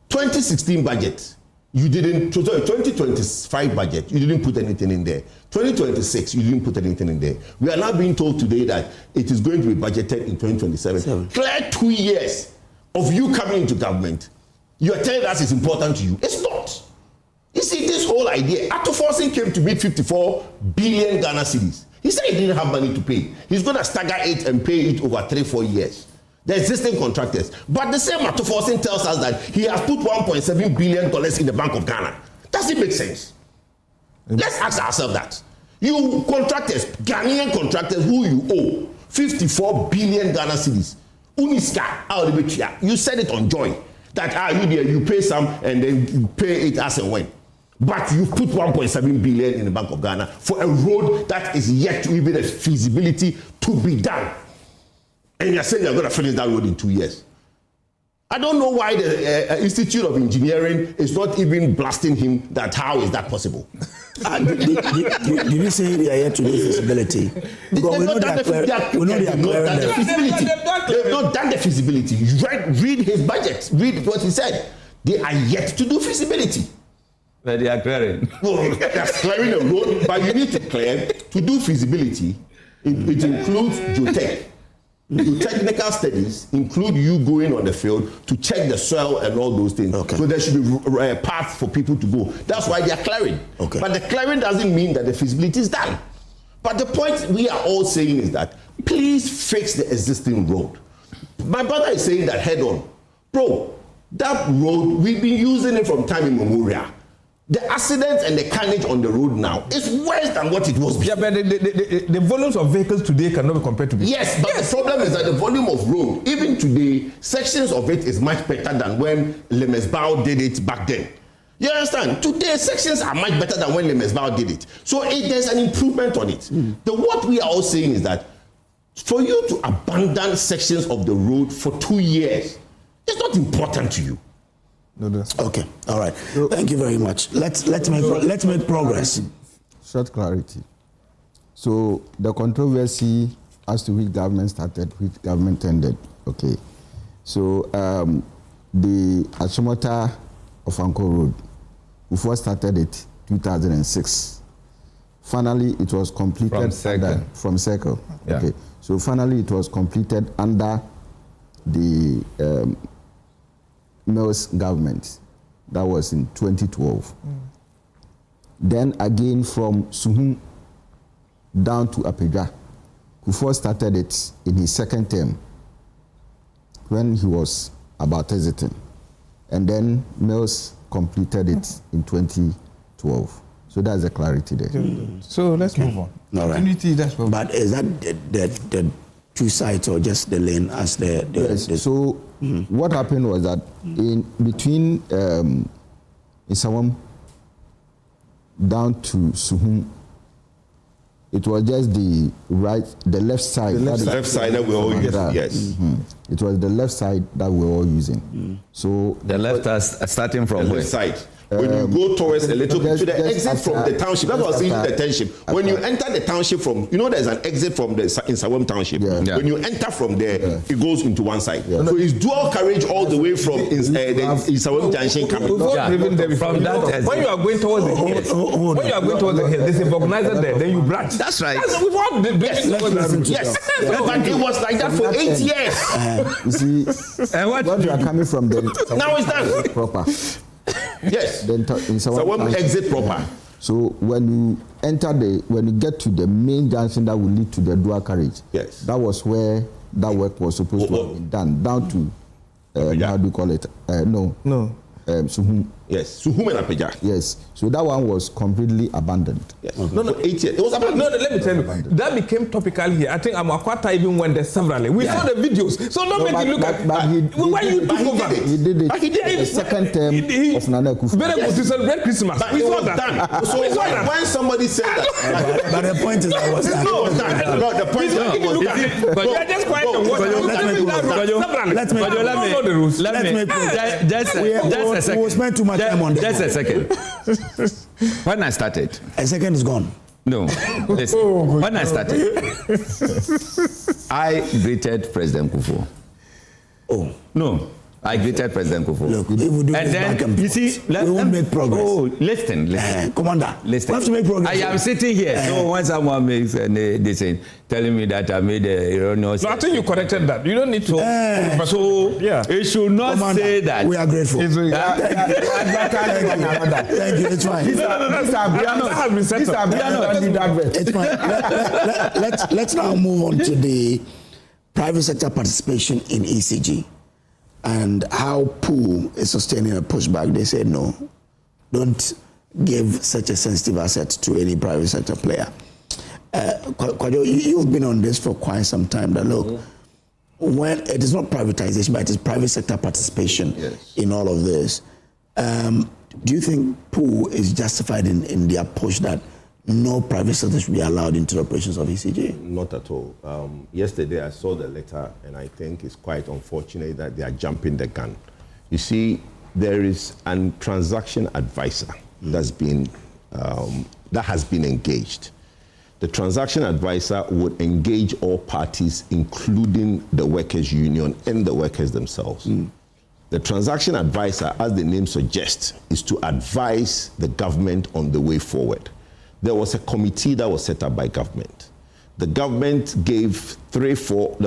Speaker 3: 2016 budget, you didn't, sorry, 2025 budget, you didn't put anything in there. 2026, you didn't put anything in there. We are now being told today that it is going to be budgeted in 2027. Clear 2 years of you coming into government. You are telling us it's important to you. It's not. You see, this whole idea, Akufo-Addo came to meet 54 billion Ghana cedis. He said he didn't have money to pay. He's going to stagger it and pay it over 3-4 years. The existing contractors. But the same Akufo-Addo tells us that he has put $1.7 billion in the Bank of Ghana. Does it make sense? Let's ask ourselves that. You contractors, Ghanaian contractors who you owe 54 billion Ghana cedis. Uniska, you said it on Joy that you pay some and then you pay it as and when. But you put 1.7 billion in the Bank of Ghana for a road that is yet to even a feasibility to be done. And you're saying you're going to finish that road in 2 years. I don't know why the Institute of Engineering is not even blasting him that how is that possible?
Speaker 1: Did you say they are yet to do feasibility?
Speaker 3: They've not done the feasibility. They've not done the feasibility. Read his budget. Read what he said. They are yet to do feasibility.
Speaker 14: But they are clearing.
Speaker 3: Well, they're clearing a road, but you need to clear to do feasibility. It includes geotech. Technical studies include you going on the field to check the soil and all those things. Okay. So there should be a path for people to go. That's why they are clearing. Okay. But the clearing doesn't mean that the feasibility is done. But the point we are all saying is that please fix the existing road. My brother is saying that head on. Bro, that road, we've been using it from time immemorial. The accidents and the carnage on the road now is worse than what it was before.
Speaker 17: Yeah, but the volumes of vehicles today cannot be compared to before.
Speaker 3: Yes, but the problem is that the volume of road, even today, sections of it is much better than when Lemesbao did it back then. You understand? Today, sections are much better than when Lemesbao did it. So there's an improvement on it. What we are all saying is that for you to abandon sections of the road for 2 years, it's not important to you.
Speaker 1: Okay, all right. Thank you very much. Let's make progress.
Speaker 13: Short clarity. So the controversy as to which government started, which government ended. Okay. So the Achimota of Anko Road, we first started it 2006. Finally, it was completed from Circle. Yeah. Okay. So finally, it was completed under the Mills government. That was in 2012. Then again from Suhum down to Apedra, Akufo started it in his second term when he was about exiting. And then Mills completed it in 2012. So that's the clarity there.
Speaker 17: So let's move on.
Speaker 1: All right. But is that the two sides or just the lane as the
Speaker 13: yes. So what happened was that in between Isawam down to Suhum, it was just the left side.
Speaker 3: The left side that we all use. Yes.
Speaker 13: It was the left side that we were all using. So
Speaker 14: the left starting from
Speaker 3: the
Speaker 14: where?
Speaker 3: left side. when you go towards a little bit to the exit from the township, that's what I was saying, the township. When you enter the township from, there's an exit from the in Sawam township. Yeah. When you enter from there, it goes into one side. Yeah. So it's dual carriage all the way from the Sawam junction coming.
Speaker 17: From that, when you are going towards the hill, there's a organizer there. Then you branch.
Speaker 3: That's right.
Speaker 17: Yes.
Speaker 3: But it was like that for 8 years.
Speaker 13: You see, and what you are coming from then?
Speaker 3: Now it's done.
Speaker 13: Proper.
Speaker 3: Yes.
Speaker 13: Then
Speaker 3: so when we exit proper.
Speaker 13: So when you get to the main junction that will lead to the dual carriage,
Speaker 3: yes,
Speaker 13: that was where that work was supposed to have been done. Down to how do you call it? Suhum.
Speaker 3: Yes, Suhum and Apeja.
Speaker 13: Yes, so that one was completely abandoned.
Speaker 3: Yes. No, 8 years. It was abandoned.
Speaker 17: No, let me tell you, that became topical here. I think Amakwata even went there severally. We saw the videos. So don't make it look at when you took over.
Speaker 13: He did it.
Speaker 3: He did it.
Speaker 13: The second term of Nana Akufo.
Speaker 17: Very good to celebrate Christmas.
Speaker 3: But we saw that. So when somebody said that,
Speaker 1: but the point is, I was done.
Speaker 3: No, the point is,
Speaker 17: but you are just quiet and watch.
Speaker 15: Let me just a second.
Speaker 1: We spent too much time on this.
Speaker 15: Just a second. When I started,
Speaker 1: a second is gone.
Speaker 15: No, listen. When I started, I greeted President Akufo.
Speaker 1: Oh
Speaker 15: no. I greeted President Akufo.
Speaker 1: Look, if we do
Speaker 15: and then you see,
Speaker 1: we won't make progress.
Speaker 15: Oh, listen.
Speaker 1: Commander,
Speaker 15: listen.
Speaker 1: We have to make progress.
Speaker 15: I am sitting here. So when someone makes they say, telling me that I made a erroneous.
Speaker 17: No, I think you corrected that. You don't need to.
Speaker 15: So it should not
Speaker 1: Commander,
Speaker 15: say that.
Speaker 1: We are grateful.
Speaker 13: Thank you.
Speaker 1: It's fine. It's fine. Let's now move on to the private sector participation in ECG. And how POO is sustaining a pushback. They said no, don't give such a sensitive asset to any private sector player. Kojo, you've been on this for quite some time. That look, when it is not privatization, but it is private sector participation in all of this. Do you think POO is justified in their push that no private sector should be allowed into the operations of ECG?
Speaker 12: Not at all. Yesterday I saw the letter and I think it's quite unfortunate that they are jumping the gun. You see, there is a transaction advisor that has been engaged. The transaction advisor would engage all parties, including the workers' union and the workers themselves. The transaction advisor, as the name suggests, is to advise the government on the way forward. There was a committee that was set up by government. The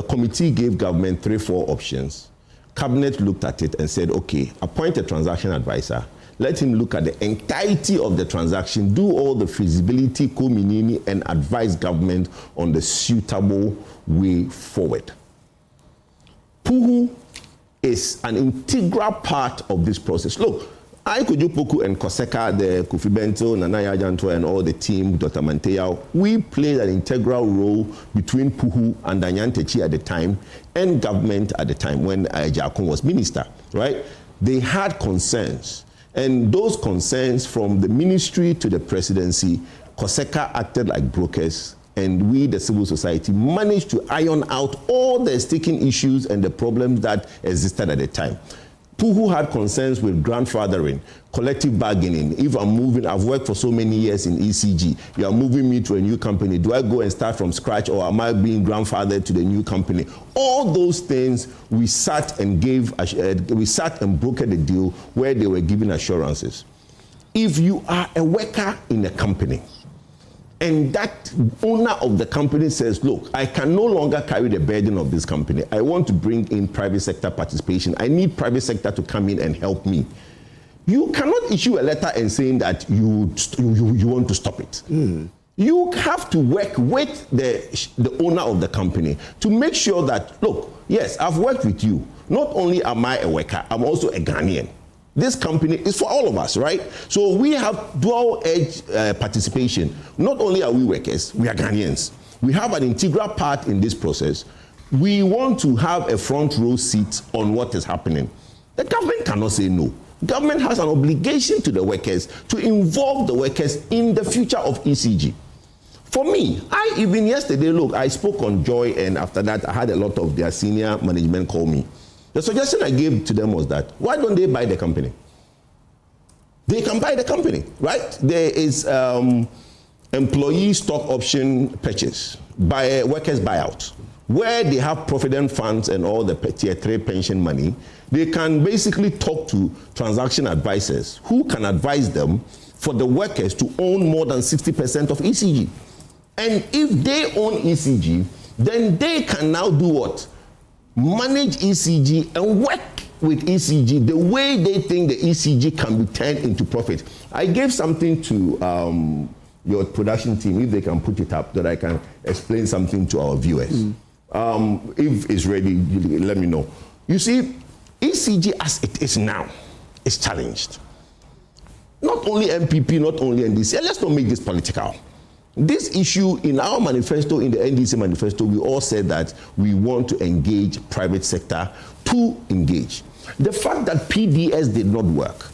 Speaker 12: committee gave government 3-4 options. Cabinet looked at it and said, okay, appoint a transaction advisor. Let him look at the entirety of the transaction, do all the feasibility, co-meaning, and advise government on the suitable way forward. POO is an integral part of this process. Look, Kojo Poku and Koseka, the Kofi Bento, Nanaya Janto, and all the team, Dr. Manteya, we played an integral role between POO and Danyan Techi at the time and government at the time when Jakun was minister, right? They had concerns. And those concerns from the ministry to the presidency, Koseka acted like brokers, and we, the civil society, managed to iron out all the sticking issues and the problems that existed at the time. POO had concerns with grandfathering, collective bargaining. If I've worked for so many years in ECG, you are moving me to a new company. Do I go and start from scratch, or am I being grandfathered to the new company? All those things, we sat and brokered a deal where they were giving assurances. If you are a worker in a company, and that owner of the company says, look, I can no longer carry the burden of this company. I want to bring in private sector participation. I need private sector to come in and help me. You cannot issue a letter and saying that you want to stop it. You have to work with the owner of the company to make sure that, look, yes, I've worked with you. Not only am I a worker, I'm also a Ghanaian. This company is for all of us, right? So we have dual-edge participation. Not only are we workers, we are Ghanaians. We have an integral part in this process. We want to have a front row seat on what is happening. The government cannot say no. Government has an obligation to the workers to involve the workers in the future of ECG. For me, even yesterday, look, I spoke on Joy, and after that, I had a lot of their senior management call me. The suggestion I gave to them was that, why don't they buy the company?
Speaker 3: they can buy the company, right? There is employee stock option purchase, by workers buyout, where they have provident funds and all the tier 3 pension money. They can basically talk to transaction advisors who can advise them for the workers to own more than 60% of ECG. And if they own ECG, then they can now do what? Manage ECG and work with ECG the way they think the ECG can be turned into profit. I gave something to your production team, if they can put it up, that I can explain something to our viewers. If it's ready, let me know. You see, ECG as it is now is challenged. Not only MPP, not only NDC. Let's not make this political. This issue in our manifesto, in the NDC manifesto, we all said that we want to engage private sector to engage. The fact that PDS did not work.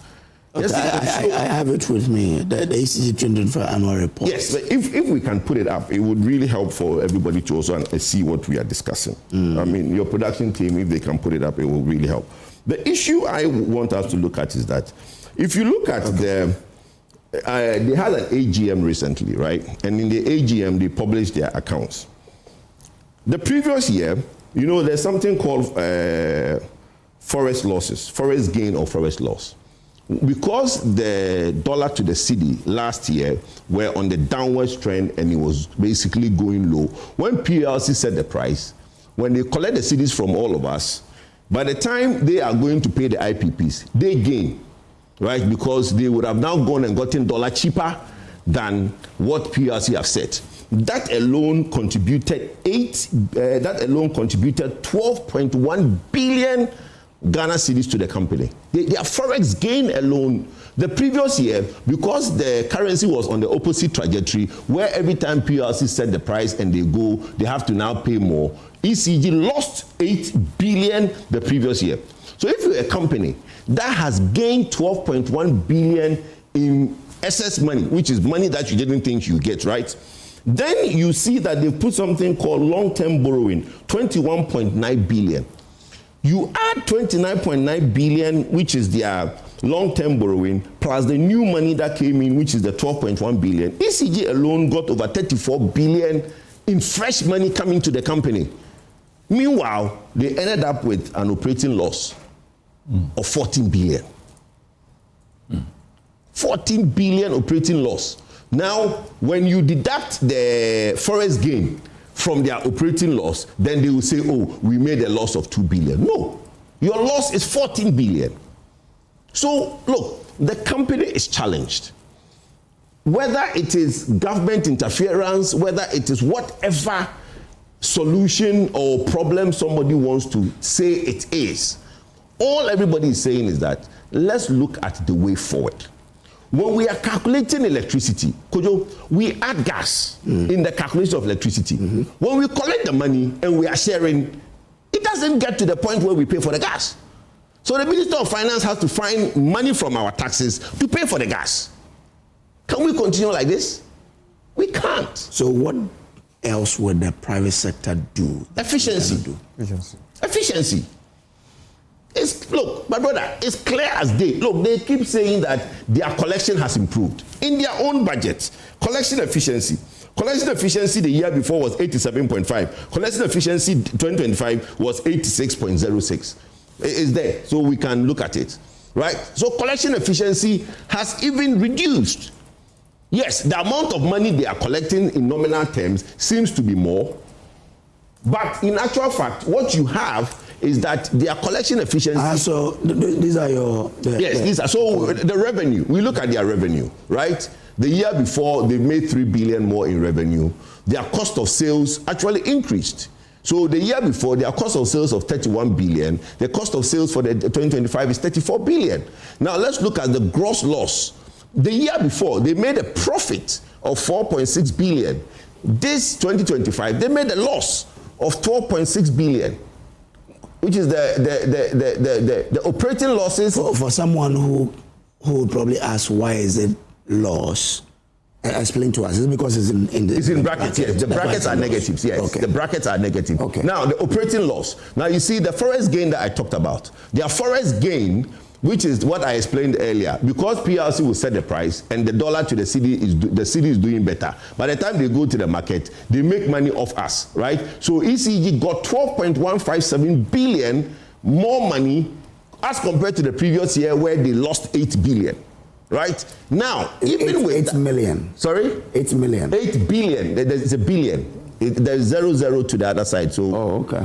Speaker 1: Okay, I have it with me, the ECG 2024 annual report.
Speaker 3: Yes, but if we can put it up, it would really help for everybody to also see what we are discussing. I mean, your production team, if they can put it up, it will really help. The issue I want us to look at is that if you look at they had an AGM recently, right? And in the AGM, they published their accounts. The previous year, you know, there's something called forest losses, forest gain or forest loss. Because the dollar to the cedi last year were on the downward trend and it was basically going low, when PLC set the price, when they collect the cedis from all of us, by the time they are going to pay the IPPs, they gain, right? Because they would have now gone and gotten dollar cheaper than what PLC have set. That alone contributed 12.1 billion Ghana cedis to the company. Their forex gain alone, the previous year, because the currency was on the opposite trajectory, where every time PLC set the price and they have to now pay more, ECG lost 8 billion the previous year. So if you're a company that has gained 12.1 billion in excess money, which is money that you didn't think you get, right? Then you see that they put something called long-term borrowing, 21.9 billion. You add 29.9 billion, which is their long-term borrowing, plus the new money that came in, which is the 12.1 billion. ECG alone got over 34 billion in fresh money coming to the company. Meanwhile, they ended up with an operating loss of 14 billion. 14 billion operating loss. Now, when you deduct the forex gain from their operating loss, then they will say, oh, we made a loss of 2 billion. No, your loss is 14 billion. So, look, the company is challenged. Whether it is government interference, whether it is whatever solution or problem somebody wants to say it is, all everybody is saying is that let's look at the way forward. When we are calculating electricity, Kojo, we add gas in the calculation of electricity. When we collect the money and we are sharing, it doesn't get to the point where we pay for the gas. So the Minister of Finance has to find money from our taxes to pay for the gas. Can we continue like this? We can't.
Speaker 1: So what else would the private sector do?
Speaker 3: Efficiency. Efficiency. Look, my brother, it's clear as day. Look, they keep saying that their collection has improved. In their own budget, collection efficiency. Collection efficiency the year before was 87.5. Collection efficiency 2025 was 86.06. It's there, so we can look at it, right? So collection efficiency has even reduced. Yes, the amount of money they are collecting in nominal terms seems to be more, but in actual fact, what you have is that their collection efficiency.
Speaker 1: So these are your.
Speaker 3: These are. So the revenue, we look at their revenue, right? The year before, they made 3 billion more in revenue. Their cost of sales actually increased. So the year before, their cost of sales of 31 billion, the cost of sales for the 2025 is 34 billion. Now let's look at the gross loss. The year before, they made a profit of 4.6 billion. This 2025, they made a loss of 12.6 billion. Which is the operating losses.
Speaker 1: For someone who would probably ask, why is it loss? Explain to us. Is it because it's in
Speaker 3: brackets? Yes, the brackets are negatives. Yes, okay. The brackets are negative. Okay. Now the operating loss. Now you see the forex gain that I talked about. Their forex gain which is what I explained earlier. Because PLC will set the price and the dollar to the cedi is doing better. By the time they go to the market, they make money off us, right? So ECG got 12.157 billion more money as compared to the previous year where they lost 8 billion. Right? Now, even with
Speaker 1: 8 million.
Speaker 3: Sorry?
Speaker 1: 8 million.
Speaker 3: 8 billion. There's a billion. There's 00 to the other side. So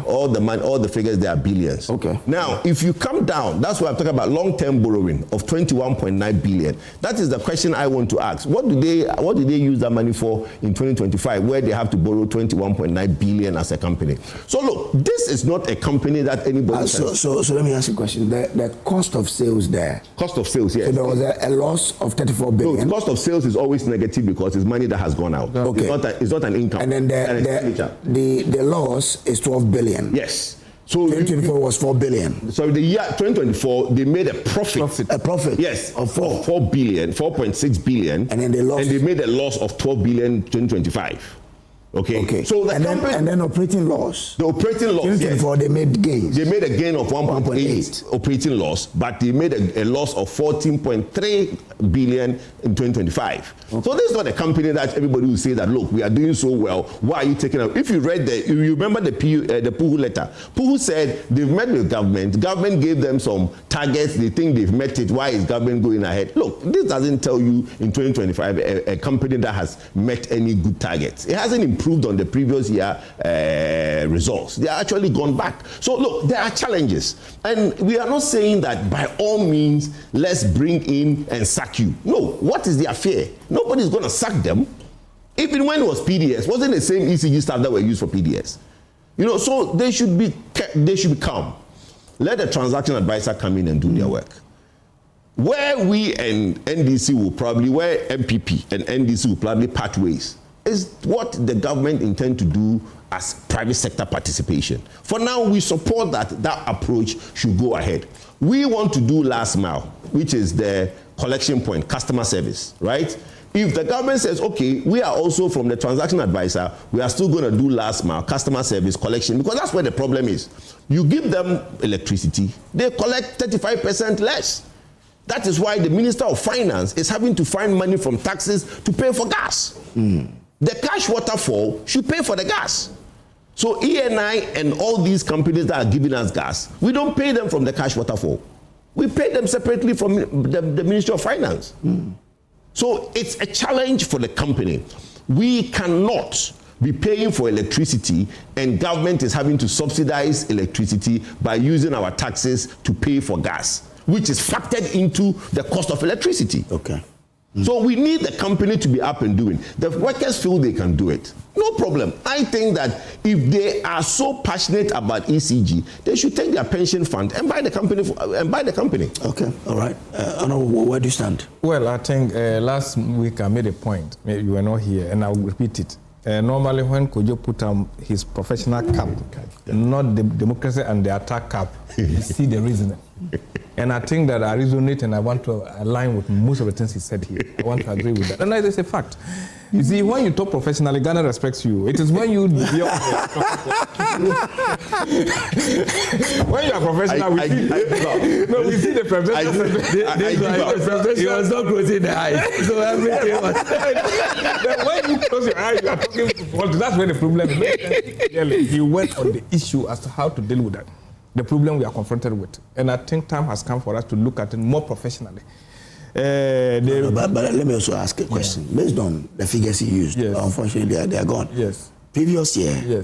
Speaker 3: all the money, all the figures, they are billions.
Speaker 1: Okay.
Speaker 3: Now, if you come down, that's why I'm talking about long-term borrowing of 21.9 billion. That is the question I want to ask. What do they use that money for in 2025, where they have to borrow 21.9 billion as a company? So look, this is not a company that anybody.
Speaker 1: So let me ask you a question. The cost of sales there.
Speaker 3: Cost of sales, yes.
Speaker 1: So there was a loss of 34 billion.
Speaker 3: No, cost of sales is always negative because it's money that has gone out.
Speaker 1: Okay.
Speaker 3: It's not an income.
Speaker 1: And then the loss is 12 billion.
Speaker 3: Yes. So
Speaker 1: 2024 was 4 billion.
Speaker 3: So the year 2024, they made a profit.
Speaker 1: A profit.
Speaker 3: Yes.
Speaker 1: Of 4
Speaker 3: billion, 4.6 billion.
Speaker 1: And then they lost.
Speaker 3: And they made a loss of 12 billion in 2025. Okay. So the company,
Speaker 1: and then operating loss.
Speaker 3: The operating loss.
Speaker 1: 2024, yes. They made gains.
Speaker 3: They made a gain of 1.8 operating loss, but they made a loss of 14.3 billion in 2025. Okay. So this is not a company that everybody will say that, look, we are doing so well. Why are you taking out? If you read if you remember the Puhu letter, Puhu said they've met with government. Government gave them some targets. They think they've met it. Why is government going ahead? Look, this doesn't tell you in 2025 a company that has met any good targets. It hasn't improved on the previous year results. They are actually gone back. So look, there are challenges. And we are not saying that by all means, let's bring in and sack you. No, what is their fear? Nobody's going to sack them. Even when it was PDS, wasn't the same ECG staff that were used for PDS. You know, so they should be calm. Let the transaction advisor come in and do their work. Where we and NDC will probably, where MPP and NDC will probably part ways, is what the government intend to do as private sector participation. For now, we support that approach should go ahead. We want to do last mile, which is the collection point, customer service, right? If the government says, okay, we are also from the transaction advisor, we are still going to do last mile, customer service, collection, because that's where the problem is. You give them electricity, they collect 35% less. That is why the Minister of Finance is having to find money from taxes to pay for gas. The cash waterfall should pay for the gas. So ENI and all these companies that are giving us gas, we don't pay them from the cash waterfall. We pay them separately from the Ministry of Finance. So it's a challenge for the company. We cannot be paying for electricity and government is having to subsidize electricity by using our taxes to pay for gas, which is factored into the cost of electricity.
Speaker 1: Okay.
Speaker 3: So we need the company to be up and doing. The workers feel they can do it. No problem. I think that if they are so passionate about ECG, they should take their pension fund and buy the company.
Speaker 1: Okay. All right. Where do you stand?
Speaker 17: Well, I think last week I made a point. Maybe you were not here, and I will repeat it. Normally, when Kojo put on his professional cap, not the democracy and the attack cap, you see the reasoning. And I think that I resonate and I want to align with most of the things he said here. I want to agree with that. And that is a fact. You see, when you talk professionally, Ghana respects you. It is when you... when you are professional, we see the professional.
Speaker 15: He was not closing the eyes. So everything was...
Speaker 17: When you close your eyes, you are talking to... That's where the problem is. He went on the issue as to how to deal with that. The problem we are confronted with. And I think time has come for us to look at it more professionally.
Speaker 1: But let me also ask a question. Yeah. Based on the figures he used, unfortunately they are gone.
Speaker 17: Yes.
Speaker 1: Previous year,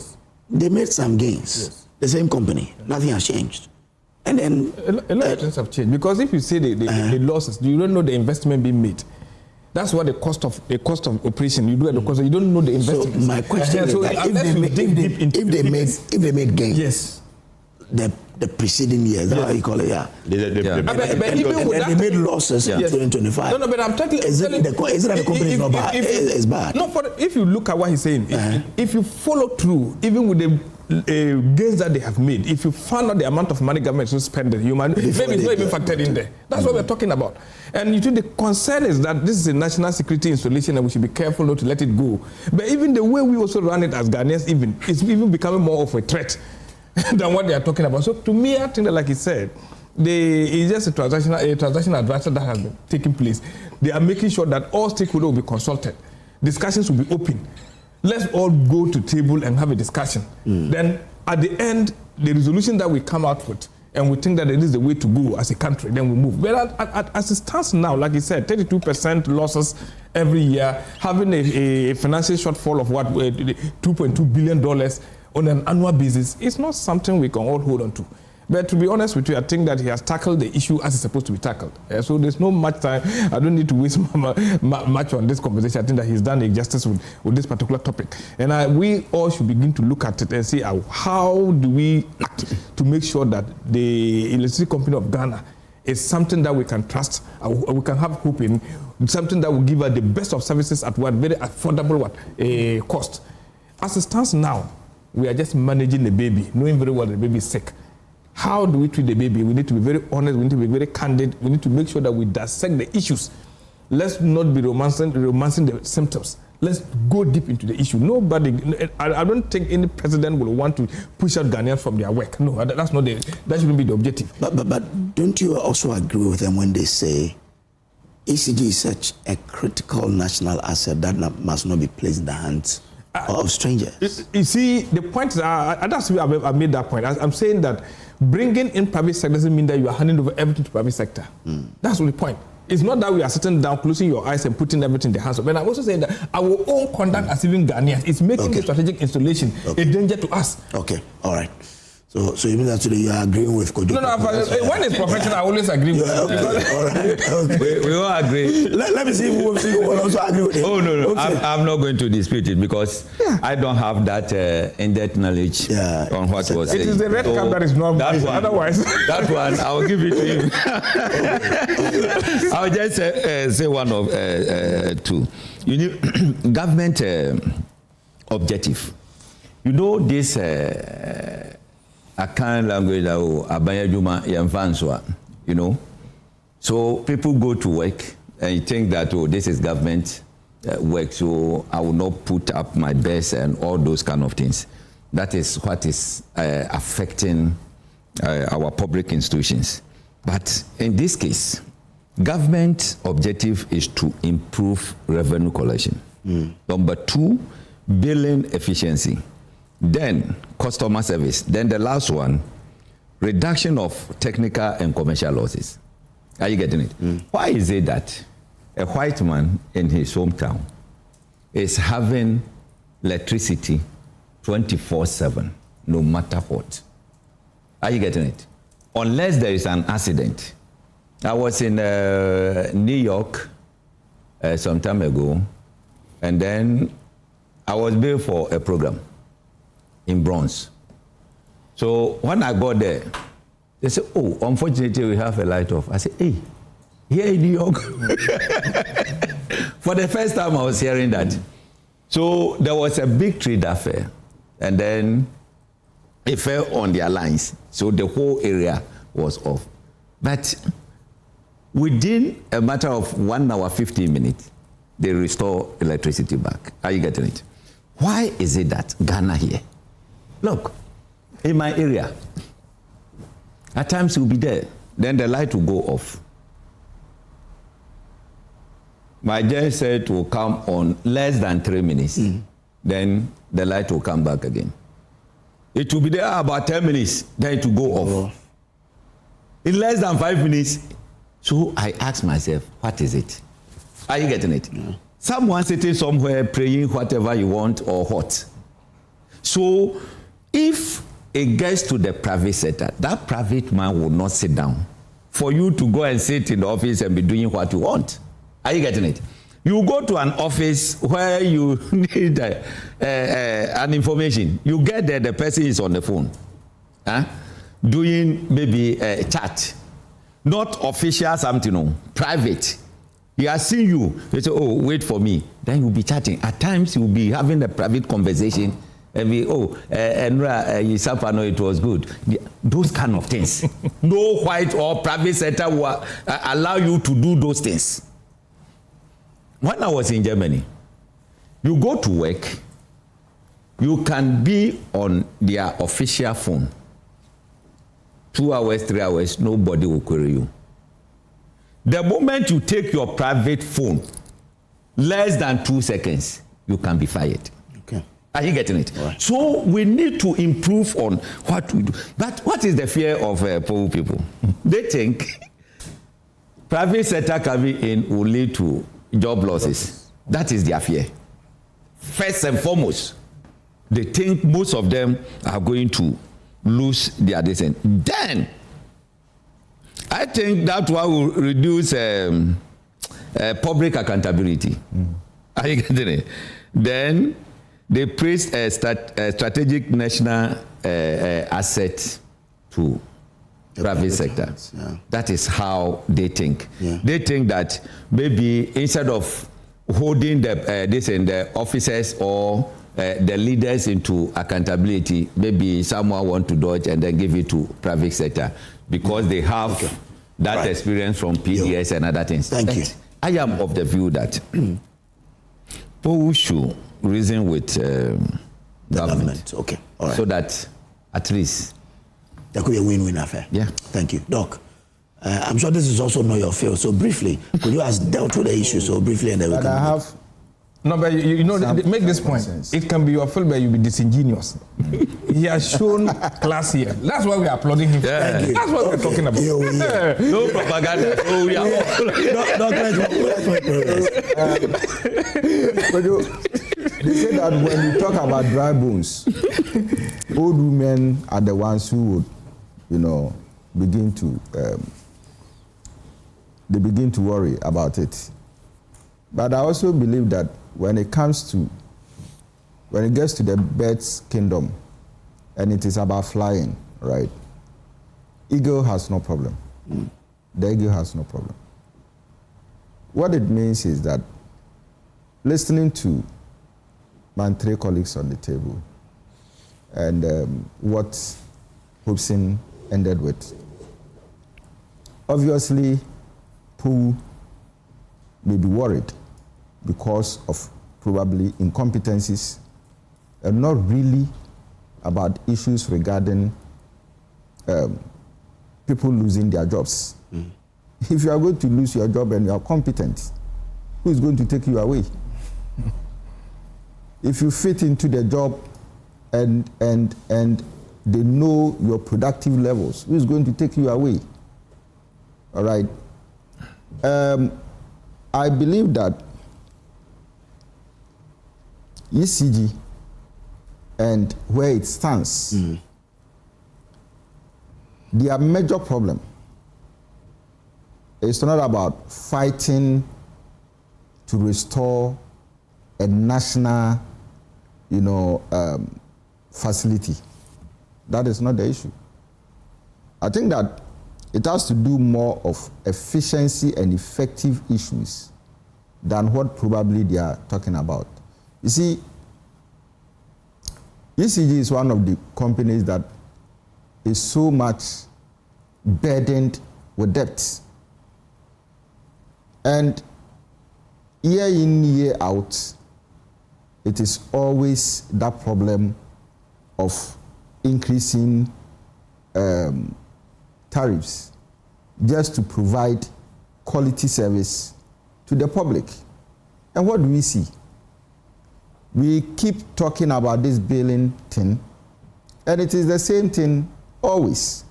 Speaker 1: they made some gains. Yes. The same company, nothing has changed. And then...
Speaker 17: A lot of things have changed. Because if you say the losses, you don't know the investment being made. That's what the cost of operation, you do at the cost, you don't know the investment.
Speaker 1: So my question is that if they made gains,
Speaker 17: yes,
Speaker 1: the preceding year, that's how you call it, they made losses in 2025.
Speaker 17: No, but I'm talking...
Speaker 1: Is it that the company is not bad? It's bad.
Speaker 17: No, if you look at what he's saying, if you follow through, even with the gains that they have made, if you find out the amount of money government is spending, maybe it's not even factored in there. That's what we're talking about. And the concern is that this is a national security installation and we should be careful not to let it go. But even the way we also run it as Ghanaians, it's even becoming more of a threat than what they are talking about. So to me, I think that, like he said, it's just a transaction advisor that has been taking place. They are making sure that all stakeholders will be consulted. Discussions will be open. Let's all go to table and have a discussion. Then at the end, the resolution that we come out with, and we think that it is the way to go as a country, then we move. But as it stands now, like you said, 32% losses every year, having a financial shortfall of what, $2.2 billion on an annual basis, is not something we can all hold on to. But to be honest with you, I think that he has tackled the issue as it's supposed to be tackled. So there's no much time. I don't need to waste much on this conversation. I think that he's done a justice with this particular topic. And we all should begin to look at it and see how do we act to make sure that the electricity company of Ghana is something that we can trust, we can have hope in, something that will give us the best of services at what very affordable cost. As it stands now, we are just managing the baby, knowing very well the baby is sick. How do we treat the baby? We need to be very honest. We need to be very candid. We need to make sure that we dissect the issues. Let's not be romancing the symptoms. Let's go deep into the issue. I don't think any president will want to push out Ghanaians from their work. No, that shouldn't be the objective.
Speaker 1: But don't you also agree with them when they say ECG is such a critical national asset that must not be placed in the hands of strangers?
Speaker 17: You see, the point is, that's why I made that point. I'm saying that bringing in private sector doesn't mean that you are handing over everything to private sector. That's the point. It's not that we are sitting down, closing your eyes and putting everything in the hands of. And I'm also saying that our own conduct as even Ghanaians is making the strategic installation a danger to us.
Speaker 1: Okay, all right. So you mean actually you are agreeing with Kojo?
Speaker 17: No, when it's professional, I always agree with
Speaker 1: all right. Okay.
Speaker 14: We all agree.
Speaker 1: Let me see if we will also agree with it.
Speaker 14: Oh, no. Okay. I'm not going to dispute it because I don't have that in-depth knowledge on what was saying.
Speaker 17: It is the red card that is not otherwise.
Speaker 14: That one, I'll give it to him. I'll just say one of two. You know, government objective. You know this... I can't language you know. So people go to work and you think that this is government work, so I will not put up my best and all those kind of things. That is what is affecting our public institutions. But in this case, government objective is to improve revenue collection. Number 2, billing efficiency. Then customer service. Then the last one, reduction of technical and commercial losses. Are you getting it? Why is it that a white man in his hometown is having electricity 24/7, no matter what? Are you getting it? Unless there is an accident. I was in New York some time ago, and then I was billed for a program in Bronx. So when I got there, they said, oh, unfortunately we have a light off. I said, hey, here in New York. For the first time I was hearing that. So there was a big trade affair, and then it fell on their lines. So the whole area was off. But within a matter of 1 hour, 15 minutes, they restore electricity back. Are you getting it? Why is it that Ghana here? Look, in my area, at times you'll be there, then the light will go off. My gen set will come on less than 3 minutes, then the light will come back again. It will be there about 10 minutes, then it will go off. In less than 5 minutes, so I ask myself, what is it? Are you getting it? Someone sitting somewhere praying whatever you want or what? So, if it gets to the private sector, that private man will not sit down for you to go and sit in the office and be doing what you want. Are you getting it? You go to an office where you need an information. You get there, the person is on the phone, doing maybe a chat, not official something, private. He has seen you. They say, oh, wait for me. Then you'll be chatting. At times you'll be having a private conversation. And we, it was good. Those kind of things. No white or private sector will allow you to do those things. When I was in Germany, you go to work, you can be on their official phone. 2 hours, 3 hours, nobody will query you. The moment you take your private phone, less than 2 seconds, you can be fired.
Speaker 1: Okay.
Speaker 14: Are you getting it? Right. So we need to improve on what we do. But what is the fear of poor people? They think private sector coming in will lead to job losses. That is their fear. First and foremost, they think most of them are going to lose their descent. Then, I think that will reduce public accountability. Are you getting it? Then, they praise a strategic national asset to private sector. Yeah. That is how they think. Yeah. They think that maybe instead of holding this in the officers or the leaders into accountability, maybe someone want to dodge and then give it to private sector because they have that experience from PDS and other things.
Speaker 1: Thank you.
Speaker 14: I am of the view that people should reason with government.
Speaker 1: Okay. All right.
Speaker 14: So that at least
Speaker 1: there could be a win-win affair.
Speaker 14: Yeah.
Speaker 1: Thank you. Doc, I'm sure this is also not your field. So briefly, could you have dealt with the issue so briefly and then we can...
Speaker 17: No, but you know, make this point. It can be your field, but you'll be disingenuous. He has shown class here. That's why we are applauding him.
Speaker 14: Yeah.
Speaker 17: That's what we're talking about.
Speaker 14: No propaganda. So we are
Speaker 13: They say that when you talk about dry bones, old women are the ones who would, begin to worry about it. But I also believe that when it gets to the bird's kingdom, and it is about flying, right? Eagle has no problem. The eagle has no problem. What it means is that listening to my 3 colleagues on the table and what Hobson ended with, obviously, who may be worried because of probably incompetencies and not really about issues regarding people losing their jobs. If you are going to lose your job and you are competent, who is going to take you away? If you fit into the job and they know your productive levels, who is going to take you away? All right. I believe that ECG and where it stands, their major problem is not about fighting to restore a national, facility. That is not the issue. I think that it has to do more of efficiency and effective issues than what probably they are talking about. You see, ECG is one of the companies that is so much burdened with debts. And year in, year out, it is always that problem of increasing tariffs just to provide quality service to the public. And what do we see? We keep talking about this billing thing, and it is the same thing always.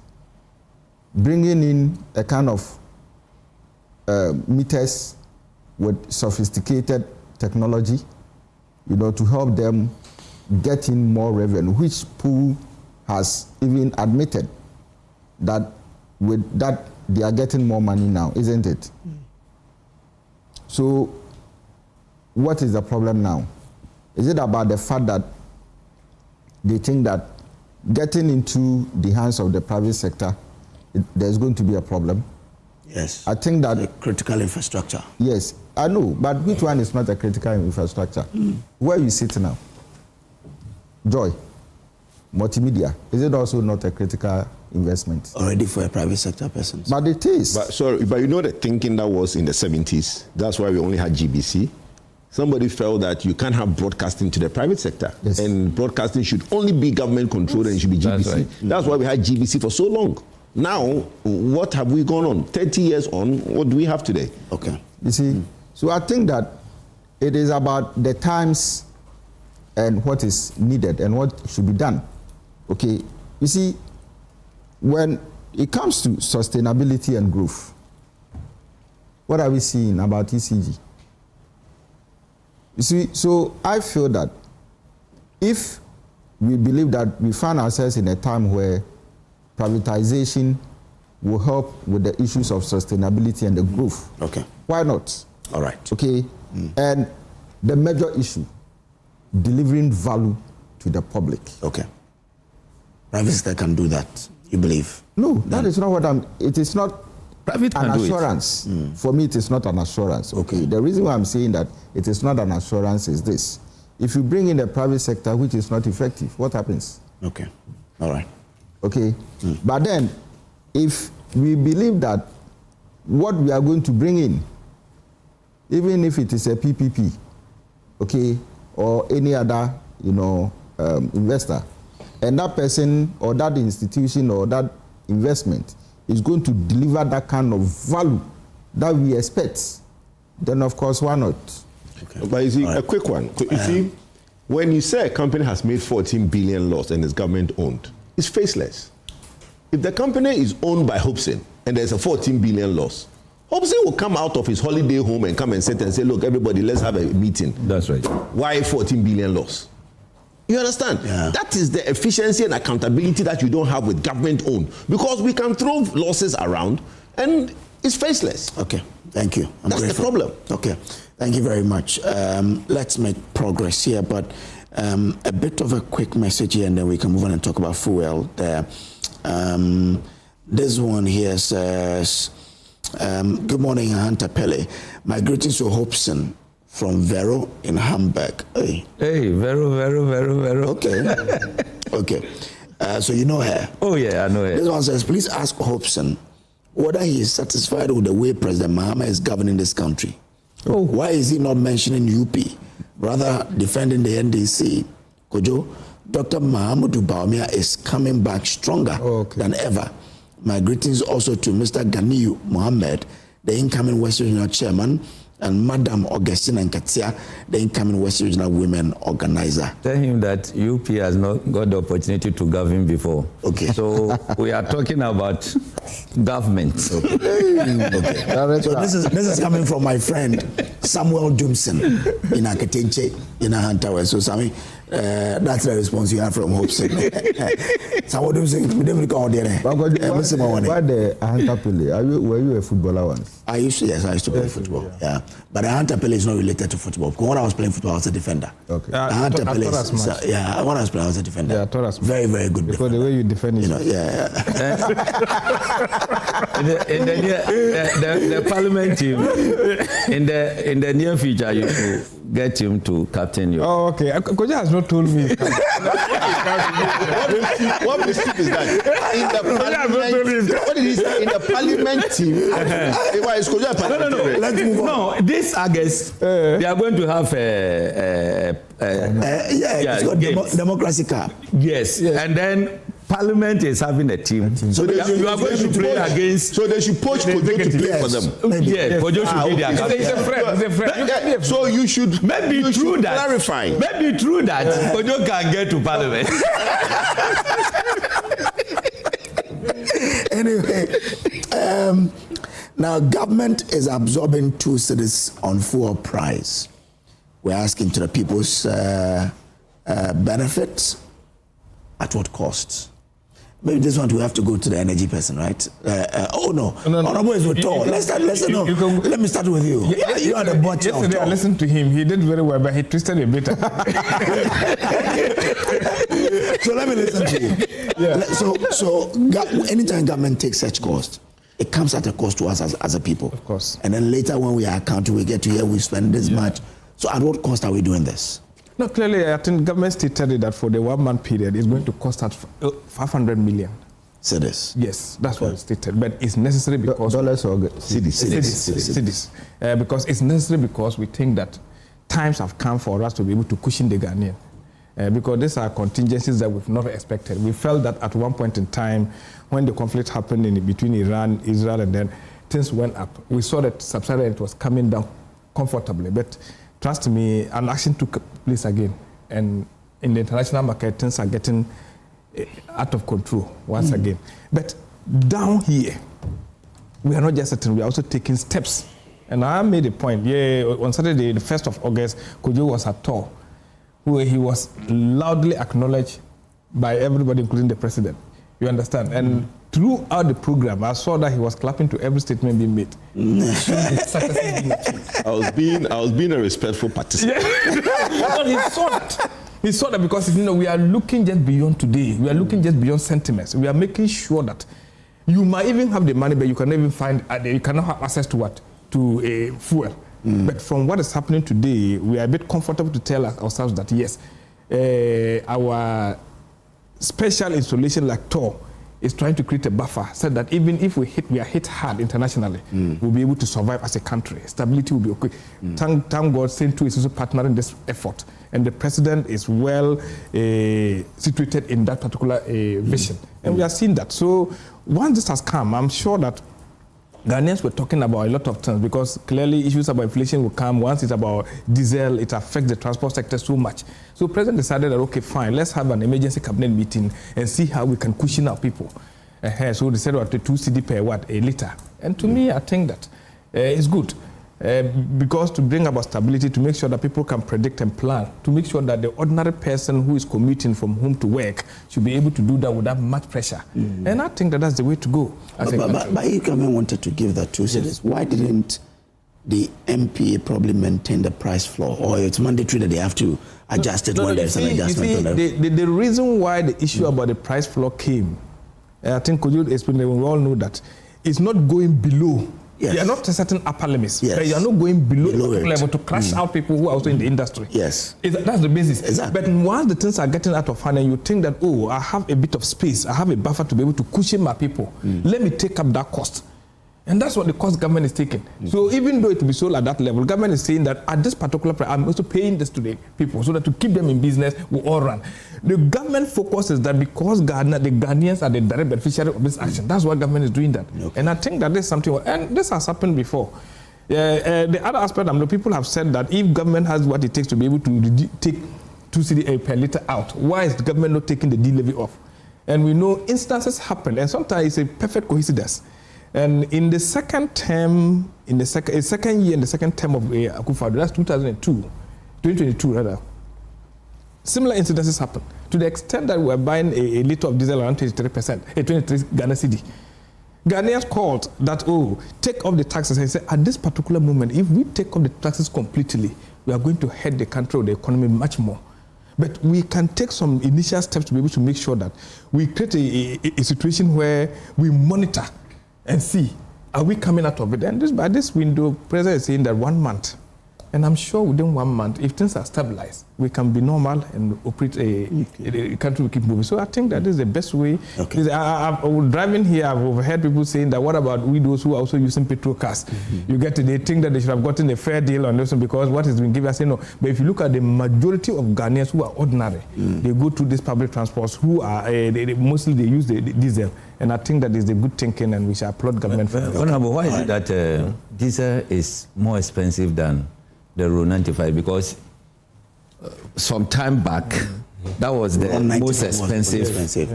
Speaker 13: Bringing in a kind of meters with sophisticated technology, to help them get in more revenue, which Pool has even admitted that with that they are getting more money now, isn't it? So what is the problem now? Is it about the fact that they think that getting into the hands of the private sector, there's going to be a problem?
Speaker 1: Yes.
Speaker 13: I think that...
Speaker 1: The critical infrastructure.
Speaker 13: Yes, I know, but which one is not a critical infrastructure? Where you sit now? Joy, multimedia, is it also not a critical investment?
Speaker 1: Already for a private sector person.
Speaker 13: But it is.
Speaker 3: But the thinking that was in the 70s, that's why we only had GBC. Somebody felt that you can't have broadcasting to the private sector. Yes. And broadcasting should only be government controlled and it should be GBC. That's why we had GBC for so long. Now, what have we gone on? 30 years on, what do we have today?
Speaker 1: Okay.
Speaker 13: You see, so I think that it is about the times and what is needed and what should be done. Okay, you see, when it comes to sustainability and growth, what are we seeing about ECG? You see, so I feel that if we believe that we find ourselves in a time where privatization will help with the issues of sustainability and the growth.
Speaker 1: Okay.
Speaker 13: Why not?
Speaker 1: All right.
Speaker 13: Okay. And the major issue, delivering value to the public.
Speaker 1: Okay. Private sector can do that, you believe?
Speaker 13: No, that is not what it is not
Speaker 14: private
Speaker 13: an assurance. For me, it is not an assurance. Okay. The reason why I'm saying that it is not an assurance is this. If you bring in the private sector, which is not effective, what happens?
Speaker 1: Okay. All right.
Speaker 13: Okay. But then, if we believe that what we are going to bring in, even if it is a PPP, okay, or any other, investor, and that person or that institution or that investment is going to deliver that kind of value that we expect, then of course, why not?
Speaker 3: Okay. But you see, a quick one. You see, when you say a company has made 14 billion loss and is government owned, it's faceless. If the company is owned by Hobson and there's a 14 billion loss, Hobson will come out of his holiday home and come and sit and say, look, everybody, let's have a meeting.
Speaker 14: That's right.
Speaker 3: Why 14 billion loss? You understand?
Speaker 1: Yeah.
Speaker 3: That is the efficiency and accountability that you don't have with government owned, because we can throw losses around and it's faceless.
Speaker 1: Okay, thank you.
Speaker 3: That's grateful. The problem.
Speaker 1: Okay, thank you very much. Let's make progress here, but a bit of a quick message here and then we can move on and talk about fuel there. This one here says, good morning, Hunter Pele. My greetings to Hobson from Vero in Hamburg. Hey,
Speaker 14: Vero.
Speaker 1: Okay. Okay. So you know her?
Speaker 14: Oh, yeah, I know her.
Speaker 1: This one says, please ask Hobson whether he is satisfied with the way President Mahama is governing this country. Oh. Why is he not mentioning UP, rather defending the NDC? Kojo, Dr. Mahamudu Bawumia is coming back stronger than ever. My greetings also to Mr. Ganiyu Mohammed, the incoming West Regional Chairman, and Madam Augustina Nkatia, the incoming West Regional Women Organizer.
Speaker 14: Tell him that UP has not got the opportunity to govern before.
Speaker 1: Okay.
Speaker 14: So we are talking about government.
Speaker 1: Okay. So this is coming from my friend Samuel Dumson in Aketenche in Ahantawe. So Sammy, that's the response you have from Hobson. Samuel Dumson, we didn't go there.
Speaker 13: Why the Ahantapele? Were you a footballer once?
Speaker 1: I used to play football. Yeah. But Ahantapele is not related to football. When I was playing football, I was a defender.
Speaker 13: Okay.
Speaker 1: Ahantapele when I was playing, I was a defender.
Speaker 17: Yeah,
Speaker 1: very, very good
Speaker 17: defender.
Speaker 1: Because
Speaker 17: the way you defend it.
Speaker 14: The parliament team, in the near future, you should get him to captain you.
Speaker 17: Oh, okay. Kojo has not told me.
Speaker 3: What mistake is that? In the parliament, what did he say? In the parliament team,
Speaker 14: No.
Speaker 1: Let's move on.
Speaker 14: No, this August, they are going to have
Speaker 1: it's called Democracy Cup.
Speaker 14: Yes, and then Parliament is having a team. So you are going to play against.
Speaker 3: So they should poach Kojo to play for them.
Speaker 14: Yeah, Kojo should be their captain.
Speaker 17: He's a friend.
Speaker 3: So you should
Speaker 14: maybe through that.
Speaker 3: Clarify.
Speaker 14: Maybe through that, Kojo can get to Parliament.
Speaker 1: Anyway, now government is absorbing 2 cities on fuel price. We're asking to the people's benefits at what cost? Maybe this one we have to go to the energy person, right? No. Honorable is with Let me start with you. You are the butcher.
Speaker 17: Yesterday I listened to him. He did very well, but he twisted a bit.
Speaker 1: So let me listen to you. Yeah. So anytime government takes such cost, it comes at a cost to us as a people.
Speaker 17: Of course.
Speaker 1: And then later when we are accounting, we get to hear we spend this much. So at what cost are we doing this?
Speaker 17: No, clearly, I think government stated that for the 1 month period, it's going to cost us 500 million.
Speaker 1: Cedis.
Speaker 17: Yes, that's what it's stated. But it's necessary because
Speaker 13: dollars or
Speaker 17: cedis. Because it's necessary because we think that times have come for us to be able to cushion the Ghanaian. because these are contingencies that we've never expected. We felt that at one point in time, when the conflict happened between Iran, Israel, and then things went up. We saw that subsided and it was coming down comfortably. But trust me, an action took place again. And in the international market, things are getting out of control once again. But down here, we are not just sitting, we are also taking steps. And I made a point, on Saturday, the 1st of August, Kojo was at tour, where he was loudly acknowledged by everybody, including the president. You understand? And throughout the program, I saw that he was clapping to every statement being made.
Speaker 3: I was being a respectful participant.
Speaker 17: But he saw that. He saw that because we are looking just beyond today. We are looking just beyond sentiments. We are making sure that you might even have the money, but you cannot even find. You cannot have access to what? To fuel. But from what is happening today, we are a bit comfortable to tell ourselves that yes, our special installation like Tor is trying to create a buffer so that even if we are hit hard internationally, we'll be able to survive as a country. Stability will be okay. Thank God, Saint is also partnering this effort. And the president is well situated in that particular vision. And we are seeing that. So once this has come, I'm sure that Ghanaians were talking about a lot of things because clearly issues about inflation will come. Once it's about diesel, it affects the transport sector so much. So the president decided that, okay, fine, let's have an emergency cabinet meeting and see how we can cushion our people. So they said about the 2 cedi per a liter. And to me, I think that it's good. Because to bring about stability, to make sure that people can predict and plan, to make sure that the ordinary person who is commuting from home to work should be able to do that without much pressure. And I think that that's the way to go.
Speaker 1: But you wanted to give that 2 cedis. Yes. Why didn't the MPA probably maintain the price floor? Or it's mandatory that they have to adjust it when there's an adjustment?
Speaker 17: The reason why the issue about the price floor came, I think Kojo explained, we all know that it's not going below. Yes. You are not a certain upper limits. Yes. You are not going below the level to crash out people who are also in the industry.
Speaker 1: Yes.
Speaker 17: That's the basis.
Speaker 1: Exactly.
Speaker 17: But once the things are getting out of hand and you think that, oh, I have a bit of space, I have a buffer to be able to cushion my people, let me take up that cost. And that's what the cost government is taking. So even though it will be sold at that level, government is saying that at this particular price, I'm also paying this to the people so that to keep them in business, we all run. The government focus is that because the Ghanaians are the direct beneficiary of this action, that's why government is doing that. Okay. And I think that there's something, and this has happened before. The other aspect, people have said that if government has what it takes to be able to take 2 cedi per liter out, why is the government not taking the D-levy off? And we know instances happen, and sometimes it's a perfect coincidence. And in the second term, in the second year, in the second term of Akufo-Addo, that's 2022 rather, similar incidences happened to the extent that we were buying a liter of diesel around 23%, 23 Ghana cedi. Ghanaians called that, take off the taxes. And said, at this particular moment, if we take off the taxes completely, we are going to hurt the country or the economy much more. But we can take some initial steps to be able to make sure that we create a situation where we monitor and see, are we coming out of it? And by this window, President is saying that 1 month. And I'm sure within 1 month, if things are stabilized, we can be normal and operate a country will keep moving. So I think that is the best way. Okay. I'm driving here, I've overheard people saying that what about we those who are also using petrol cars? You get it, they think that they should have gotten a fair deal on this one because what has been given, I say no. But if you look at the majority of Ghanaians who are ordinary, they go through these public transports who are, mostly they use the diesel. And I think that is the good thinking and we should applaud government for that.
Speaker 14: Honorable, why is it that diesel is more expensive than the Road 95? Because some time back, that was the most expensive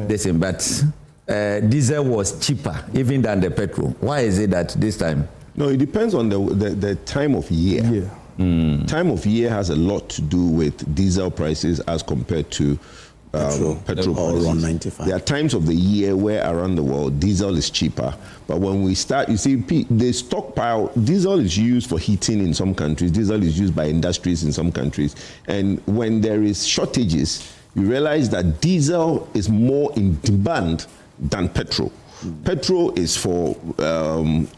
Speaker 14: this thing, but diesel was cheaper even than the petrol. Why is it that this time?
Speaker 3: No, it depends on the time of year. Time of year has a lot to do with diesel prices as compared to petrol prices.
Speaker 1: Around 95.
Speaker 3: There are times of the year where around the world diesel is cheaper, but when we start, you see, the stockpile, diesel is used for heating in some countries, diesel is used by industries in some countries, and when there is shortages, you realize that diesel is more in demand than petrol. Petrol is for,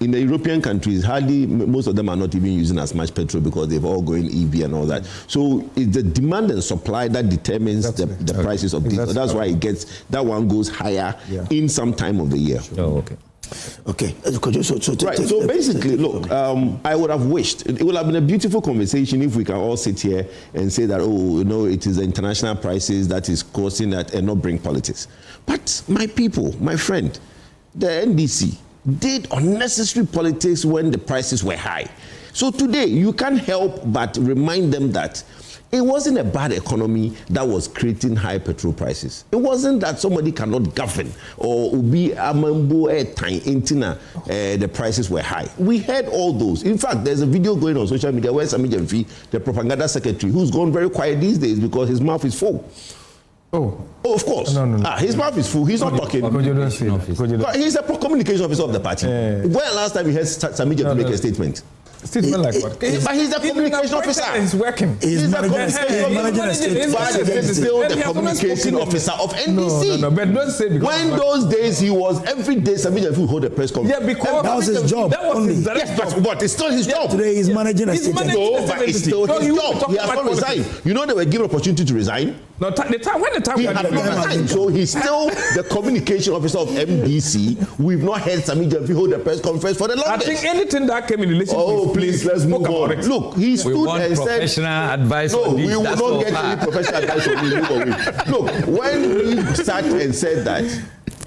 Speaker 3: in the European countries, hardly, most of them are not even using as much petrol because they've all going EV and all that. So it's the demand and supply that determines the prices of diesel. That's why that one goes higher in some time of the year.
Speaker 14: Oh, okay.
Speaker 1: Okay.
Speaker 3: So basically, look, I would have wished, it would have been a beautiful conversation if we can all sit here and say that, oh, you know, it is the international prices that is causing that and not bring politics. But my people, my friend, the NDC did unnecessary politics when the prices were high. So today, you can't help but remind them that it wasn't a bad economy that was creating high petrol prices. It wasn't that somebody cannot govern or be amambo intina the prices were high. We heard all those. In fact, there's a video going on social media where Sami Jamfi, the propaganda secretary, who's gone very quiet these days because his mouth is full. Oh, of course. No. His mouth is full. He's not talking. But he's a communication officer of the party. When last time we heard Sami Jamfi make a statement?
Speaker 17: Statement like what?
Speaker 3: But he's the communication officer.
Speaker 17: He's working.
Speaker 3: He's the communication officer of NDC.
Speaker 17: No, but don't say because
Speaker 3: when those days he was every day Sami Jamfi hold a press conference.
Speaker 17: Yeah, because
Speaker 1: that was his job.
Speaker 17: That was his
Speaker 3: yes, but what? It's still his job.
Speaker 1: Today he's managing a state.
Speaker 3: No, but it's still his job. He has not resigned. You know they were given opportunity to resign.
Speaker 17: No, the time
Speaker 3: he had not resigned. So he's still the communication officer of MDC. We've not heard Sami Jamfi hold a press conference for the longest.
Speaker 17: I think anything that came in relation to
Speaker 3: please, let's move on. Look, he stood and said,
Speaker 15: professional advice.
Speaker 3: No, we will not get any professional advice from you. Look, when he sat and said that,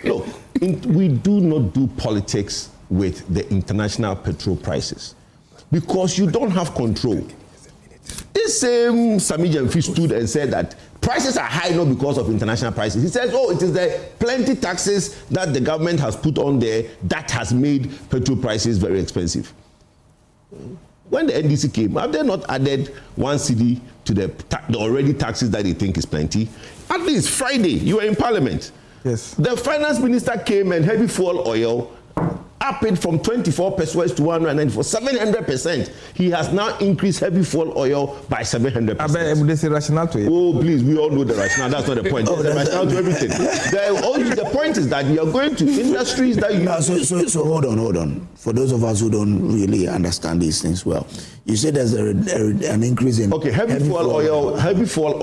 Speaker 3: look, we do not do politics with the international petrol prices because you don't have control. This same Sami Jamfi stood and said that prices are high not because of international prices. He says, oh, it is the plenty taxes that the government has put on there that has made petrol prices very expensive. When the NDC came, have they not added 1 cedi to the already taxes that they think is plenty? At least Friday, you were in Parliament.
Speaker 17: Yes.
Speaker 3: The finance minister came and heavy fuel oil up it from 24 pesos to 194, 700%. He has now increased heavy fuel oil by 700%.
Speaker 17: I bet there's a rationale to it.
Speaker 3: Oh, please, we all know the rationale. That's not the point. There's a rationale to everything. The point is that you are going to industries that you...
Speaker 1: So hold on. For those of us who don't really understand these things well, you said there's an increase in...
Speaker 3: Okay, heavy fuel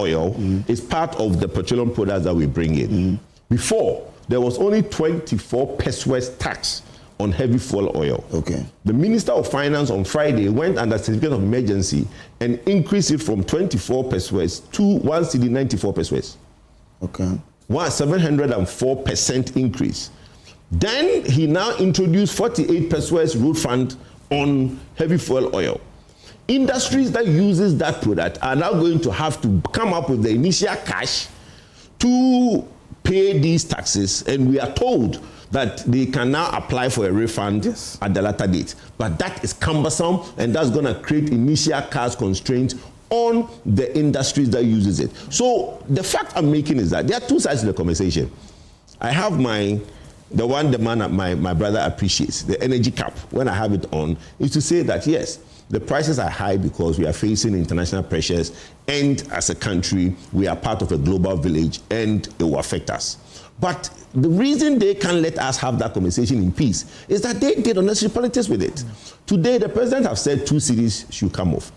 Speaker 3: oil is part of the petroleum products that we bring in. Before, there was only 24 pesos tax on heavy fuel oil.
Speaker 1: Okay.
Speaker 3: The Minister of Finance on Friday went under certificate of emergency and increased it from 24 pesos to 1 cedi 94 pesos.
Speaker 1: Okay.
Speaker 3: 704% increase. Then he now introduced 48 pesos road fund on heavy fuel oil. Industries that uses that product are now going to have to come up with the initial cash to pay these taxes, and we are told that they can now apply for a refund at the latter date. But that is cumbersome, and that's going to create initial cash constraints on the industries that uses it. So the fact I'm making is that there are two sides to the conversation. I have the man my brother appreciates, the energy cap, when I have it on, is to say that yes, the prices are high because we are facing international pressures, and as a country, we are part of a global village, and it will affect us. But the reason they can't let us have that conversation in peace is that they did unnecessary politics with it. Today, the president have said 2 cedis should come off.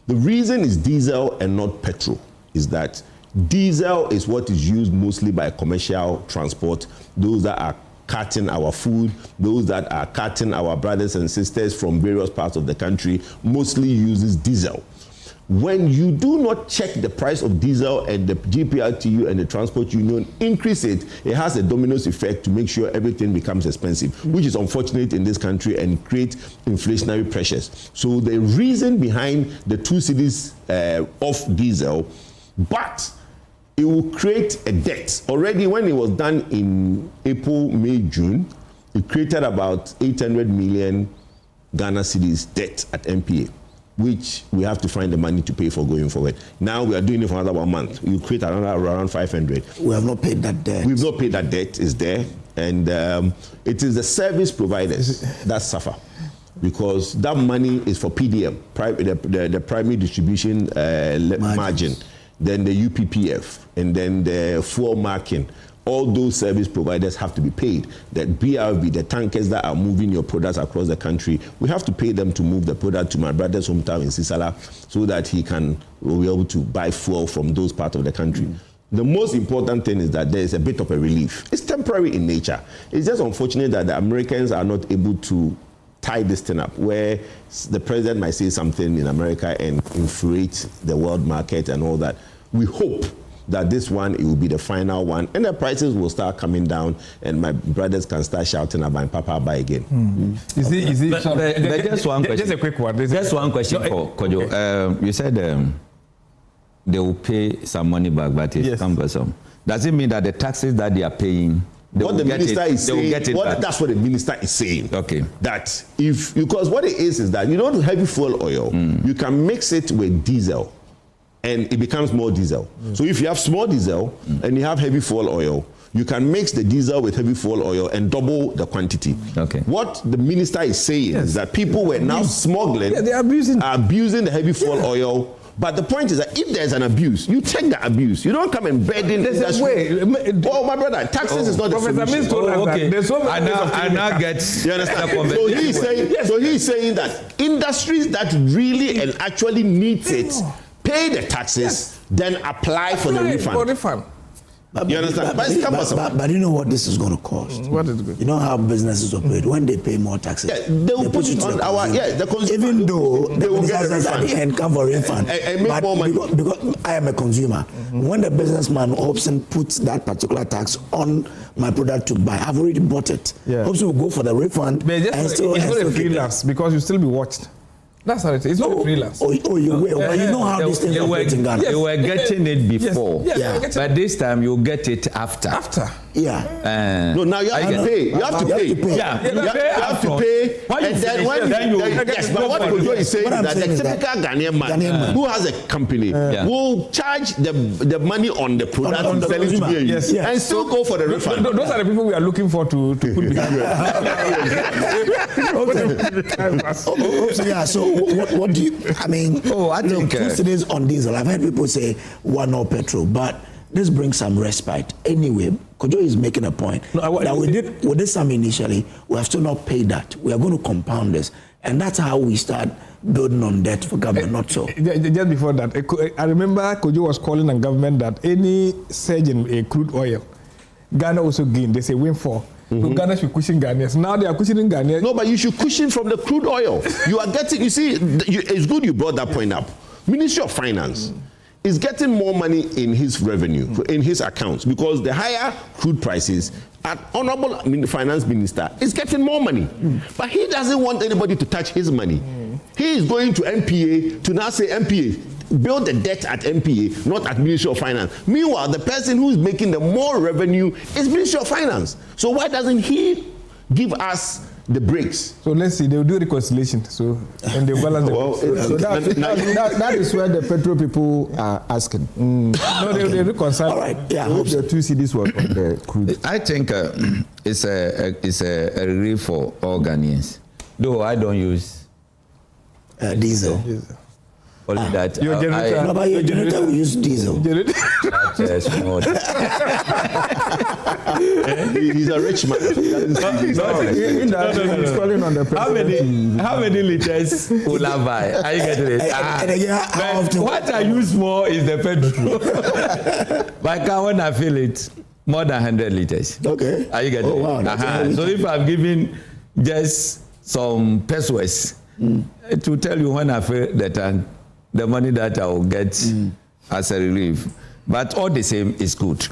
Speaker 3: The reason is diesel and not petrol is that diesel is what is used mostly by commercial transport, those that are carting our food, those that are carting our brothers and sisters from various parts of the country, mostly uses diesel. When you do not check the price of diesel and the GPRTU and the transport union increase it, it has a dominoes effect to make sure everything becomes expensive, which is unfortunate in this country and create inflationary pressures. So the reason behind the 2 cedis of diesel, but it will create a debt. Already when it was done in April, May, June, it created about 800 million Ghana cedis debt at MPA, which we have to find the money to pay for going forward. Now we are doing it for another 1 month. You create around 500.
Speaker 1: We have not paid that debt.
Speaker 3: We've not paid that debt. It's there. And it is the service providers that suffer, because that money is for PDM, the primary distribution margin, then the UPPF, and then the fuel marking. All those service providers have to be paid. That BRV, the tankers that are moving your products across the country, we have to pay them to move the product to my brother's hometown in Sisala so that he will be able to buy fuel from those parts of the country. the most important thing is that there is a bit of a relief. It's temporary in nature. It's just unfortunate that the Americans are not able to tie this thing up, where the president might say something in America and inflate the world market and all that. We hope that this one, it will be the final one, and the prices will start coming down, and my brothers can start shouting about Papa buy again.
Speaker 17: Is it?
Speaker 14: But just one question.
Speaker 17: Just a quick one.
Speaker 14: Just one question for Kojo. You said they will pay some money back, but it's cumbersome. Does it mean that the taxes that they are paying,
Speaker 3: what the minister is saying, that's what the minister is saying.
Speaker 14: Okay.
Speaker 3: That because what it is that you know, heavy fuel oil, you can mix it with diesel, and it becomes more diesel. So if you have small diesel and you have heavy fuel oil, you can mix the diesel with heavy fuel oil and double the quantity.
Speaker 14: Okay.
Speaker 3: What the minister is saying is that people were now smuggling,
Speaker 17: they are abusing
Speaker 3: the heavy fuel oil. But the point is that if there's an abuse, you take the abuse. You don't come and burden the industry. Oh, my brother, taxes is not the solution.
Speaker 14: Okay.
Speaker 17: There's so many
Speaker 14: I now get.
Speaker 3: You understand? So he's saying that industries that really and actually need it pay the taxes, then apply for the refund. You understand?
Speaker 1: But you know what this is going to cost?
Speaker 17: What is good?
Speaker 1: You know how businesses operate. When they pay more taxes,
Speaker 3: they will put it on the consumer.
Speaker 1: Even though
Speaker 3: they will get a refund
Speaker 1: at the end, come for a refund.
Speaker 3: And make more money.
Speaker 1: Because I am a consumer. When the businessman Hobson puts that particular tax on my product to buy, I've already bought it. Hobson will go for the refund.
Speaker 17: But it's not a freelance because you still be watched. That's how it is. It's not a freelance.
Speaker 1: You know how these things operate in Ghana.
Speaker 14: You were getting it before.
Speaker 17: Yes.
Speaker 14: But this time you get it after.
Speaker 1: Yeah.
Speaker 3: No, now you have to pay. You have to pay.
Speaker 14: Yeah.
Speaker 3: You have to pay. And then when you yes, but what Kojo is saying is that the typical Ghanaian man who has a company will charge the money on the product and sell it to me and still go for the refund.
Speaker 17: Those are the people we are looking for to put behind.
Speaker 1: So what do you? I mean,
Speaker 14: I think
Speaker 1: today's on diesel. I've heard people say one or petrol, but this brings some respite. Anyway, Kojo is making a point that we did some initially. We have still not paid that. We are going to compound this, and that's how we start building on debt for government. Not so.
Speaker 17: Just before that, I remember Kojo was calling on government that any surge in crude oil, Ghana also gained. They say windfall. So Ghana should cushion Ghanaians. Now they are cushioning Ghanaians.
Speaker 3: No, but you should cushion from the crude oil. You are getting, you see, it's good you brought that point up. Ministry of Finance is getting more money in his revenue, in his accounts, because the higher crude prices, Honorable Finance Minister is getting more money. But he doesn't want anybody to touch his money. He is going to MPA to now say, MPA, build the debt at MPA, not at Ministry of Finance. Meanwhile, the person who is making the more revenue is Ministry of Finance. So why doesn't he give us the breaks?
Speaker 17: So let's see, they will do reconciliation. So and they balance.
Speaker 13: That is where the petrol people are asking.
Speaker 17: No, they reconcile.
Speaker 1: All right. Yeah.
Speaker 13: I hope the 2 cedis were on the crude.
Speaker 14: I think it's a relief for all Ghanaians. Though I don't use
Speaker 1: diesel.
Speaker 14: Only that
Speaker 1: your generator will use diesel.
Speaker 3: He's a rich man.
Speaker 14: How many liters will I buy? Are you getting it? What I use more is the petrol. But when I fill it, more than 100 liters.
Speaker 1: Okay.
Speaker 14: Are you getting it?
Speaker 1: Wow,
Speaker 14: so if I'm giving just some pesos, it will tell you when I fill the tank, the money that I will get as a relief. But all the same, is good.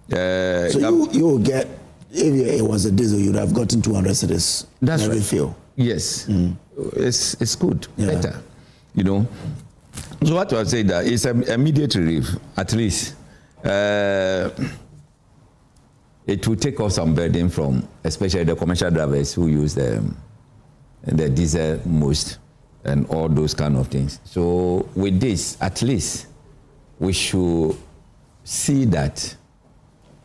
Speaker 1: So you will get, if it was a diesel, you would have gotten 200 cedis.
Speaker 14: That's right.
Speaker 1: Fuel.
Speaker 14: Yes. It's good, better. You know. So what I say that is an immediate relief, at least. It will take off some burden from, especially the commercial drivers who use the diesel most, and all those kind of things. So with this, at least, we should see that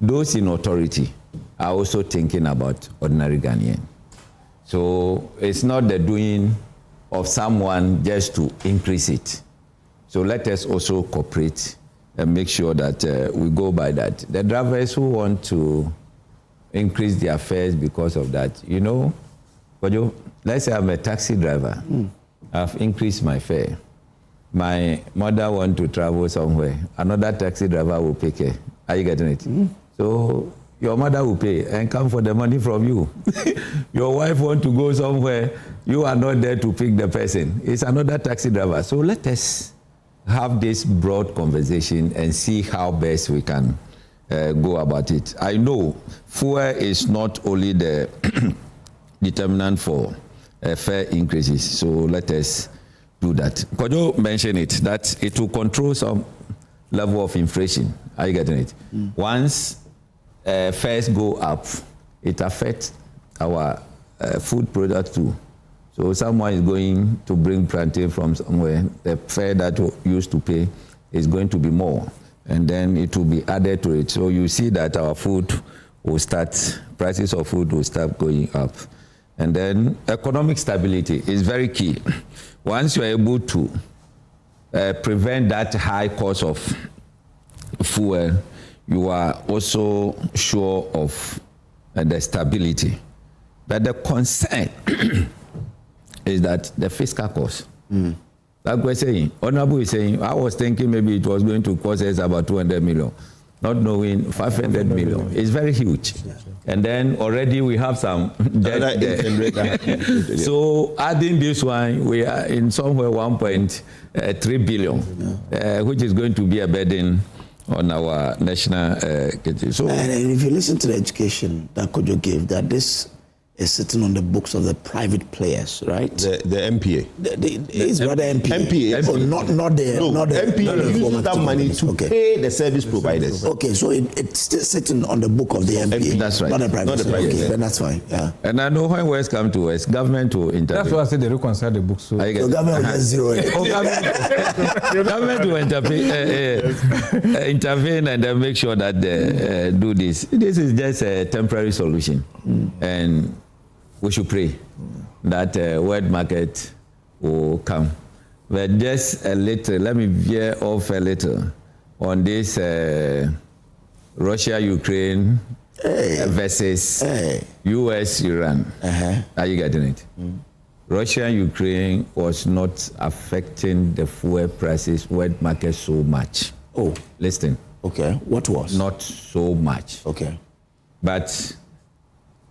Speaker 14: those in authority are also thinking about ordinary Ghanaian. So it's not the doing of someone just to increase it. So let us also cooperate and make sure that we go by that. The drivers who want to increase their fares because of that, you know, Kojo, let's say I'm a taxi driver. I've increased my fare. my mother want to travel somewhere, another taxi driver will pick her. Are you getting it? So your mother will pay and come for the money from you. Your wife want to go somewhere, you are not there to pick the person. It's another taxi driver. So let us have this broad conversation and see how best we can go about it. I know fuel is not only the determinant for fare increases, so let us do that. Kojo mentioned it, that it will control some level of inflation. Are you getting it? Once fares go up, it affects our food product too. So someone is going to bring plantain from somewhere, the fare that you used to pay is going to be more, and then it will be added to it. So you see that our food will start, prices of food will start going up. And then economic stability is very key. Once you are able to prevent that high cost of fuel, you are also sure of the stability. But the concern is that the fiscal cost. Like we're saying, Honorable is saying, I was thinking maybe it was going to cost us about 200 million, not knowing 500 million. It's very huge. And then already we have some debt there. So adding this one, we are in somewhere 1.3 billion, which is going to be a burden on our national so.
Speaker 1: And if you listen to the education that Kojo gave, that this is sitting on the books of the private players, right?
Speaker 3: The MPA.
Speaker 1: It's rather MPA.
Speaker 3: MPA.
Speaker 1: Oh, not the
Speaker 3: MPA uses that money to pay the service providers.
Speaker 1: Okay, so it's still sitting on the book of the MPA.
Speaker 14: That's right.
Speaker 1: Not the private.
Speaker 3: Not the private.
Speaker 1: Okay, then that's fine. Yeah.
Speaker 14: And I know when West come to West, government will intervene.
Speaker 17: That's why I said they reconcile the books. So
Speaker 1: The government will just zero it.
Speaker 14: Government will intervene and then make sure that they do this. This is just a temporary solution. And we should pray that world market will come. But just a little, let me veer off a little on this Russia-Ukraine versus US-Iran. Are you getting it? Russia-Ukraine was not affecting the fuel prices, world market so much.
Speaker 1: Oh.
Speaker 14: Listen.
Speaker 1: Okay, what was?
Speaker 14: Not so much.
Speaker 1: Okay.
Speaker 14: But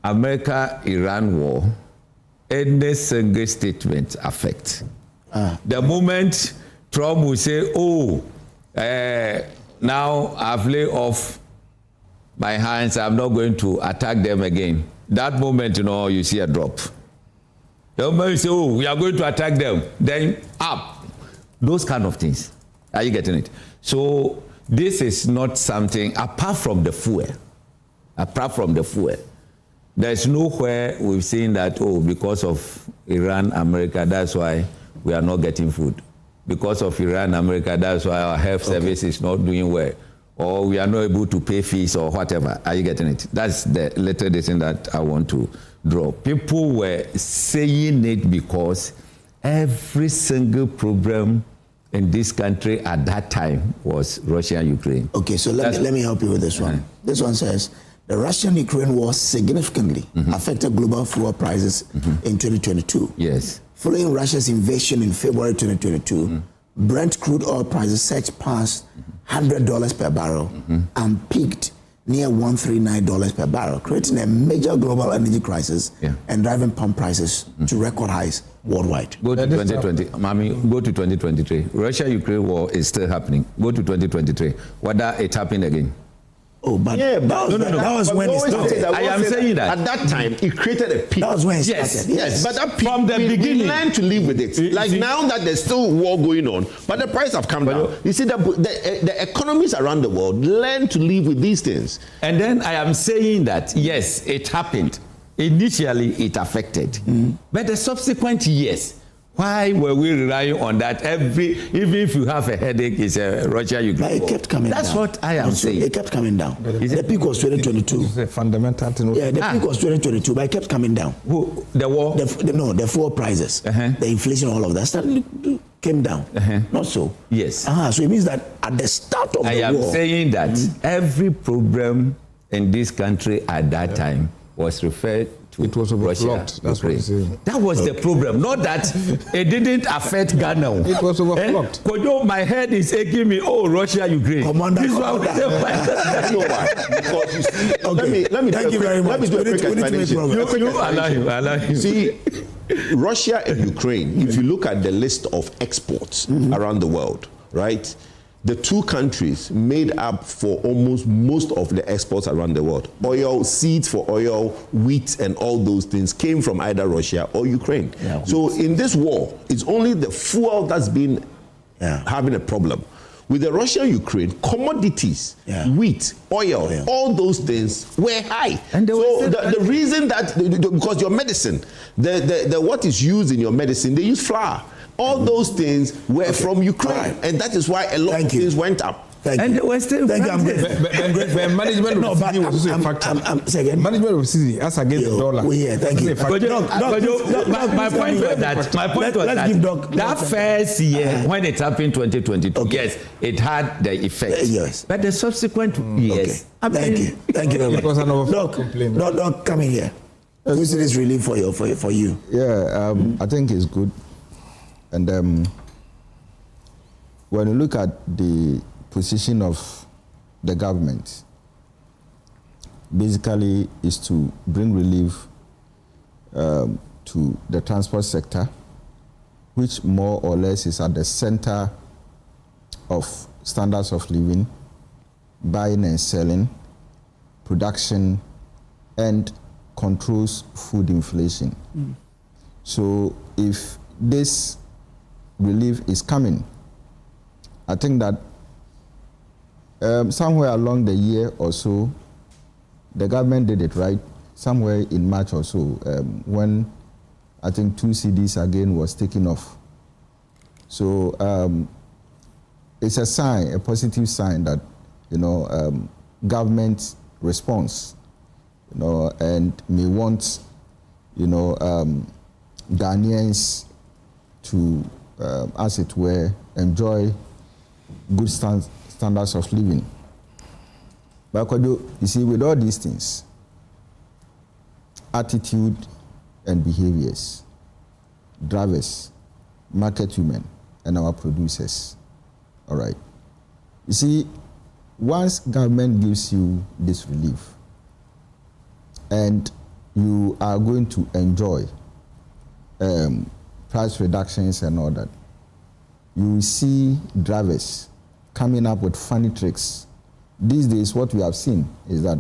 Speaker 14: America-Iran war, any single statement affect. The moment Trump will say, now I've laid off my hands, I'm not going to attack them again. That moment, you see a drop. The moment you say, we are going to attack them, then up. Those kind of things. Are you getting it? So this is not something, apart from the fuel, there's nowhere we've seen that, because of Iran, America, that's why we are not getting food. Because of Iran, America, that's why our health service is not doing well. Or we are not able to pay fees or whatever. Are you getting it? That's the little thing that I want to draw. People were saying it because every single problem in this country at that time was Russia and Ukraine.
Speaker 1: Okay, so let me help you with this one. This one says, the Russian-Ukraine war significantly affected global fuel prices in 2022.
Speaker 14: Yes.
Speaker 1: Following Russia's invasion in February 2022, Brent crude oil prices surged past $100 per barrel and peaked near $139 per barrel, creating a major global energy crisis and driving pump prices to record highs worldwide.
Speaker 14: Go to 2020, Mami, go to 2023. Russia-Ukraine war is still happening. Go to 2023. Whether it happened again.
Speaker 1: Oh, but that was when it started.
Speaker 14: I am saying that.
Speaker 3: At that time, it created a peak.
Speaker 1: That was when it started.
Speaker 3: Yes, but that peak, from the beginning, we learned to live with it. Like now that there's still war going on, but the price have come down. You see, the economies around the world learn to live with these things.
Speaker 14: And then I am saying that, yes, it happened. Initially, it affected. But the subsequent years, why were we relying on that? Even if you have a headache, it's a Russia-Ukraine.
Speaker 1: But it kept coming down.
Speaker 14: That's what I am saying.
Speaker 1: It kept coming down. The peak was 2022.
Speaker 17: It's a fundamental thing.
Speaker 1: Yeah, the peak was 2022, but it kept coming down.
Speaker 14: The war?
Speaker 1: The fuel prices, the inflation, all of that came down. Not so.
Speaker 14: Yes.
Speaker 1: So it means that at the start of the war.
Speaker 14: I am saying that every problem in this country at that time was referred to
Speaker 17: it was
Speaker 14: Russia.
Speaker 17: That's what I'm saying.
Speaker 14: That was the problem. Not that it didn't affect Ghana.
Speaker 17: It was overclocked.
Speaker 14: Kojo, my head is aching me. Oh, Russia, Ukraine.
Speaker 1: Commander,
Speaker 14: this
Speaker 1: one.
Speaker 14: You
Speaker 3: know why? Because okay. Let me
Speaker 1: thank you very much.
Speaker 3: Let me do a quick explanation.
Speaker 14: Allow him.
Speaker 3: See, Russia and Ukraine, if you look at the list of exports around the world, right? The two countries made up for almost most of the exports around the world. Oil, seeds for oil, wheat, and all those things came from either Russia or Ukraine. Yeah, so in this war, it's only the fuel that's been having a problem. With the Russia-Ukraine, commodities, wheat, oil, all those things were high. And so the reason that, because your medicine, the what is used in your medicine, they use flour. All those things were from Ukraine, and that is why a lot of things went up.
Speaker 17: And
Speaker 14: we're still
Speaker 17: management of the city was also a factor. Management of the city as against the dollar.
Speaker 1: Thank you.
Speaker 14: My point was that first year when it happened 2022, yes, it had the effect.
Speaker 1: Yes.
Speaker 14: But the subsequent years.
Speaker 1: Thank you very much. Doc, come in here. Who's this relief for you?
Speaker 13: Yeah, I think it's good. And when you look at the position of the government, basically is to bring relief to the transport sector, which more or less is at the center of standards of living, buying and selling, production, and controls food inflation. So if this relief is coming, I think that somewhere along the year or so, the government did it right. Somewhere in March or so, when I think 2 cedis again was taken off. So it's a sign, a positive sign that government response, and may want Ghanaians to, as it were, enjoy good standards of living. But you see, with all these things, attitude and behaviors, drivers, market women, and our producers, all right. You see, once government gives you this relief, and you are going to enjoy price reductions and all that, you will see drivers coming up with funny tricks. These days, what we have seen is that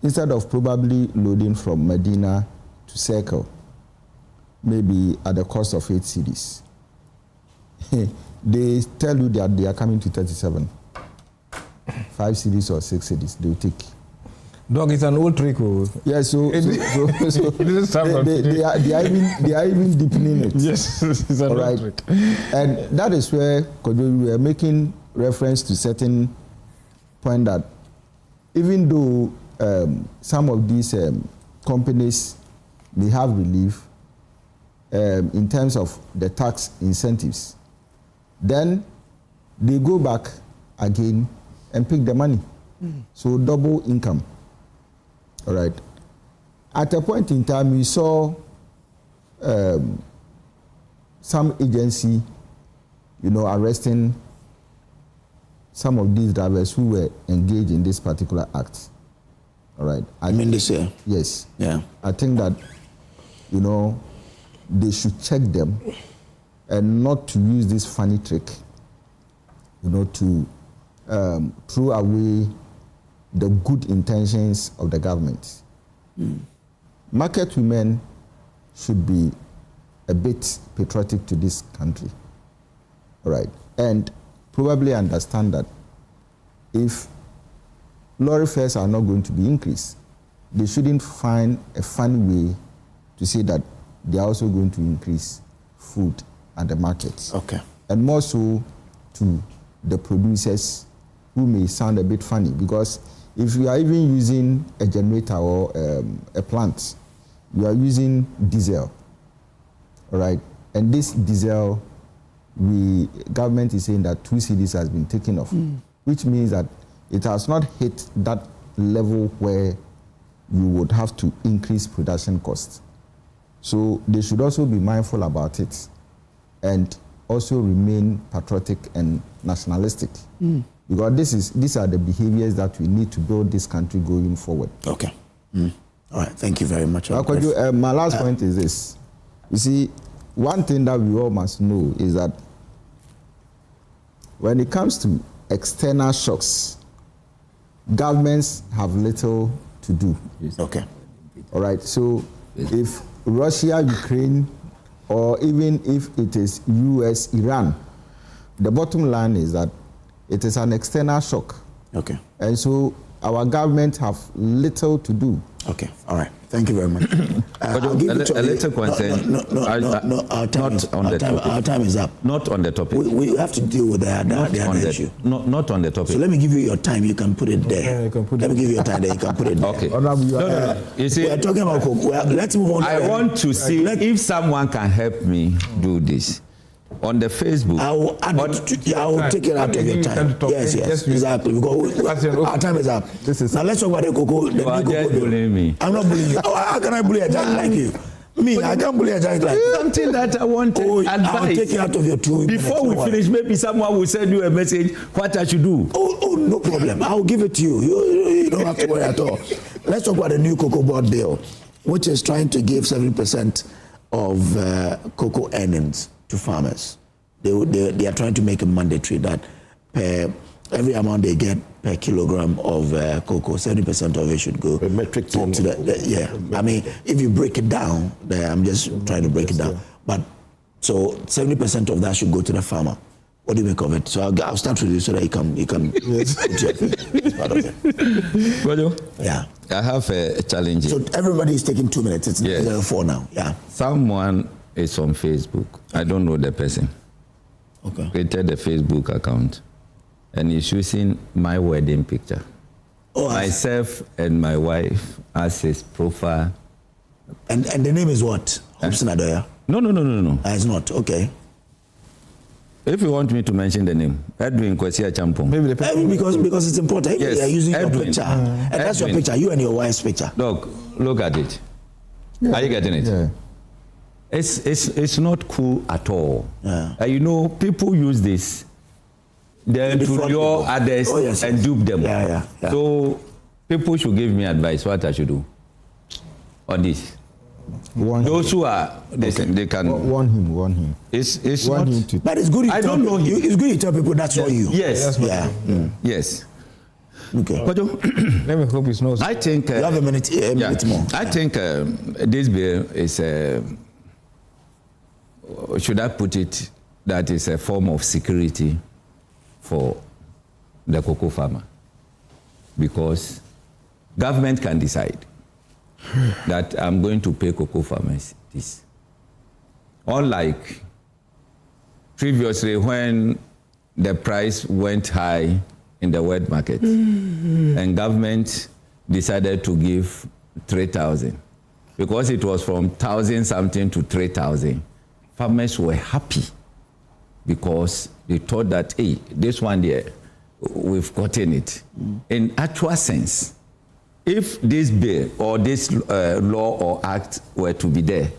Speaker 13: instead of probably loading from Medina to Circle, maybe at the cost of 8 cedis, they tell you that they are coming to 37. 5 cedis or 6 cedis, they will take.
Speaker 17: Dog, it's an old trick.
Speaker 13: Yeah, so they are even deepening it.
Speaker 17: Yes, it's an old trick.
Speaker 13: And that is where, Kojo, we are making reference to certain point that even though some of these companies may have relief in terms of the tax incentives, then they go back again and pick the money. So double income. All right. At a point in time, we saw some agency, arresting some of these drivers who were engaged in this particular act. All right.
Speaker 1: I mean this year?
Speaker 13: Yes.
Speaker 1: Yeah.
Speaker 13: I think that, they should check them and not to use this funny trick, to throw away the good intentions of the government. Market women should be a bit patriotic to this country, all right, and probably understand that if lorry fares are not going to be increased, they shouldn't find a fun way to say that they are also going to increase food at the markets.
Speaker 1: Okay.
Speaker 13: And more so to the producers, who may sound a bit funny, because if you are even using a generator or a plant, you are using diesel, all right? And this diesel, government is saying that 2 cedis has been taken off, which means that it has not hit that level where you would have to increase production costs. So they should also be mindful about it and also remain patriotic and nationalistic. Because these are the behaviors that we need to build this country going forward.
Speaker 1: Okay. All right, thank you very much.
Speaker 13: Kojo, my last point is this. You see, one thing that we all must know is that when it comes to external shocks, governments have little to do.
Speaker 1: Okay.
Speaker 13: All right, so if Russia, Ukraine, or even if it is US, Iran, the bottom line is that it is an external shock.
Speaker 1: Okay.
Speaker 13: And so our government have little to do.
Speaker 1: Okay, all right. Thank you very much.
Speaker 15: A little concern.
Speaker 1: Our time is up.
Speaker 15: Not on the topic.
Speaker 1: We have to deal with the other issue.
Speaker 15: Not on the topic.
Speaker 1: So let me give you your time. You can put it there. Let me give you your time there. You can put it there.
Speaker 15: Okay. No. You see,
Speaker 1: we are talking about cocoa. Let's move on.
Speaker 15: I want to see if someone can help me do this. On the Facebook,
Speaker 1: I will take it out of your time. Yes, exactly. Because our time is up. Now let's talk about the cocoa.
Speaker 15: You are just bullying me.
Speaker 1: I'm not bullying you. How can I bully a giant like you? I can't bully a giant like you.
Speaker 15: Something that I want advice.
Speaker 1: I'll take it out of your 2 minutes.
Speaker 15: Before we finish, maybe someone will send you a message what I should do.
Speaker 1: Oh, no problem. I'll give it to you. You don't have to worry at all. Let's talk about the new cocoa board bill, which is trying to give 70% of cocoa earnings to farmers. They are trying to make it mandatory that every amount they get per kilogram of cocoa, 70% of it should go
Speaker 3: a metric ton.
Speaker 1: I mean, if you break it down, I'm just trying to break it down. But so 70% of that should go to the farmer. What do you make of it? So I'll start with you so that you can put your part of it.
Speaker 15: Kojo?
Speaker 1: Yeah.
Speaker 15: I have a challenge.
Speaker 1: So everybody is taking 2 minutes. It's 4 now. Yeah.
Speaker 15: Someone is on Facebook. I don't know the person.
Speaker 1: Okay.
Speaker 15: Created a Facebook account and he's using my wedding picture. Myself and my wife as his profile.
Speaker 1: And the name is what? Akufo-Addo?
Speaker 15: No.
Speaker 1: It's not. Okay.
Speaker 15: If you want me to mention the name, Edwin Kwesi Achampong.
Speaker 1: Because it's important.
Speaker 15: Yes,
Speaker 1: They are using
Speaker 15: Edwin.
Speaker 1: your picture. And that's your picture, you and your wife's picture.
Speaker 15: Look at it. Yeah. Are you getting it?
Speaker 13: Yeah.
Speaker 15: It's not cool at all.
Speaker 1: Yeah.
Speaker 15: You know, people use this then to lure others and dupe them.
Speaker 1: Yeah.
Speaker 15: So people should give me advice what I should do on this. Those who are they can
Speaker 13: warn him.
Speaker 15: It's
Speaker 13: warn
Speaker 15: not.
Speaker 13: him to,
Speaker 1: but it's good.
Speaker 15: I don't know him.
Speaker 1: It's good you tell people that's not you.
Speaker 15: Yes.
Speaker 1: Yes.
Speaker 15: Okay.
Speaker 17: Let me hope it's not.
Speaker 15: I think
Speaker 1: you have a minute more.
Speaker 15: I think this bill is should I put it that is a form of security for the cocoa farmer, because government can decide that I'm going to pay cocoa farmers this. Unlike previously when the price went high in the wet market and government decided to give 3,000 because it was from 1,000 something to 3,000. Farmers were happy because they thought that, hey, this one there, we've gotten it. In actual sense, if this bill or this law or act were to be there,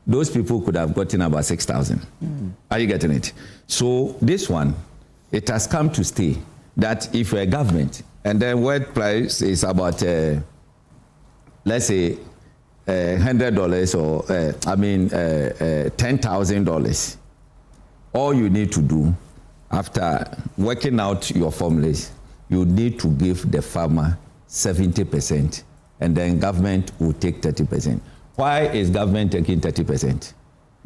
Speaker 15: those people could have gotten about 6,000. Are you getting it? So this one, it has come to stay that if you're a government and then wet price is about, let's say, $100 or $10,000, all you need to do after working out your formulas, you need to give the farmer 70% and then government will take 30%. Why is government taking 30%?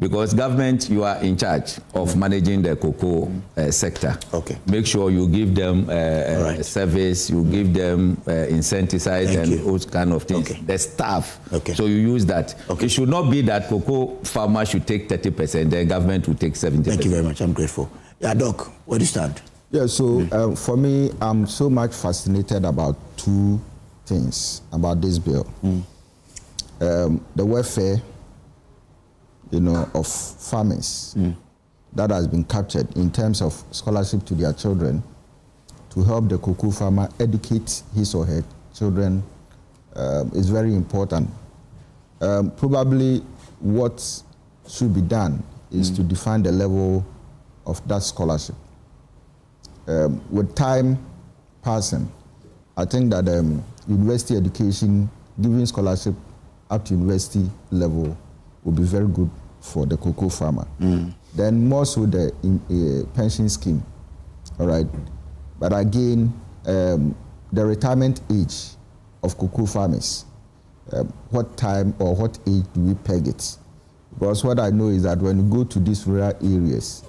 Speaker 15: Because government, you are in charge of managing the cocoa sector.
Speaker 1: Okay.
Speaker 15: Make sure you give them service, you give them insecticides and those kind of things.
Speaker 1: Okay.
Speaker 15: The staff.
Speaker 1: Okay.
Speaker 15: So you use that. Okay. It should not be that cocoa farmer should take 30%, the government will take 70%.
Speaker 1: Thank you very much. I'm grateful. Yeah, Doc, where do you stand?
Speaker 13: Yeah, so for me, I'm so much fascinated about two things about this bill. The welfare, of farmers that has been captured in terms of scholarship to their children to help the cocoa farmer educate his or her children is very important. Probably what should be done is to define the level of that scholarship. With time passing, I think that university education, giving scholarship up to university level will be very good for the cocoa farmer. Then more so the pension scheme, all right? But again, the retirement age of cocoa farmers, what time or what age do we peg it? Because what I know is that when you go to these rural areas,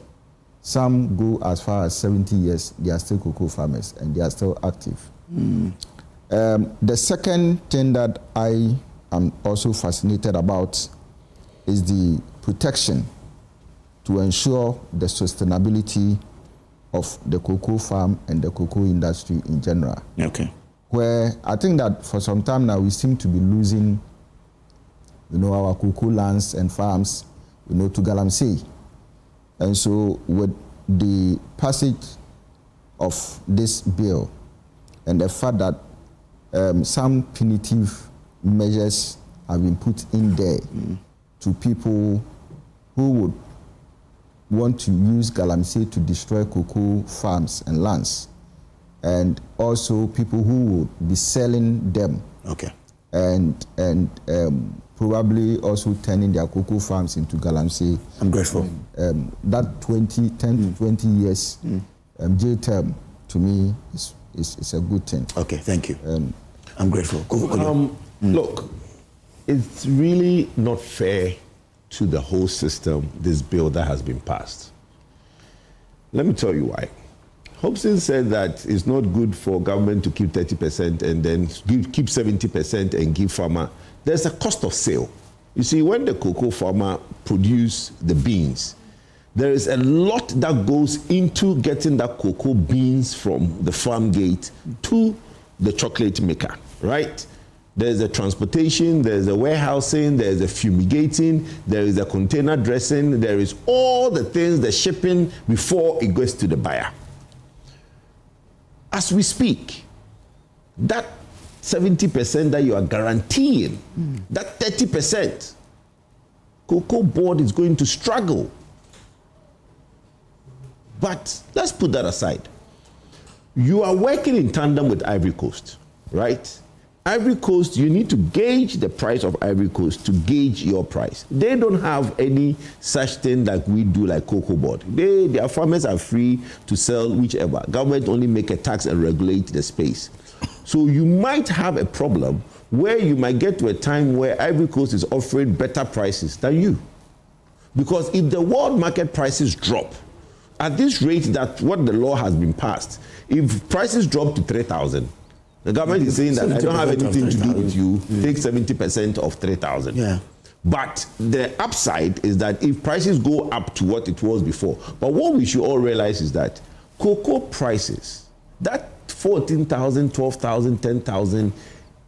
Speaker 13: some go as far as 70 years, they are still cocoa farmers and they are still active. The second thing that I am also fascinated about is the protection to ensure the sustainability of the cocoa farm and the cocoa industry in general.
Speaker 1: Okay.
Speaker 13: Where I think that for some time now we seem to be losing, our cocoa lands and farms, to Galamsey. And so with the passage of this bill and the fact that some punitive measures have been put in there to people who would want to use Galamsey to destroy cocoa farms and lands, and also people who would be selling them.
Speaker 1: Okay.
Speaker 13: And probably also turning their cocoa farms into Galamsey.
Speaker 1: I'm grateful.
Speaker 13: That 10 to 20 years jail term, to me, is a good thing.
Speaker 1: Okay, thank you. I'm grateful.
Speaker 3: Look, it's really not fair to the whole system, this bill that has been passed. Let me tell you why. Hobson said that it's not good for government to keep 30% and then keep 70% and give farmer. There's a cost of sale. You see, when the cocoa farmer produce the beans, there is a lot that goes into getting that cocoa beans from the farm gate to the chocolate maker, right? There's a transportation, there's a warehousing, there's a fumigating, there is a container dressing, there is all the things, the shipping before it goes to the buyer. As we speak, that 70% that you are guaranteeing, that 30%, Cocoa Board is going to struggle. But let's put that aside. You are working in tandem with Ivory Coast, right? Ivory Coast, you need to gauge the price of Ivory Coast to gauge your price. They don't have any such thing like we do, like Cocoa Board. Their farmers are free to sell whichever. Government only make a tax and regulate the space. So you might have a problem where you might get to a time where Ivory Coast is offering better prices than you. Because if the world market prices drop, at this rate that what the law has been passed, if prices drop to 3,000, the government is saying that I don't have anything to do with you, take 70% of 3,000.
Speaker 1: Yeah.
Speaker 3: But the upside is that if prices go up to what it was before, but what we should all realize is that cocoa prices, that 14,000, 12,000, 10,000,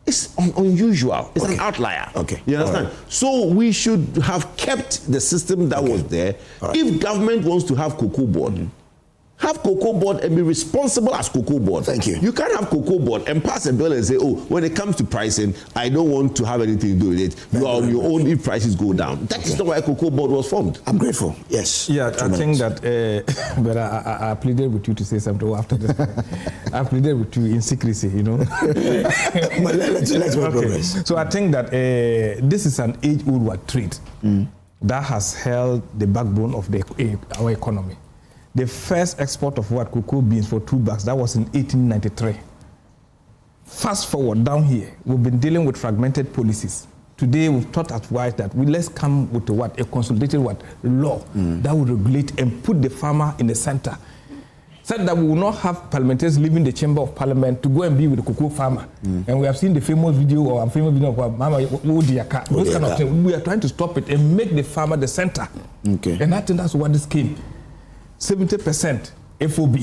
Speaker 3: is unusual. It's an outlier.
Speaker 1: Okay.
Speaker 3: You understand?
Speaker 1: Right.
Speaker 3: So we should have kept the system that was there.
Speaker 1: Right.
Speaker 3: If government wants to have Cocoa Board, have Cocoa Board and be responsible as Cocoa Board.
Speaker 1: Thank you.
Speaker 3: You can't have Cocoa Board and pass a bill and say, oh, when it comes to pricing, I don't want to have anything to do with it. You are on your own if prices go down. That is not why Cocoa Board was formed.
Speaker 1: I'm grateful. Yes.
Speaker 17: Yeah, I think that, but I pleaded with you to say something after this. I pleaded with you in secrecy,
Speaker 1: But let's make progress.
Speaker 17: So I think that this is an age-old trade that has held the backbone of our economy. The first export of cocoa beans for $2, that was in 1893. Fast forward down here, we've been dealing with fragmented policies. Today, we've thought at wise that let's come with a consolidated law that will regulate and put the farmer in the center. Said that we will not have parliamentarians leaving the chamber of parliament to go and be with the cocoa farmer. And we have seen the famous video of Mama Odiaka. Those kind of things. We are trying to stop it and make the farmer the center.
Speaker 1: Okay.
Speaker 17: And I think that's what this came. 70% FOB.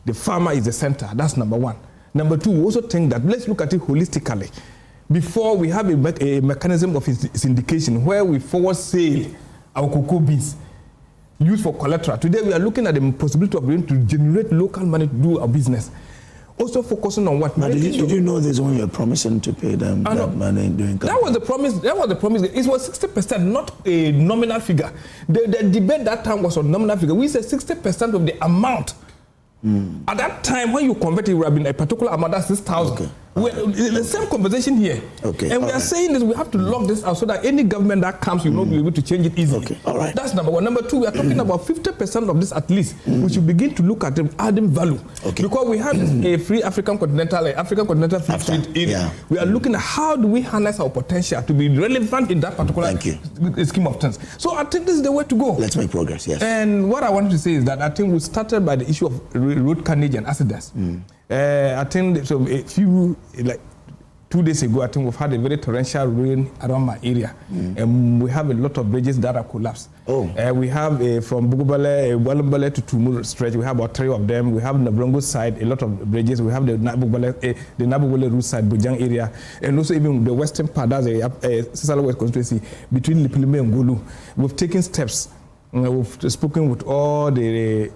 Speaker 17: The farmer is the center. That's number one. Number two, we also think that let's look at it holistically. Before we have a mechanism of syndication where we forward sale our cocoa beans used for collateral. Today we are looking at the possibility of being to generate local money to do our business. also focusing on what.
Speaker 1: But did you know this when you were promising to pay them that money during campaign?
Speaker 17: That was the promise. It was 60%, not a nominal figure. The debate that time was on nominal figure. We said 60% of the amount. At that time, when you convert it, it would have been a particular amount, that's 6,000. Okay. The same conversation here.
Speaker 1: Okay.
Speaker 17: And we are saying this, we have to lock this out so that any government that comes, you will not be able to change it easily.
Speaker 1: Okay. All right.
Speaker 17: That's number one. Number two, we are talking about 50% of this at least. We should begin to look at adding value. Okay. Because we have a free African continental free trade area. Yeah. We are looking at how do we harness our potential to be relevant in that particular scheme of things. So I think this is the way to go.
Speaker 1: Let's make progress, yes.
Speaker 17: And what I wanted to say is that I think we started by the issue of road carnage and accidents. I think so a few, like 2 days ago, I think we've had a very torrential rain around my area. And we have a lot of bridges that are collapsed. We have from Bugubale, Walumbale to Tumur stretch, we have about 3 of them. We have the Nabrongo side, a lot of bridges. We have the Nabugale route side, Bujang area. And also even the western part, that's a Sisala West constituency, between Lipilime and Gulu. We've taken steps. We've spoken with all the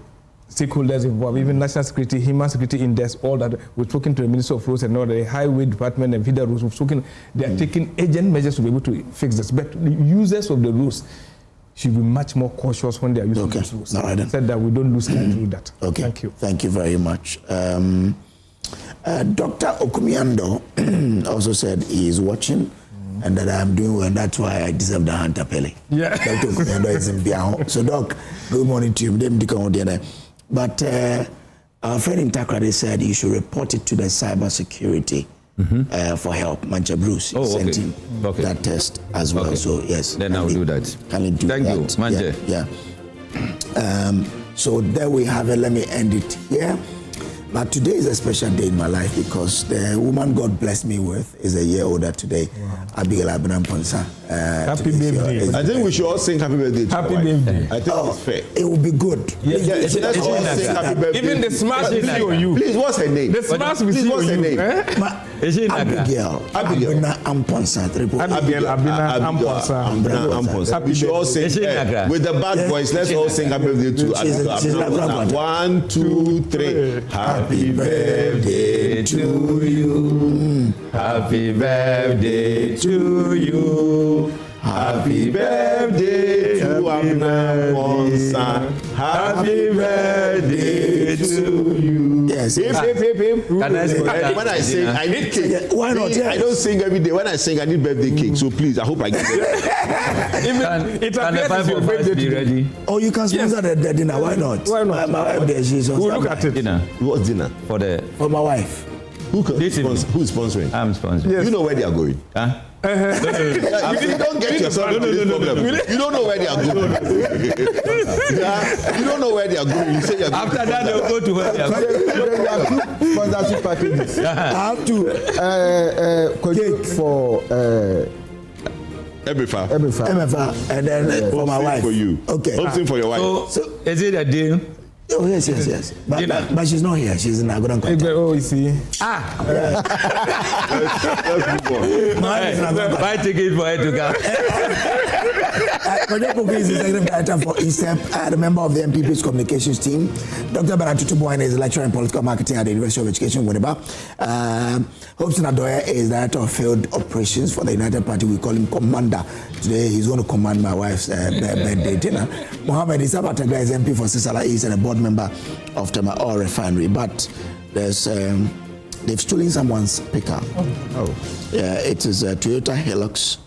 Speaker 17: stakeholders involved, even national security, human security index, all that. We're talking to the Minister of Roads and all the highway department and feeder roads. We're talking, they are taking urgent measures to be able to fix this. But the users of the roads should be much more cautious when they are using those roads.
Speaker 1: All right,
Speaker 17: said that we don't lose time through that.
Speaker 1: Okay.
Speaker 17: Thank you.
Speaker 1: Thank you very much. Dr. Okumi-Addo also said he is watching and that I'm doing well, and that's why I deserve the Hunter Pele.
Speaker 17: Yeah.
Speaker 1: Dr. Okumi-Addo is in Biao. So, Doc, good morning to you. But our friend in Takrade said you should report it to the cybersecurity for help. Mancha Bruce sent him that test as well. So, yes.
Speaker 15: Then I'll do that.
Speaker 1: Can you do
Speaker 15: Thank you, Mancha.
Speaker 1: Yeah. So there we have it. Let me end it here. But today is a special day in my life because the woman God blessed me with is a year older today. Wow. Abigail Abenamponsa.
Speaker 17: Happy birthday.
Speaker 3: I think we should all sing happy birthday to
Speaker 17: Happy birthday.
Speaker 3: I think it's fair.
Speaker 1: It will be good.
Speaker 3: Let's all sing happy birthday.
Speaker 17: Even the smash we see on you.
Speaker 3: Please, what's her name?
Speaker 17: The smash we see on you.
Speaker 1: Abigail Amponsa.
Speaker 17: Abigail Amponsa.
Speaker 3: We should all sing with the bad voice. Let's all sing happy birthday to Abigail. 1, 2, 3. Happy birthday to you. Happy birthday to you. Happy birthday to Amponsa. Happy birthday to you.
Speaker 1: Yes.
Speaker 3: Hip, hip, hip, hip. When I sing, I need cake.
Speaker 1: Why not?
Speaker 3: I don't sing every day. When I sing, I need birthday cake. So please, I hope I get it.
Speaker 15: Can the 5 of us be ready?
Speaker 1: Oh, you can sponsor the dinner. Why not?
Speaker 17: Why not?
Speaker 1: My wife there, she's on.
Speaker 17: We'll look at it.
Speaker 15: Dinner.
Speaker 3: What's dinner?
Speaker 15: For
Speaker 1: my wife.
Speaker 3: Who's sponsoring?
Speaker 15: I'm sponsoring.
Speaker 3: Yes. You know where they are going?
Speaker 15: Huh?
Speaker 3: You don't get yourself into this problem. You don't know where they are going. You don't know where they are going. You say you're going.
Speaker 15: After that, they'll go to where they are going.
Speaker 13: There are 2 sponsorship packages. I have to Kojo for
Speaker 3: Emefa,
Speaker 1: and then for my wife.
Speaker 3: For you.
Speaker 1: Okay.
Speaker 3: Something for your wife.
Speaker 15: So is it a deal?
Speaker 1: Oh, yes. But she's not here. She's in Agodan.
Speaker 17: Oh, you see.
Speaker 15: Buy ticket for her to come.
Speaker 1: Kojo Poku is the executive director for ECEP, the member of the MPP's communications team. Dr. Baratutu Boyne is a lecturer in political marketing at the University of Education, Winneba. Hobson Adoya is director of field operations for the United Party. We call him Commander. Today he's going to command my wife's birthday dinner. Mohammed Isabatagba is MP for Sisala East and a board member of Tema Oil Refinery. But there's they've stolen someone's pickup. Yeah, it is a Toyota Hilux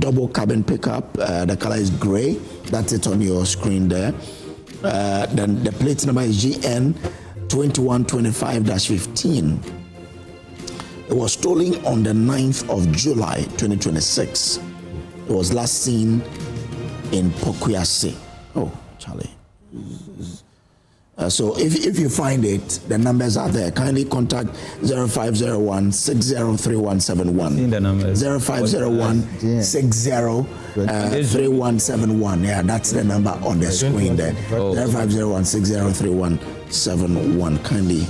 Speaker 1: double cabin pickup. The color is gray. That's it on your screen there. Then the plate number is GN 2125-15. It was stolen on the 9th of July 2026. It was last seen in Pokuase. Oh, Charlie. So if you find it, the numbers are there. Kindly contact 0501 603171.
Speaker 15: In the numbers.
Speaker 1: 0501 603171. Yeah, that's the number on the screen there. 0501 603171. Kindly,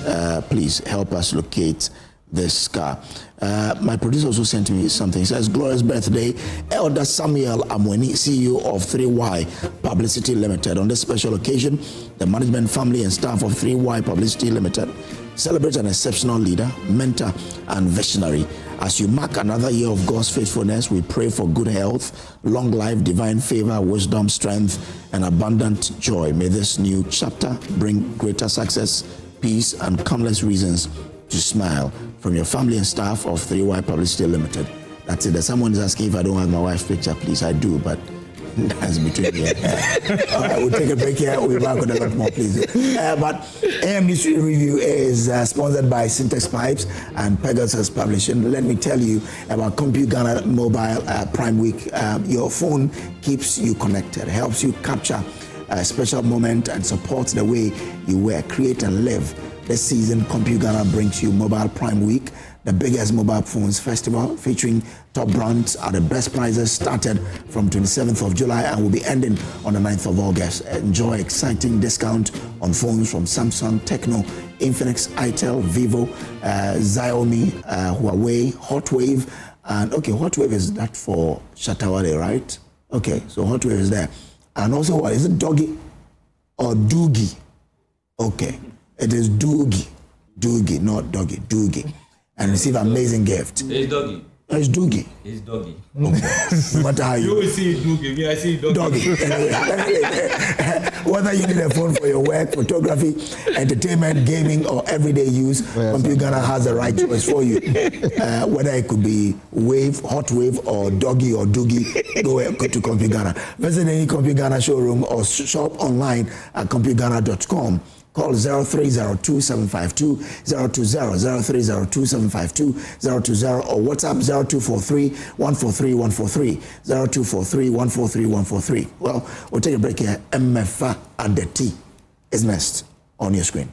Speaker 1: please help us locate this car. My producer also sent me something. He says, glorious birthday, Elder Samuel Amweni, CEO of 3Y Publicity Limited. On this special occasion, the management, family, and staff of 3Y Publicity Limited celebrate an exceptional leader, mentor, and visionary. As you mark another year of God's faithfulness, we pray for good health, long life, divine favor, wisdom, strength, and abundant joy. May this new chapter bring greater success, peace, and countless reasons to smile. From your family and staff of 3Y Publicity Limited. That's it. Someone is asking if I don't have my wife's picture. Please, I do, but that's between me and her. All right, we'll take a break here. We'll be back with a lot more, please. But AM News Review is sponsored by Syntax Pipes and Pegasus Publishing. Let me tell you about CompuGhana Mobile Prime Week. Your phone keeps you connected, helps you capture a special moment, and supports the way you work, create, and live. This season, CompuGhana brings you Mobile Prime Week, the biggest mobile phones festival featuring top brands at the best prices, started from 27th of July and will be ending on the 9th of August. Enjoy exciting discount on phones from Samsung, Tecno, Infinix, Itel, Vivo, Xiaomi, Huawei, Hotwave, and okay, Hotwave is that for Shatawale, right? Okay, so Hotwave is there. And also, what is it, Doggy or Doogie? Okay. It is Doogie, not Doggy, Doogie. And receive amazing gift.
Speaker 16: It's Doggy.
Speaker 1: No, it's Doogie.
Speaker 16: It's Doggy.
Speaker 1: Okay. What are you?
Speaker 16: You will see Doogie, me I see Doggy.
Speaker 1: Whether you need a phone for your work, photography, entertainment, gaming, or everyday use, CompuGhana has the right choice for you. Whether it could be Wave, Hot Wave, or Doggy or Doogie, go to CompuGhana. Visit any CompuGhana showroom or shop online at CompuGhana.com. Call 0302-752-020, 0302-752-020, or WhatsApp 0243-143-143, 0243-143-143. Well, we'll take a break here. Emefa Adeti is next on your screen.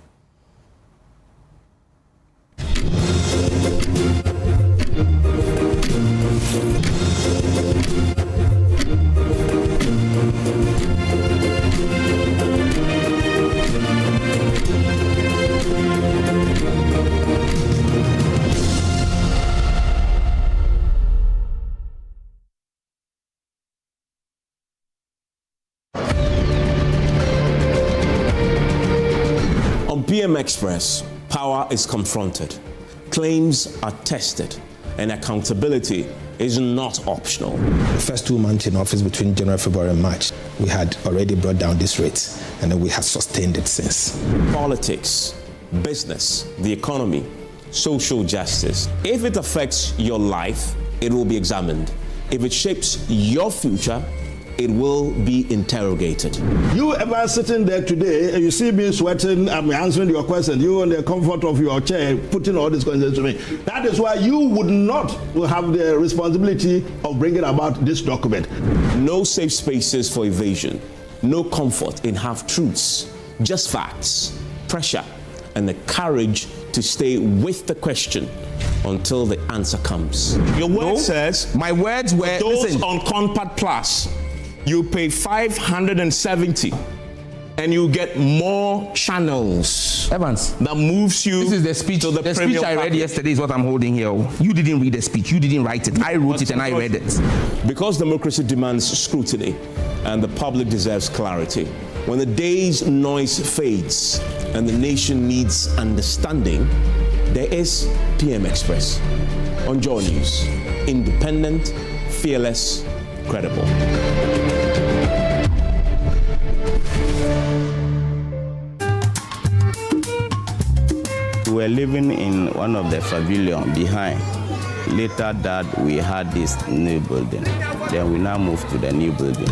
Speaker 18: PM Express, power is confronted, claims are tested, and accountability is not optional.
Speaker 19: The first 2 months in office between January, February, and March, we had already brought down this rate, and then we have sustained it since.
Speaker 18: Politics, business, the economy, social justice. If it affects your life, it will be examined. If it shapes your future, it will be interrogated.
Speaker 3: You ever sitting there today, you see me sweating, I'm answering your question, you in the comfort of your chair, putting all these questions to me. That is why you would not have the responsibility of bringing about this document.
Speaker 18: No safe spaces for evasion, no comfort in half-truths, just facts, pressure, and the courage to stay with the question until the answer comes.
Speaker 20: Your word says, my words were, those on Compact Plus, you pay 570 and you get more channels. Evans, that moves you. This is the speech. To the speech I read yesterday is what I'm holding here. You didn't read the speech. You didn't write it. I wrote it and I read it.
Speaker 18: Because democracy demands scrutiny and the public deserves clarity. When the day's noise fades and the nation needs understanding, there is PM Express on Joy News. Independent, fearless, credible.
Speaker 23: We were living in one of the pavilion behind. Later that we had this new building. Then we now moved to the new building.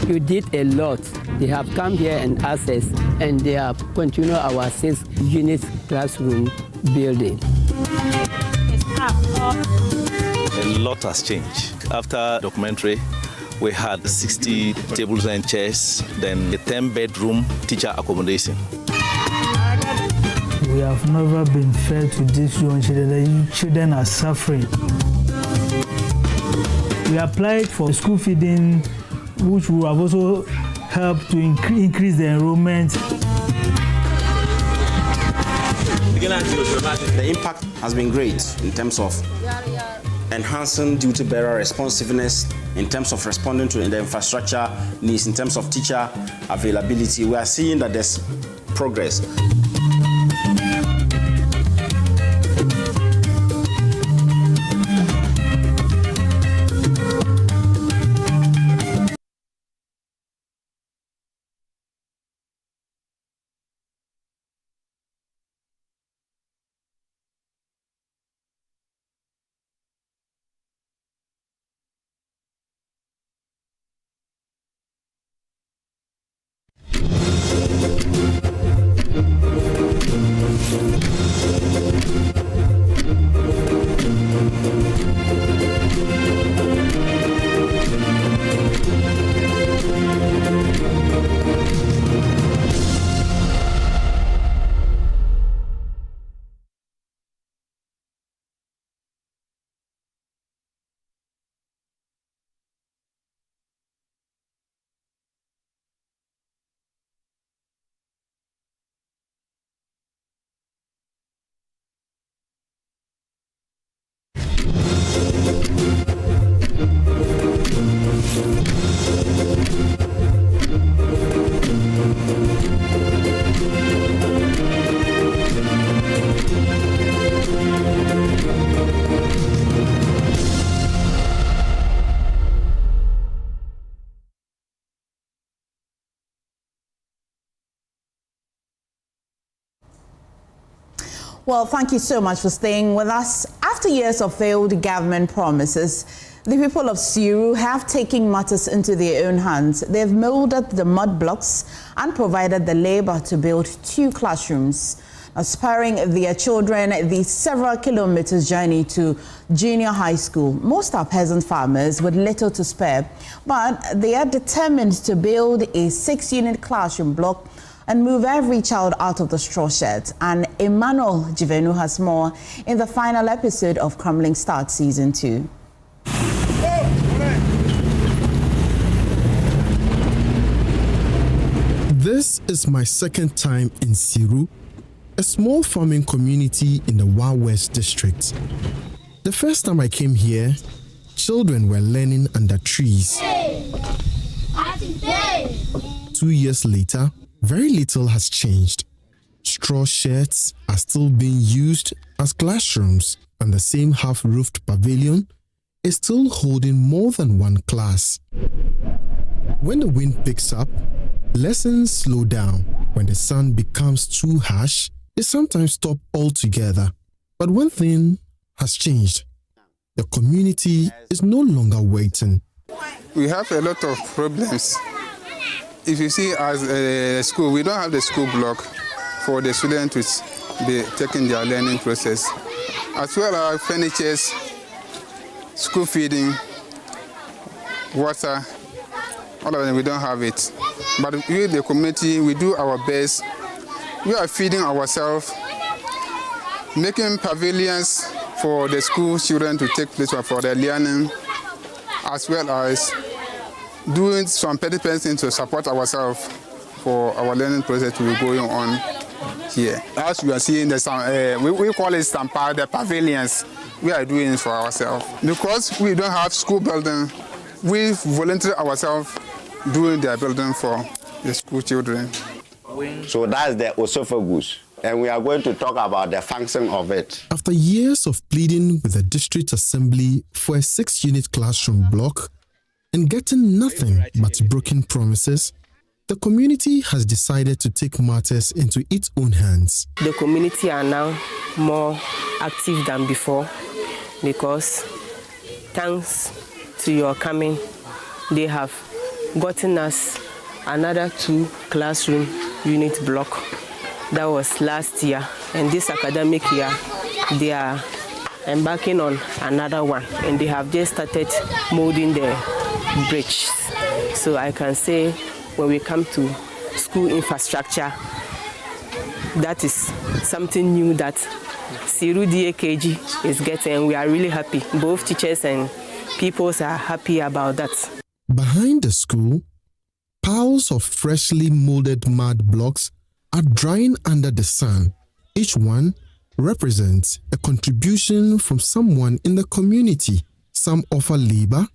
Speaker 26: You did a lot. They have come here and asked us, and they have continued our 6-unit classroom building.
Speaker 27: A lot has changed. After documentary, we had 60 tables and chairs, then a 10-bedroom teacher accommodation.
Speaker 28: We have never been fair to these young children. The children are suffering. We applied for school feeding, which will have also helped to increase the enrollment.
Speaker 5: The impact has been great in terms of enhancing duty bearer responsiveness, in terms of responding to the infrastructure needs, in terms of teacher availability. We are seeing that there's progress.
Speaker 2: Well, thank you so much for staying with us. After years of failed government promises, the people of Siru have taken matters into their own hands. They've molded the mud blocks and provided the labor to build 2 classrooms, sparing their children the several kilometers journey to junior high school. Most are peasant farmers with little to spare, but they are determined to build a 6-unit classroom block and move every child out of the straw shed. And Emmanuel Jivenu has more in the final episode of Crumbling Start Season 2.
Speaker 6: This is my second time in Siru, a small farming community in the Wa West district. The first time I came here, children were learning under trees. 2 years later, very little has changed. Straw sheds are still being used as classrooms, and the same half-roofed pavilion is still holding more than 1 class. When the wind picks up, lessons slow down. When the sun becomes too harsh, they sometimes stop altogether. But one thing has changed. The community is no longer waiting.
Speaker 7: We have a lot of problems. If you see as a school, we don't have the school block for the students to be taking their learning process. As well as furniture, school feeding, water, all of them, we don't have it. But we, the community, we do our best. We are feeding ourselves, making pavilions for the school children to take place for their learning, as well as doing some petty things to support ourselves for our learning process to be going on here. As we are seeing, we call it Stampa, the pavilions. We are doing it for ourselves. Because we don't have school building, we volunteer ourselves doing their building for the school children.
Speaker 8: So that's the esophagus, and we are going to talk about the function of it.
Speaker 6: After years of pleading with the district assembly for a 6-unit classroom block and getting nothing but broken promises, the community has decided to take matters into its own hands.
Speaker 9: The community are now more active than before because thanks to your coming, they have gotten us another 2 classroom unit block. That was last year, and this academic year they are embarking on another one, and they have just started molding the bridges. So I can say when we come to school infrastructure, that is something new that Siru DAKG is getting, and we are really happy. Both teachers and pupils are happy about that.
Speaker 6: Behind the school, piles of freshly molded mud blocks are drying under the sun, each one represents a contribution from someone in the community. Some offer labor,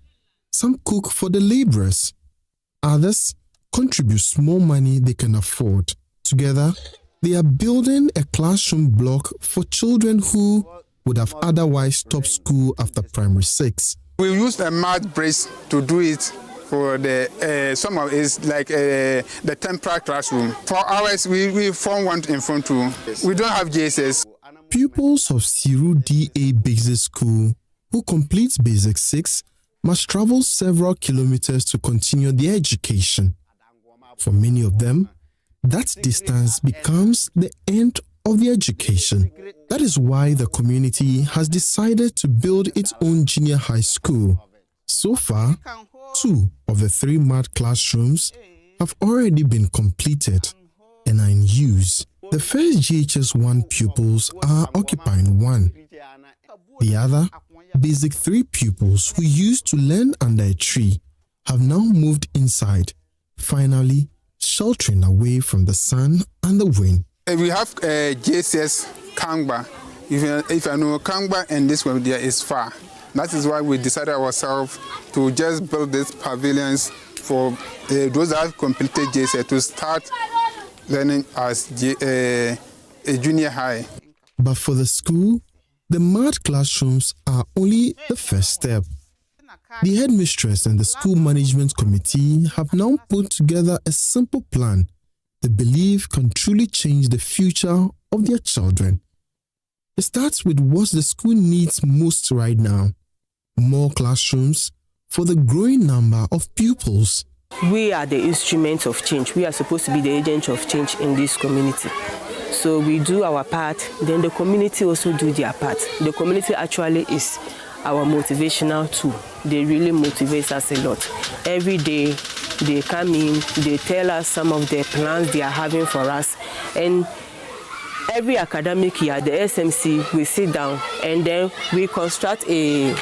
Speaker 6: some cook for the laborers. Others contribute small money they can afford. Together, they are building a classroom block for children who would have otherwise stopped school after primary 6.
Speaker 7: We use a mud brace to do it for the, some of it's like the temporary classroom. For ours, we form one in front too. We don't have JSS.
Speaker 6: Pupils of Siru DA Basic School who complete Basic 6 must travel several kilometers to continue their education. For many of them, that distance becomes the end of the education. That is why the community has decided to build its own junior high school. So far, 2 of the 3 mud classrooms have already been completed and are in use. The first GHS 1 pupils are occupying one. The other, Basic 3 pupils who used to learn under a tree, have now moved inside, finally sheltering away from the sun and the wind.
Speaker 7: We have JSS Kangba. If I know Kangba and this one there is far. That is why we decided ourselves to just build these pavilions for those that have completed JSS to start learning as a junior high.
Speaker 6: But for the school, the mud classrooms are only the first step. The headmistress and the school management committee have now put together a simple plan they believe can truly change the future of their children. It starts with what the school needs most right now: more classrooms for the growing number of pupils.
Speaker 9: We are the instruments of change. We are supposed to be the agents of change in this community. So we do our part, then the community also do their part. The community actually is our motivational tool. They really motivate us a lot. Every day they come in, they tell us some of the plans they are having for us. And every academic year, the SMC, we sit down and then we construct an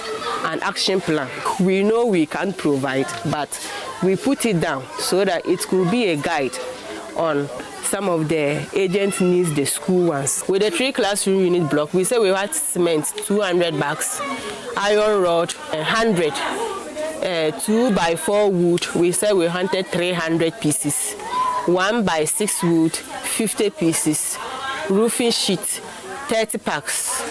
Speaker 9: action plan. We know we can't provide, but we put it down so that it could be a guide on some of the agent needs the school wants. With the 3 classroom unit block, we say we want cement 200 bags, iron rod 100, 2x4 wood, we say we wanted 300 pieces, 1x6 wood 50 pieces, roofing sheet 30 packs,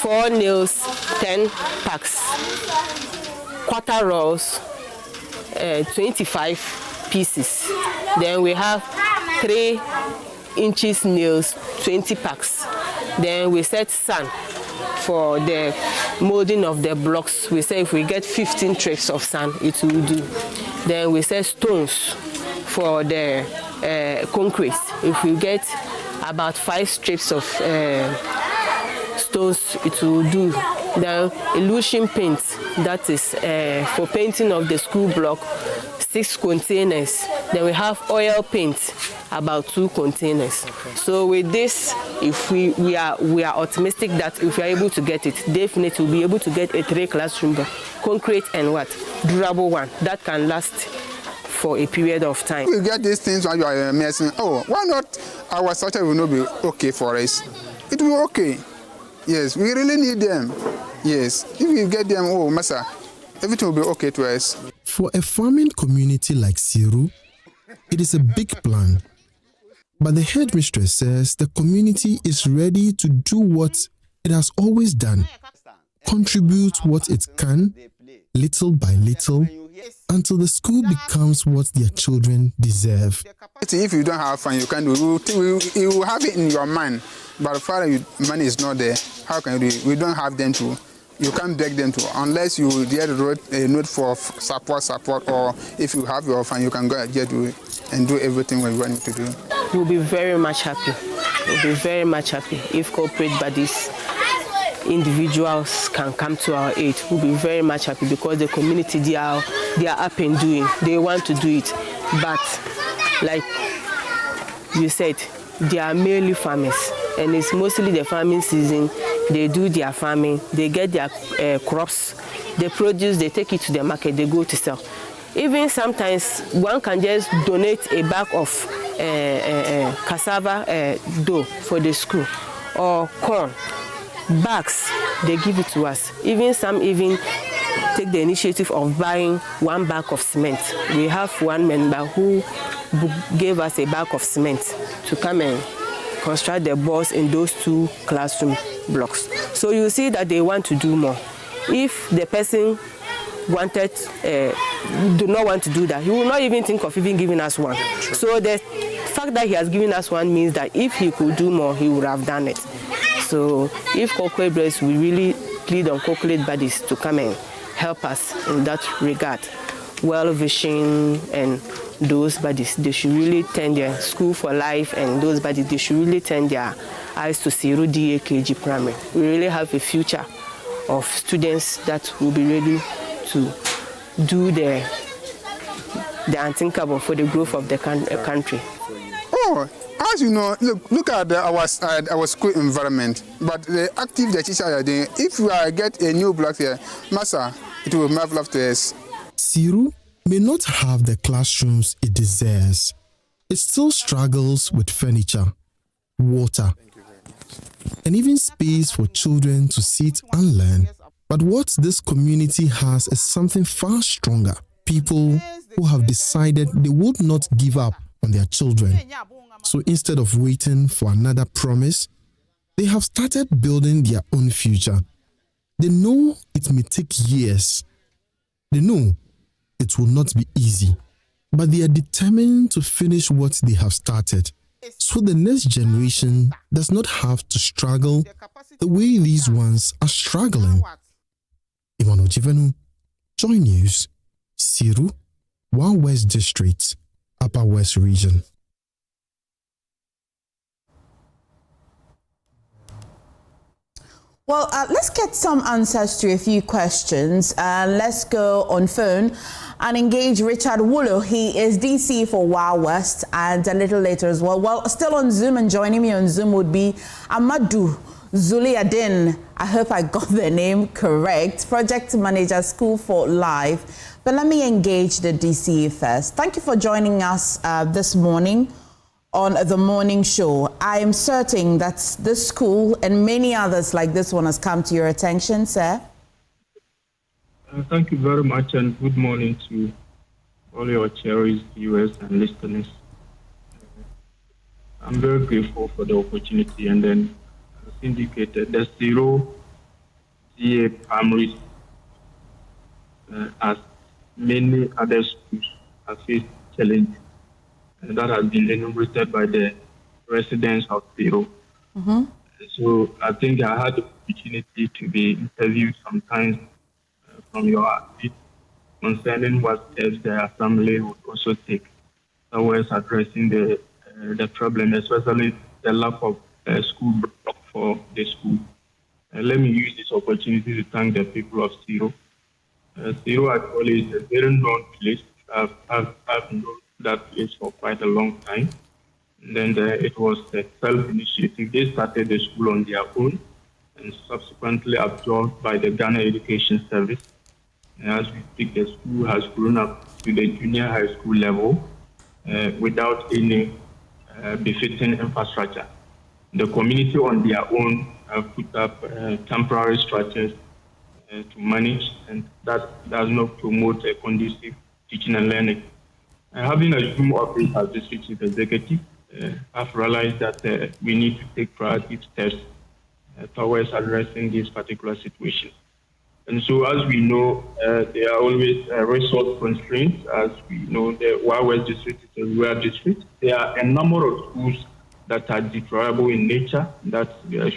Speaker 9: 4 nails 10 packs, quarter rolls 25 pieces. Then we have 3 inches nails 20 packs. Then we set sand for the molding of the blocks. We say if we get 15 trays of sand, it will do. Then we set stones for the concrete. If we get about 5 strips of stones, it will do. Then illusion paint, that is for painting of the school block, 6 containers. Then we have oil paint, about 2 containers. So with this, if we are optimistic that if we are able to get it, definitely we'll be able to get a 3 classroom, concrete and what? Durable one that can last for a period of time.
Speaker 7: We get these things when you are messing. Oh, why not our structure will not be okay for us? It will be okay. Yes, we really need them. Yes, if we get them, oh, Massa, everything will be okay to us.
Speaker 6: For a farming community like Siru, it is a big plan. But the headmistress says the community is ready to do what it has always done, contribute what it can, little by little, until the school becomes what their children deserve.
Speaker 7: If you don't have fun, you can do. You will have it in your mind, but as far as money is not there, how can you do it? We don't have them to. You can't beg them to, unless you get a note for support, or if you have your fund, you can go and get to it and do everything we want to do.
Speaker 9: We'll be very much happy. We'll be very much happy if corporate bodies, individuals can come to our aid. We'll be very much happy because the community, they are up and doing. They want to do it. But like you said, they are mainly farmers, and it's mostly the farming season. They do their farming, they get their crops, they produce, they take it to the market, they go to sell. Even sometimes one can just donate a bag of cassava dough for the school, or corn, bags, they give it to us. Some even take the initiative of buying 1 bag of cement. We have one member who gave us a bag of cement to come and construct the boards in those 2 classroom blocks. So you see that they want to do more. If the person do not want to do that, he will not even think of even giving us one. So the fact that he has given us one means that if he could do more, he would have done it. So if Cocoa Breast, we really plead on Cocoa bodies to come and help us in that regard. Well Vision and those bodies, they should really turn their School for Life, and those bodies, they should really turn their eyes to Zero DAKG Primary. We really have a future of students that will be ready to do the unthinkable for the growth of the country.
Speaker 7: Oh, as you know, look at our school environment, but the active the teachers are doing. If we get a new block here, Massa, it will be marvelous to us.
Speaker 6: Siru may not have the classrooms it deserves. It still struggles with furniture, water, and even space for children to sit and learn. But what this community has is something far stronger. People who have decided they would not give up on their children. So instead of waiting for another promise, they have started building their own future. They know it may take years. They know it will not be easy, but they are determined to finish what they have started, so the next generation does not have to struggle the way these ones are struggling. Emmanuel Jivenu, Joy News, Siru, 1 West District, Upper West Region.
Speaker 2: Well, let's get some answers to a few questions. Let's go on phone and engage Richard Wulu. He is DC for Wild West, and a little later as well. Well, still on Zoom, and joining me on Zoom would be Amadou Zuliadin. I hope I got the name correct. Project Manager, School for Life. But let me engage the DCE first. Thank you for joining us this morning on the morning show. I am certain that this school and many others like this one has come to your attention, sir.
Speaker 4: Thank you very much, and good morning to all your cherished viewers and listeners. I'm very grateful for the opportunity, and then as indicated, the Zero CA primaries, as many other schools, have faced challenges. And that has been enumerated by the residents of Zero. So I think I had the opportunity to be interviewed sometimes from your outfit concerning what steps the assembly would also take towards addressing the problem, especially the lack of school block for the school. Let me use this opportunity to thank the people of Zero. Zero actually is a very known place. I've known that place for quite a long time. And then it was a self-initiative. They started the school on their own and subsequently absorbed by the Ghana Education Service. And as we speak, the school has grown up to the junior high school level without any befitting infrastructure. The community on their own have put up temporary structures to manage, and that does not promote a conducive teaching and learning. Having assumed office as district chief executive, I've realized that we need to take proactive steps towards addressing these particular situations. And so, as we know, there are always resource constraints. As we know, the Wild West district is a rural district. There are a number of schools that are deplorable in nature that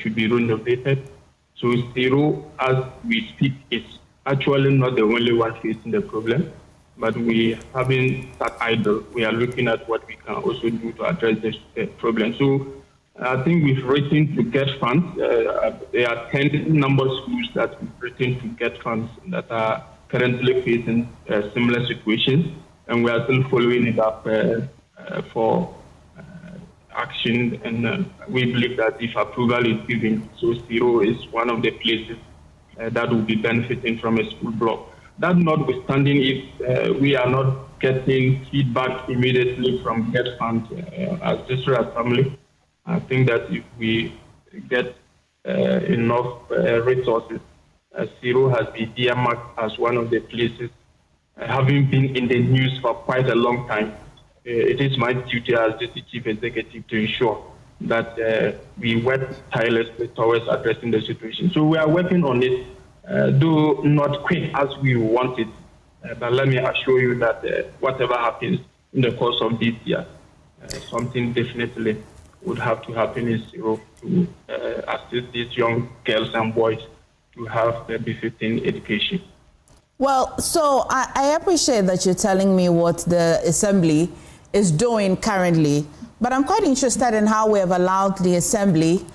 Speaker 4: should be renovated. So, Zero, as we speak, is actually not the only one facing the problem. But we haven't sat idle. We are looking at what we can also do to address this problem. So I think we've written to get funds. There are 10 number of schools that we've written to get funds that are currently facing similar situations. And we are still following it up for action. And we believe that if approval is given, so Zero is one of the places that will be benefiting from a school block. That notwithstanding, if we are not getting feedback immediately from GET funds as district assembly, I think that if we to get enough resources. Zero has been earmarked as one of the places, having been in the news for quite a long time. It is my duty as the chief executive to ensure that we work tirelessly towards addressing the situation. So we are working on it, though not quick as we want it. But let me assure you that whatever happens in the course of this year, something definitely would have to happen in Zero to assist these young girls and boys to have the befitting education.
Speaker 2: Well, so I appreciate that you're telling me what the Assembly is doing currently, but I'm quite interested in how we have allowed the Assembly,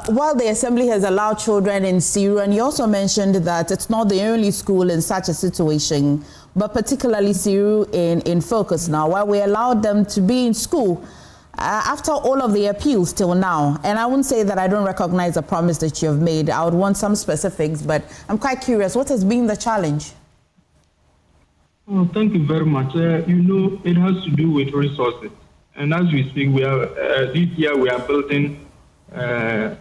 Speaker 2: while the Assembly has allowed children in Zero, and you also mentioned that it's not the only school in such a situation, but particularly Zero in focus now, while we allowed them to be in school after all of the appeals till now. And I wouldn't say that I don't recognize the promise that you have made. I would want some specifics, but I'm quite curious. What has been the challenge?
Speaker 4: Oh, thank you very much. It has to do with resources. And as we speak, we are this year we are building a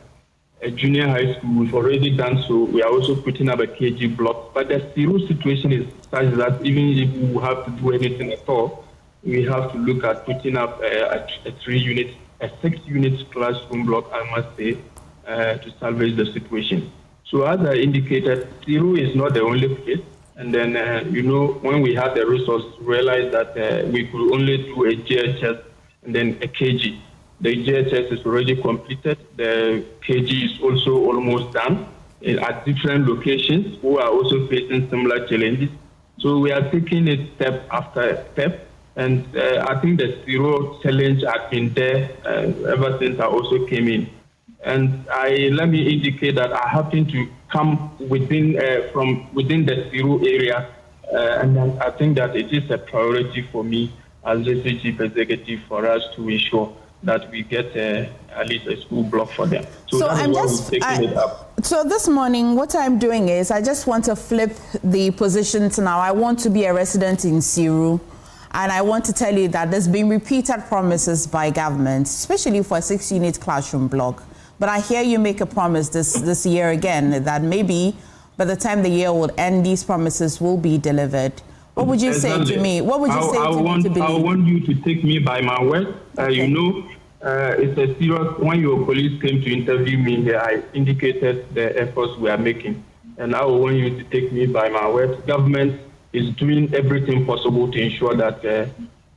Speaker 4: junior high school. We've already done so. We are also putting up a KG block. But the Zero situation is such that even if we have to do anything at all, we have to look at putting up a 6-unit classroom block, I must say, to salvage the situation. So as I indicated, Zero is not the only place. And then, when we had the resource, realized that we could only do a JHS and then a KG. The JHS is already completed. The KG is also almost done at different locations who are also facing similar challenges. So we are taking it step after step. And I think the Zero challenge has been there ever since I also came in. And let me indicate that I happen to come from within the Zero area, and I think that it is a priority for me as the chief executive for us to ensure that we get at least a school block for them. So that's why we're taking it up.
Speaker 2: So this morning, what I'm doing is I just want to flip the positions now. I want to be a resident in Zero. And I want to tell you that there's been repeated promises by government, especially for a 6-unit classroom block. But I hear you make a promise this year again that maybe by the time the year will end, these promises will be delivered. What would you say to me? What would you say to me to believe?
Speaker 4: I want you to take me by my word. Okay. It's a serious. When your colleagues came to interview me, I indicated the efforts we are making. And I want you to take me by my word. Government is doing everything possible to ensure that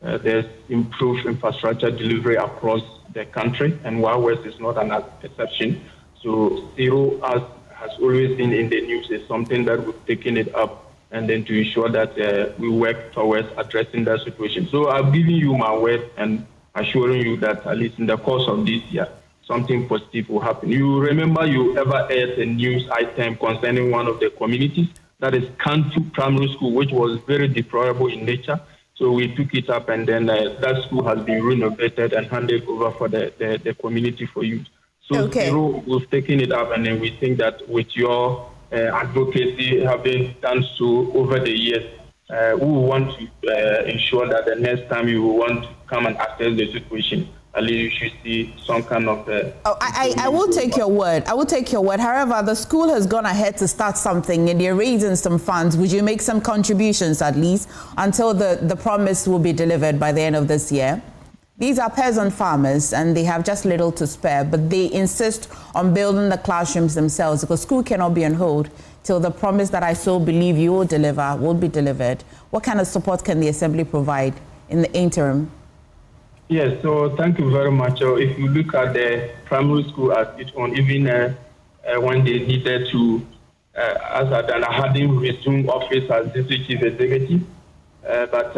Speaker 4: there's improved infrastructure delivery across the country, and Wild West is not an exception. So Zero has always been in the news. It's something that we've taken it up, and then to ensure that we work towards addressing that situation. So I've given you my word and assuring you that at least in the course of this year, something positive will happen. You remember you ever aired a news item concerning one of the communities, that is Kantu Primary School, which was very deplorable in nature. So we took it up, and then that school has been renovated and handed over for the community for use. So Zero, we've taken it up, and then we think that with your advocacy having done so over the years, we want to ensure that the next time you want to come and assess the situation, at least you should see some kind of...
Speaker 2: I will take your word. I will take your word. However, the school has gone ahead to start something and they're raising some funds. Would you make some contributions at least until the promise will be delivered by the end of this year? These are peasant farmers and they have just little to spare, but they insist on building the classrooms themselves because school cannot be on hold till the promise that I so believe you will deliver will be delivered. What kind of support can the Assembly provide in the interim?
Speaker 4: Yes, so thank you very much. If you look at the primary school as its own, even when they needed to, as I hadn't resumed office as district chief executive, but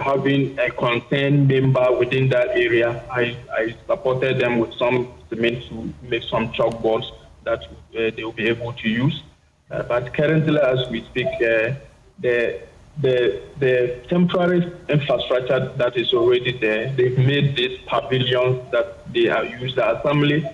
Speaker 4: having a concerned member within that area, I supported them with some cement to make some chalkboards that they will be able to use. But currently, as we speak, the temporary infrastructure that is already there, they've made these pavilions that they are used as assembly,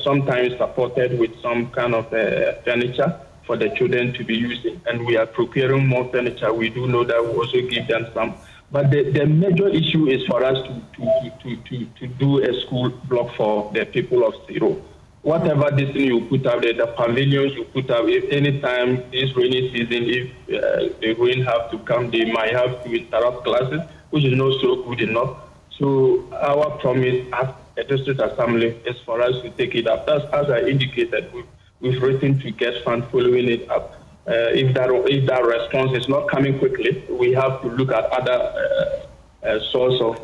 Speaker 4: sometimes supported with some kind of furniture for the children to be using. And we are procuring more furniture. We do know that we also give them some. But the major issue is for us to do a school block for the people of Zero. whatever this thing you put up there, the pavilions you put up, if anytime this rainy season, if the rain have to come, they might have to interrupt classes, which is not so good enough. So our promise as a district assembly is for us to take it up. That's, as I indicated, we've written to get fund following it up. If that response is not coming quickly, we have to look at other source of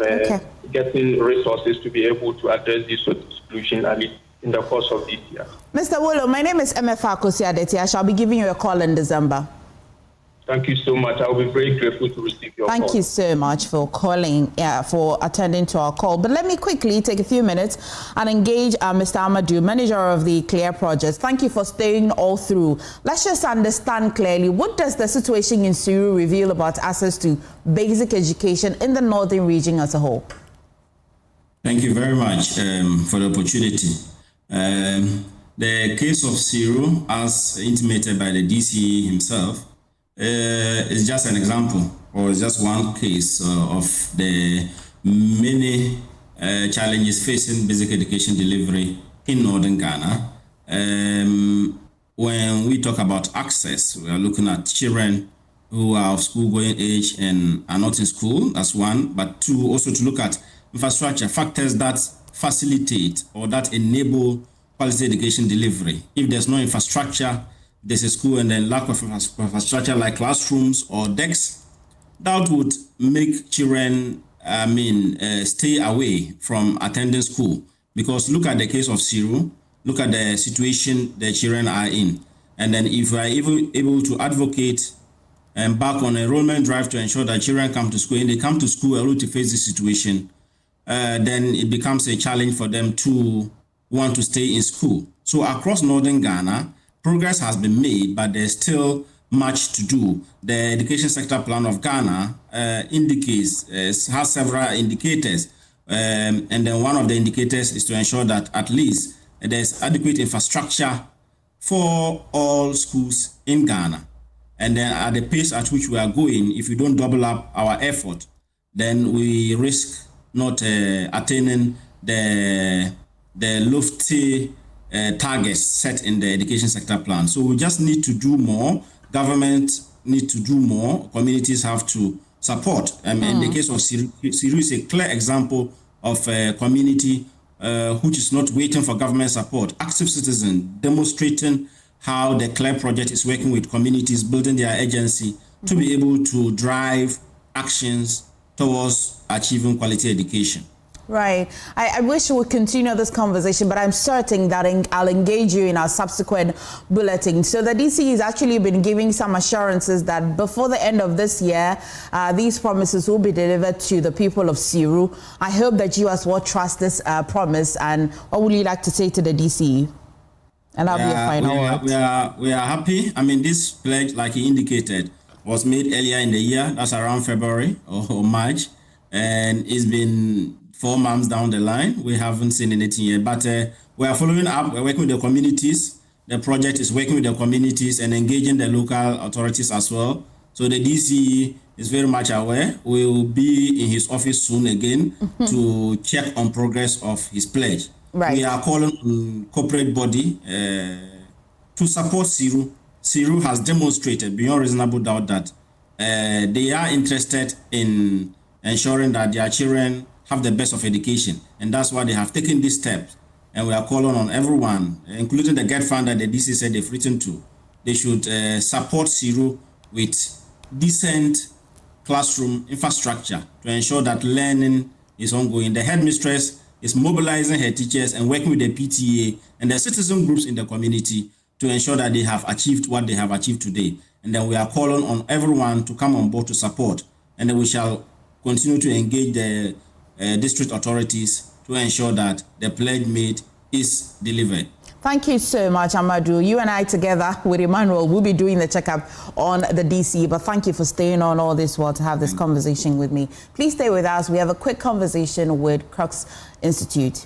Speaker 4: getting resources to be able to address this solution at least in the course of this year.
Speaker 2: Mr. Wolo, my name is Emefa Akosua-Adeti. I shall be giving you a call in December.
Speaker 4: Thank you so much. I'll be very grateful to receive your call.
Speaker 2: Thank you so much for calling, for attending to our call. But let me quickly take a few minutes and engage Mr. Amadou, manager of the CLEAR project. Thank you for staying all through. Let's just understand clearly, what does the situation in Siru reveal about access to basic education in the northern region as a whole?
Speaker 5: Thank you very much for the opportunity. The case of Siru, as intimated by the DCE himself, is just an example, or just one case of the many challenges facing basic education delivery in northern Ghana. When we talk about access, we are looking at children who are of school-going age and are not in school, that's one, but two, also to look at infrastructure, factors that facilitate or that enable quality education delivery. If there's no infrastructure, there's a school and then lack of infrastructure like classrooms or desks, that would make children, stay away from attending school. Because look at the case of Siru, look at the situation the children are in. And then if we are able to advocate and back on enrollment drive to ensure that children come to school, and they come to school able to face this situation, then it becomes a challenge for them to want to stay in school. So across northern Ghana, progress has been made, but there's still much to do. The education sector plan of Ghana has several indicators, and then one of the indicators is to ensure that at least there's adequate infrastructure for all schools in Ghana. And then at the pace at which we are going, if we don't double up our effort, then we risk not attaining the lofty targets set in the education sector plan. So we just need to do more. Government need to do more. Communities have to support. In the case of Siru is a clear example of a community which is not waiting for government support. Active citizen demonstrating how the CLEAR project is working with communities, building their agency to be able to drive actions towards achieving quality education.
Speaker 2: Right. I wish we would continue this conversation, but I'm certain that I'll engage you in our subsequent bulletin. So the DC has actually been giving some assurances that before the end of this year, these promises will be delivered to the people of Siru. I hope that you as well trust this promise. And what would you like to say to the DC? And that'll be a final word.
Speaker 5: We are happy. This pledge, like he indicated, was made earlier in the year. That's around February or March. And it's been 4 months down the line. We haven't seen anything yet, but we are following up. We're working with the communities. The project is working with the communities and engaging the local authorities as well. So the DC is very much aware. We will be in his office soon again to check on progress of his pledge.
Speaker 2: Right.
Speaker 5: We are calling on corporate body to support Siru. Siru has demonstrated beyond reasonable doubt that they are interested in ensuring that their children have the best of education, and that's why they have taken these steps. And we are calling on everyone, including the GET fund that the DC said they've written to. They should support Siru with decent classroom infrastructure to ensure that learning is ongoing. The headmistress is mobilizing her teachers and working with the PTA and the citizen groups in the community to ensure that they have achieved what they have achieved today. And then we are calling on everyone to come on board to support. And then we shall continue to engage the district authorities to ensure that the pledge made is delivered.
Speaker 2: Thank you so much, Amadou. You and I together with Emmanuel will be doing the checkup on the DC, but thank you for staying on all this while to have this conversation with me. Please stay with us. We have a quick conversation with Crux Institute.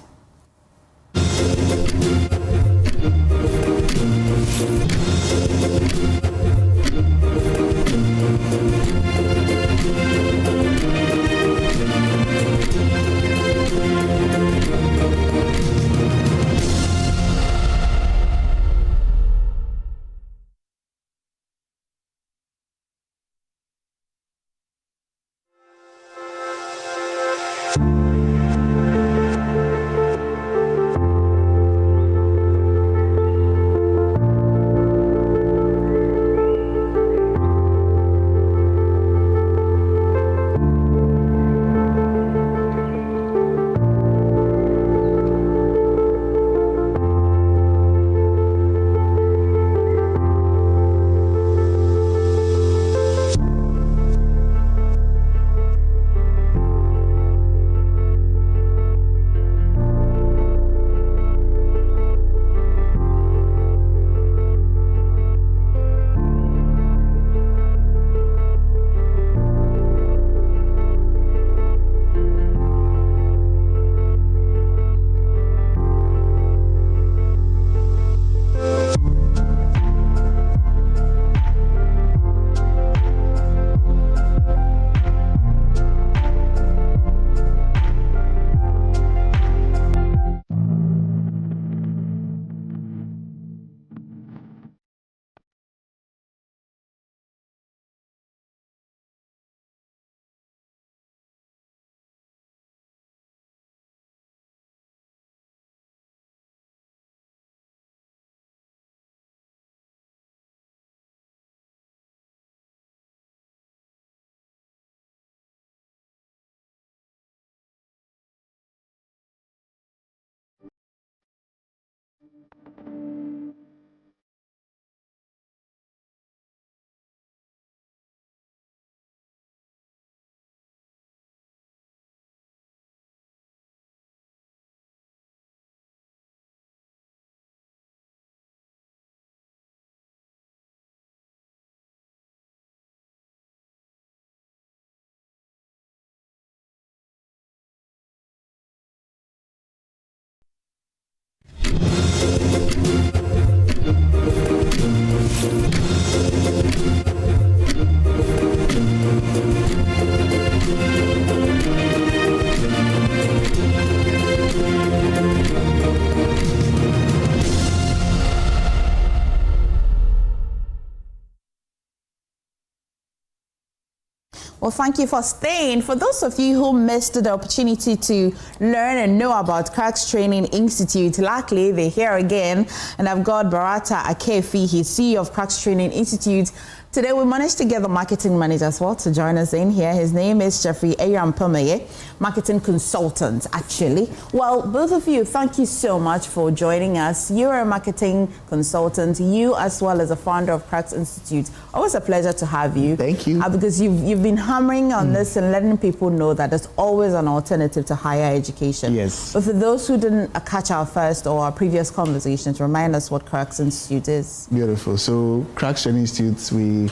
Speaker 2: Well, thank you for staying. For those of you who missed the opportunity to learn and know about Cracks Training Institute, luckily they're here again. And I've got Barata Akefi, he's CEO of Cracks Training Institute. Today we managed to get the marketing manager as well to join us in here. His name is Jeffrey Ayampameye, marketing consultant, actually. Well, both of you, thank you so much for joining us. You're a marketing consultant, you as well as a founder of Cracks Institute. Always a pleasure to have you.
Speaker 1: Thank you.
Speaker 2: Because you've been hammering on this and letting people know that there's always an alternative to higher education.
Speaker 1: Yes.
Speaker 2: But for those who didn't catch our first or our previous conversations, remind us what Cracks Institute is.
Speaker 19: Beautiful. So Cracks Training Institute, we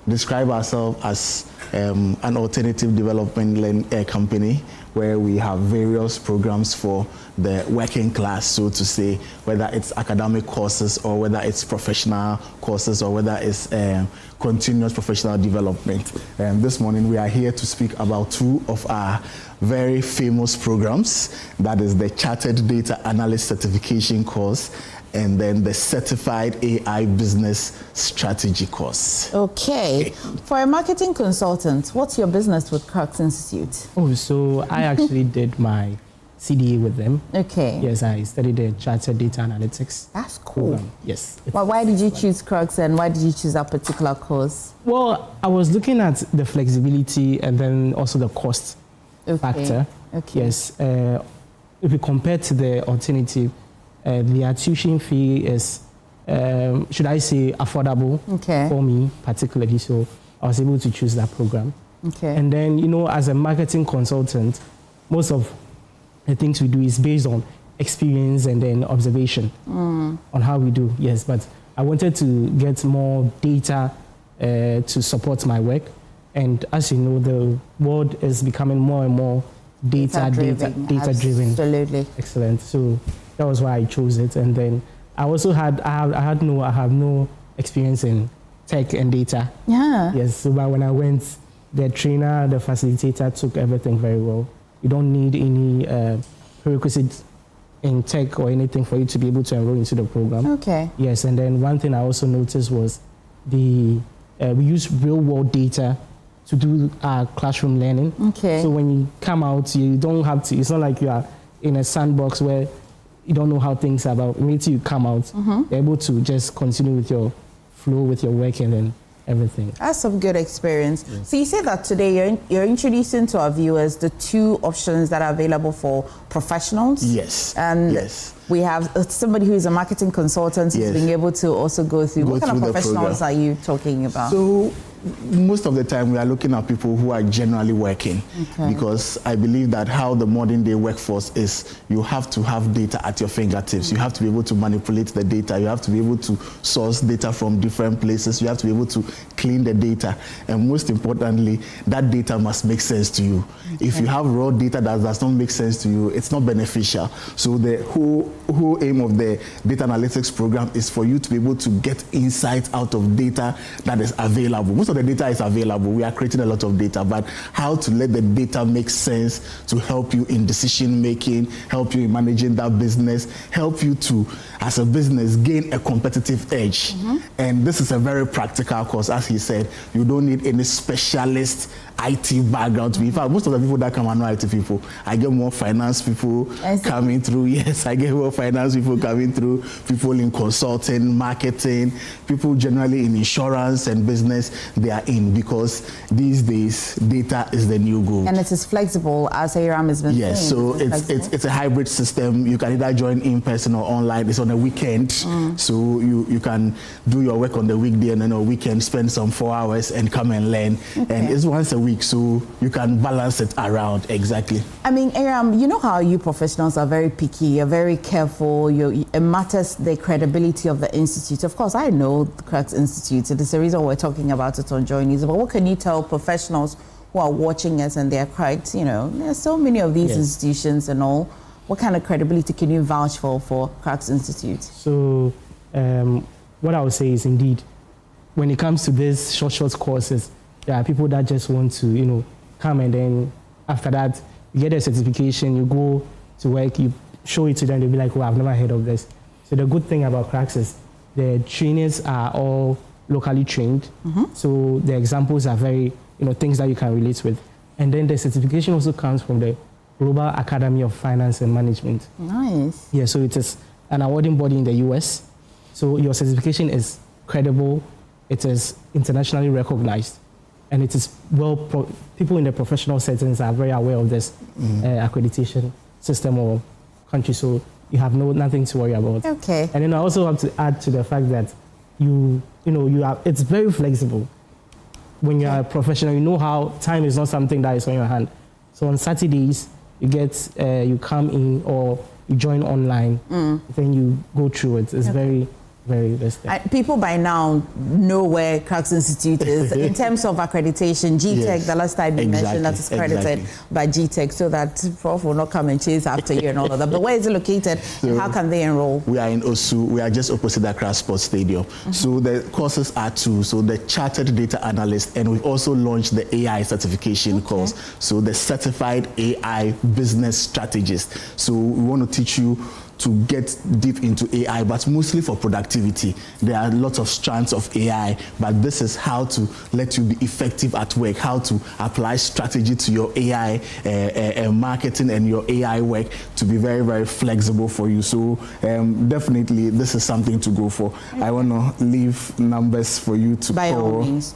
Speaker 19: describe ourselves as an alternative development company where we have various programs for the working class, so to say, whether it's academic courses or whether it's professional courses or whether it's continuous professional development. This morning we are here to speak about two of our very famous programs. That is the Chartered Data Analyst Certification course and then the Certified AI Business Strategy course.
Speaker 2: Okay. For a marketing consultant, what's your business with Cracks Institute?
Speaker 10: Oh, so I actually did my CDA with them.
Speaker 2: Okay.
Speaker 10: Yes, I studied the Chartered Data Analytics.
Speaker 2: That's cool.
Speaker 10: Program. Yes.
Speaker 2: Well, why did you choose Cracks and why did you choose that particular course?
Speaker 10: Well, I was looking at the flexibility and then also the cost factor.
Speaker 2: Okay.
Speaker 10: Yes. If we compare to the alternative, their tuition fee is, should I say, affordable for me particularly. So I was able to choose that program.
Speaker 2: Okay.
Speaker 10: And then, you know, as a marketing consultant, most of the things we do is based on experience and then observation on how we do. Yes, but I wanted to get more data to support my work. And as you know, the world is becoming more and more data driven.
Speaker 2: Absolutely.
Speaker 10: Excellent. So that was why I chose it. And then I also I have no experience in tech and data.
Speaker 2: Yeah.
Speaker 10: Yes. So but when I went, the trainer, the facilitator took everything very well. You don't need any prerequisites in tech or anything for you to be able to enroll into the program.
Speaker 2: Okay.
Speaker 10: Yes. And then one thing I also noticed was we use real world data to do our classroom learning.
Speaker 2: Okay.
Speaker 10: So when you come out, you don't have to, it's not like you are in a sandbox where you don't know how things are, but until you come out, you're able to just continue with your flow, with your work and then everything.
Speaker 2: That's some good experience. Yes. So you say that today you're introducing to our viewers the two options that are available for professionals.
Speaker 19: Yes.
Speaker 2: And
Speaker 19: yes.
Speaker 2: We have somebody who is a marketing consultant who's being able to also go through. What kind of professionals are you talking about?
Speaker 19: So most of the time we are looking at people who are generally working, because I believe that how the modern day workforce is, you have to have data at your fingertips. You have to be able to manipulate the data. You have to be able to source data from different places. You have to be able to clean the data. And most importantly, that data must make sense to you. If you have raw data that does not make sense to you, it's not beneficial. So the whole aim of the data analytics program is for you to be able to get insight out of data that is available. Most of the data is available. We are creating a lot of data, but how to let the data make sense to help you in decision making, help you in managing that business, help you to, as a business, gain a competitive edge. And this is a very practical course. As he said, you don't need any specialist IT background to be. In fact, most of the people that come are not IT people. I get more finance people coming through. Yes, I get more finance people coming through, people in consulting, marketing, people generally in insurance and business. They are in, because these days data is the new gold.
Speaker 2: And it is flexible, as Aram has been saying.
Speaker 19: Yes, so it's a hybrid system. You can either join in person or online. It's on a weekend, so you can do your work on the weekday and then on weekend spend some 4 hours and come and learn. And it's once a week, so you can balance it around. Exactly.
Speaker 2: I mean, Aram, you know how you professionals are very picky, you're very careful, it matters the credibility of the institute. Of course, I know the Cracks Institute, so there's a reason we're talking about it on Joy News, but what can you tell professionals who are watching us and they're quite, there's so many of these institutions and all. What kind of credibility can you vouch for Cracks Institute?
Speaker 10: So what I would say is indeed, when it comes to these short courses, there are people that just want to, come and then after that, you get a certification, you go to work, you show it to them, they'll be like, oh, I've never heard of this. So the good thing about Cracks is the trainers are all locally trained. So the examples are very, things that you can relate with. And then the certification also comes from the Global Academy of Finance and Management.
Speaker 2: Nice.
Speaker 10: Yeah, so it is an awarding body in the US. So your certification is credible, it is internationally recognized, and it is people in the professional settings are very aware of this accreditation system or country, so you have nothing to worry about.
Speaker 2: Okay.
Speaker 10: And then I also have to add to the fact that it's very flexible. When you are a professional, you know how time is not something that is on your hand. So on Saturdays, you come in or you join online, then you go through it. It's very, very vested.
Speaker 2: People by now know where Cracks Institute is. In terms of accreditation, GTEC, the last time you mentioned that is accredited by GTEC, so that Prof will not come and chase after you and all of that. But where is it located and how can they enroll?
Speaker 19: We are in Osu. We are just opposite Accra Sports Stadium. So the courses are two. So the Chartered Data Analyst, and we've also launched the AI certification course. So the Certified AI Business Strategist. So we want to teach you to get deep into AI, but mostly for productivity. There are lots of strands of AI, but this is how to let you be effective at work, how to apply strategy to your AI marketing and your AI work to be very, very flexible for you. So definitely this is something to go for. I want to leave numbers for you to
Speaker 2: by
Speaker 19: call.
Speaker 2: All means.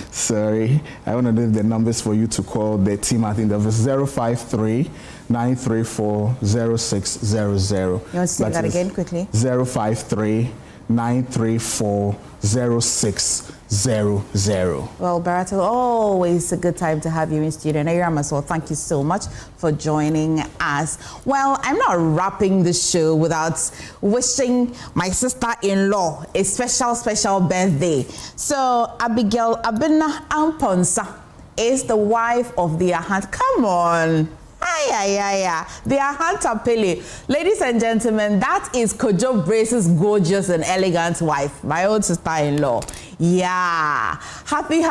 Speaker 19: Sorry, I want to leave the numbers for you to call the team. I think that was 053 934 0600.
Speaker 2: You want to say that again quickly?
Speaker 19: 053 934 0600.
Speaker 2: Well, Barato, always a good time to have you in studio. And Aram as well, thank you so much for joining us. Well, I'm not wrapping the show without wishing my sister-in-law a special birthday. So, Abigail Abena Amponsa is the wife of the Ahant. Come on. The Ahanta Pele. Ladies and gentlemen, that is Kojo Brace's gorgeous and elegant wife, my own sister-in-law. Yeah. Happy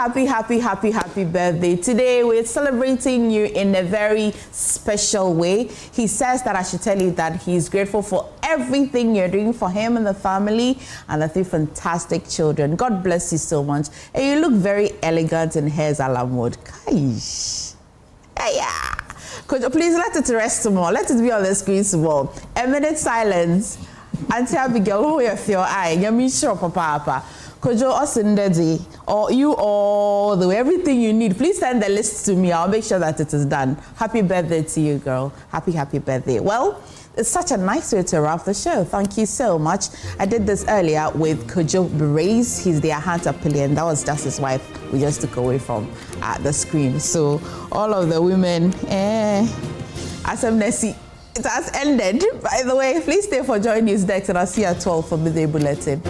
Speaker 2: birthday. Today we're celebrating you in a very special way. He says that I should tell you that he's grateful for everything you're doing for him and the family and the 3 fantastic children. God bless you so much. And you look very elegant in hair's a la mode. Kaish. Yeah. Kojo, please let it rest some more. Let it be on the screen some more. A minute silence. Auntie Abigail, who have your eye? Yami sure, Papa. Kojo, Osindedi, or you all the way, everything you need. Please send the list to me. I'll make sure that it is done. Happy birthday to you, girl. Happy birthday. Well, it's such a nice way to wrap the show. Thank you so much. I did this earlier with Kojo Brace. He's the Ahanta Pili, and that was just his wife. We just took away from the screen. So all of the women, Asam it has ended. By the way, please stay for Joy News next, and I'll see you at 12 for Midday Bulletin.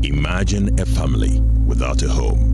Speaker 11: Imagine a family without a home.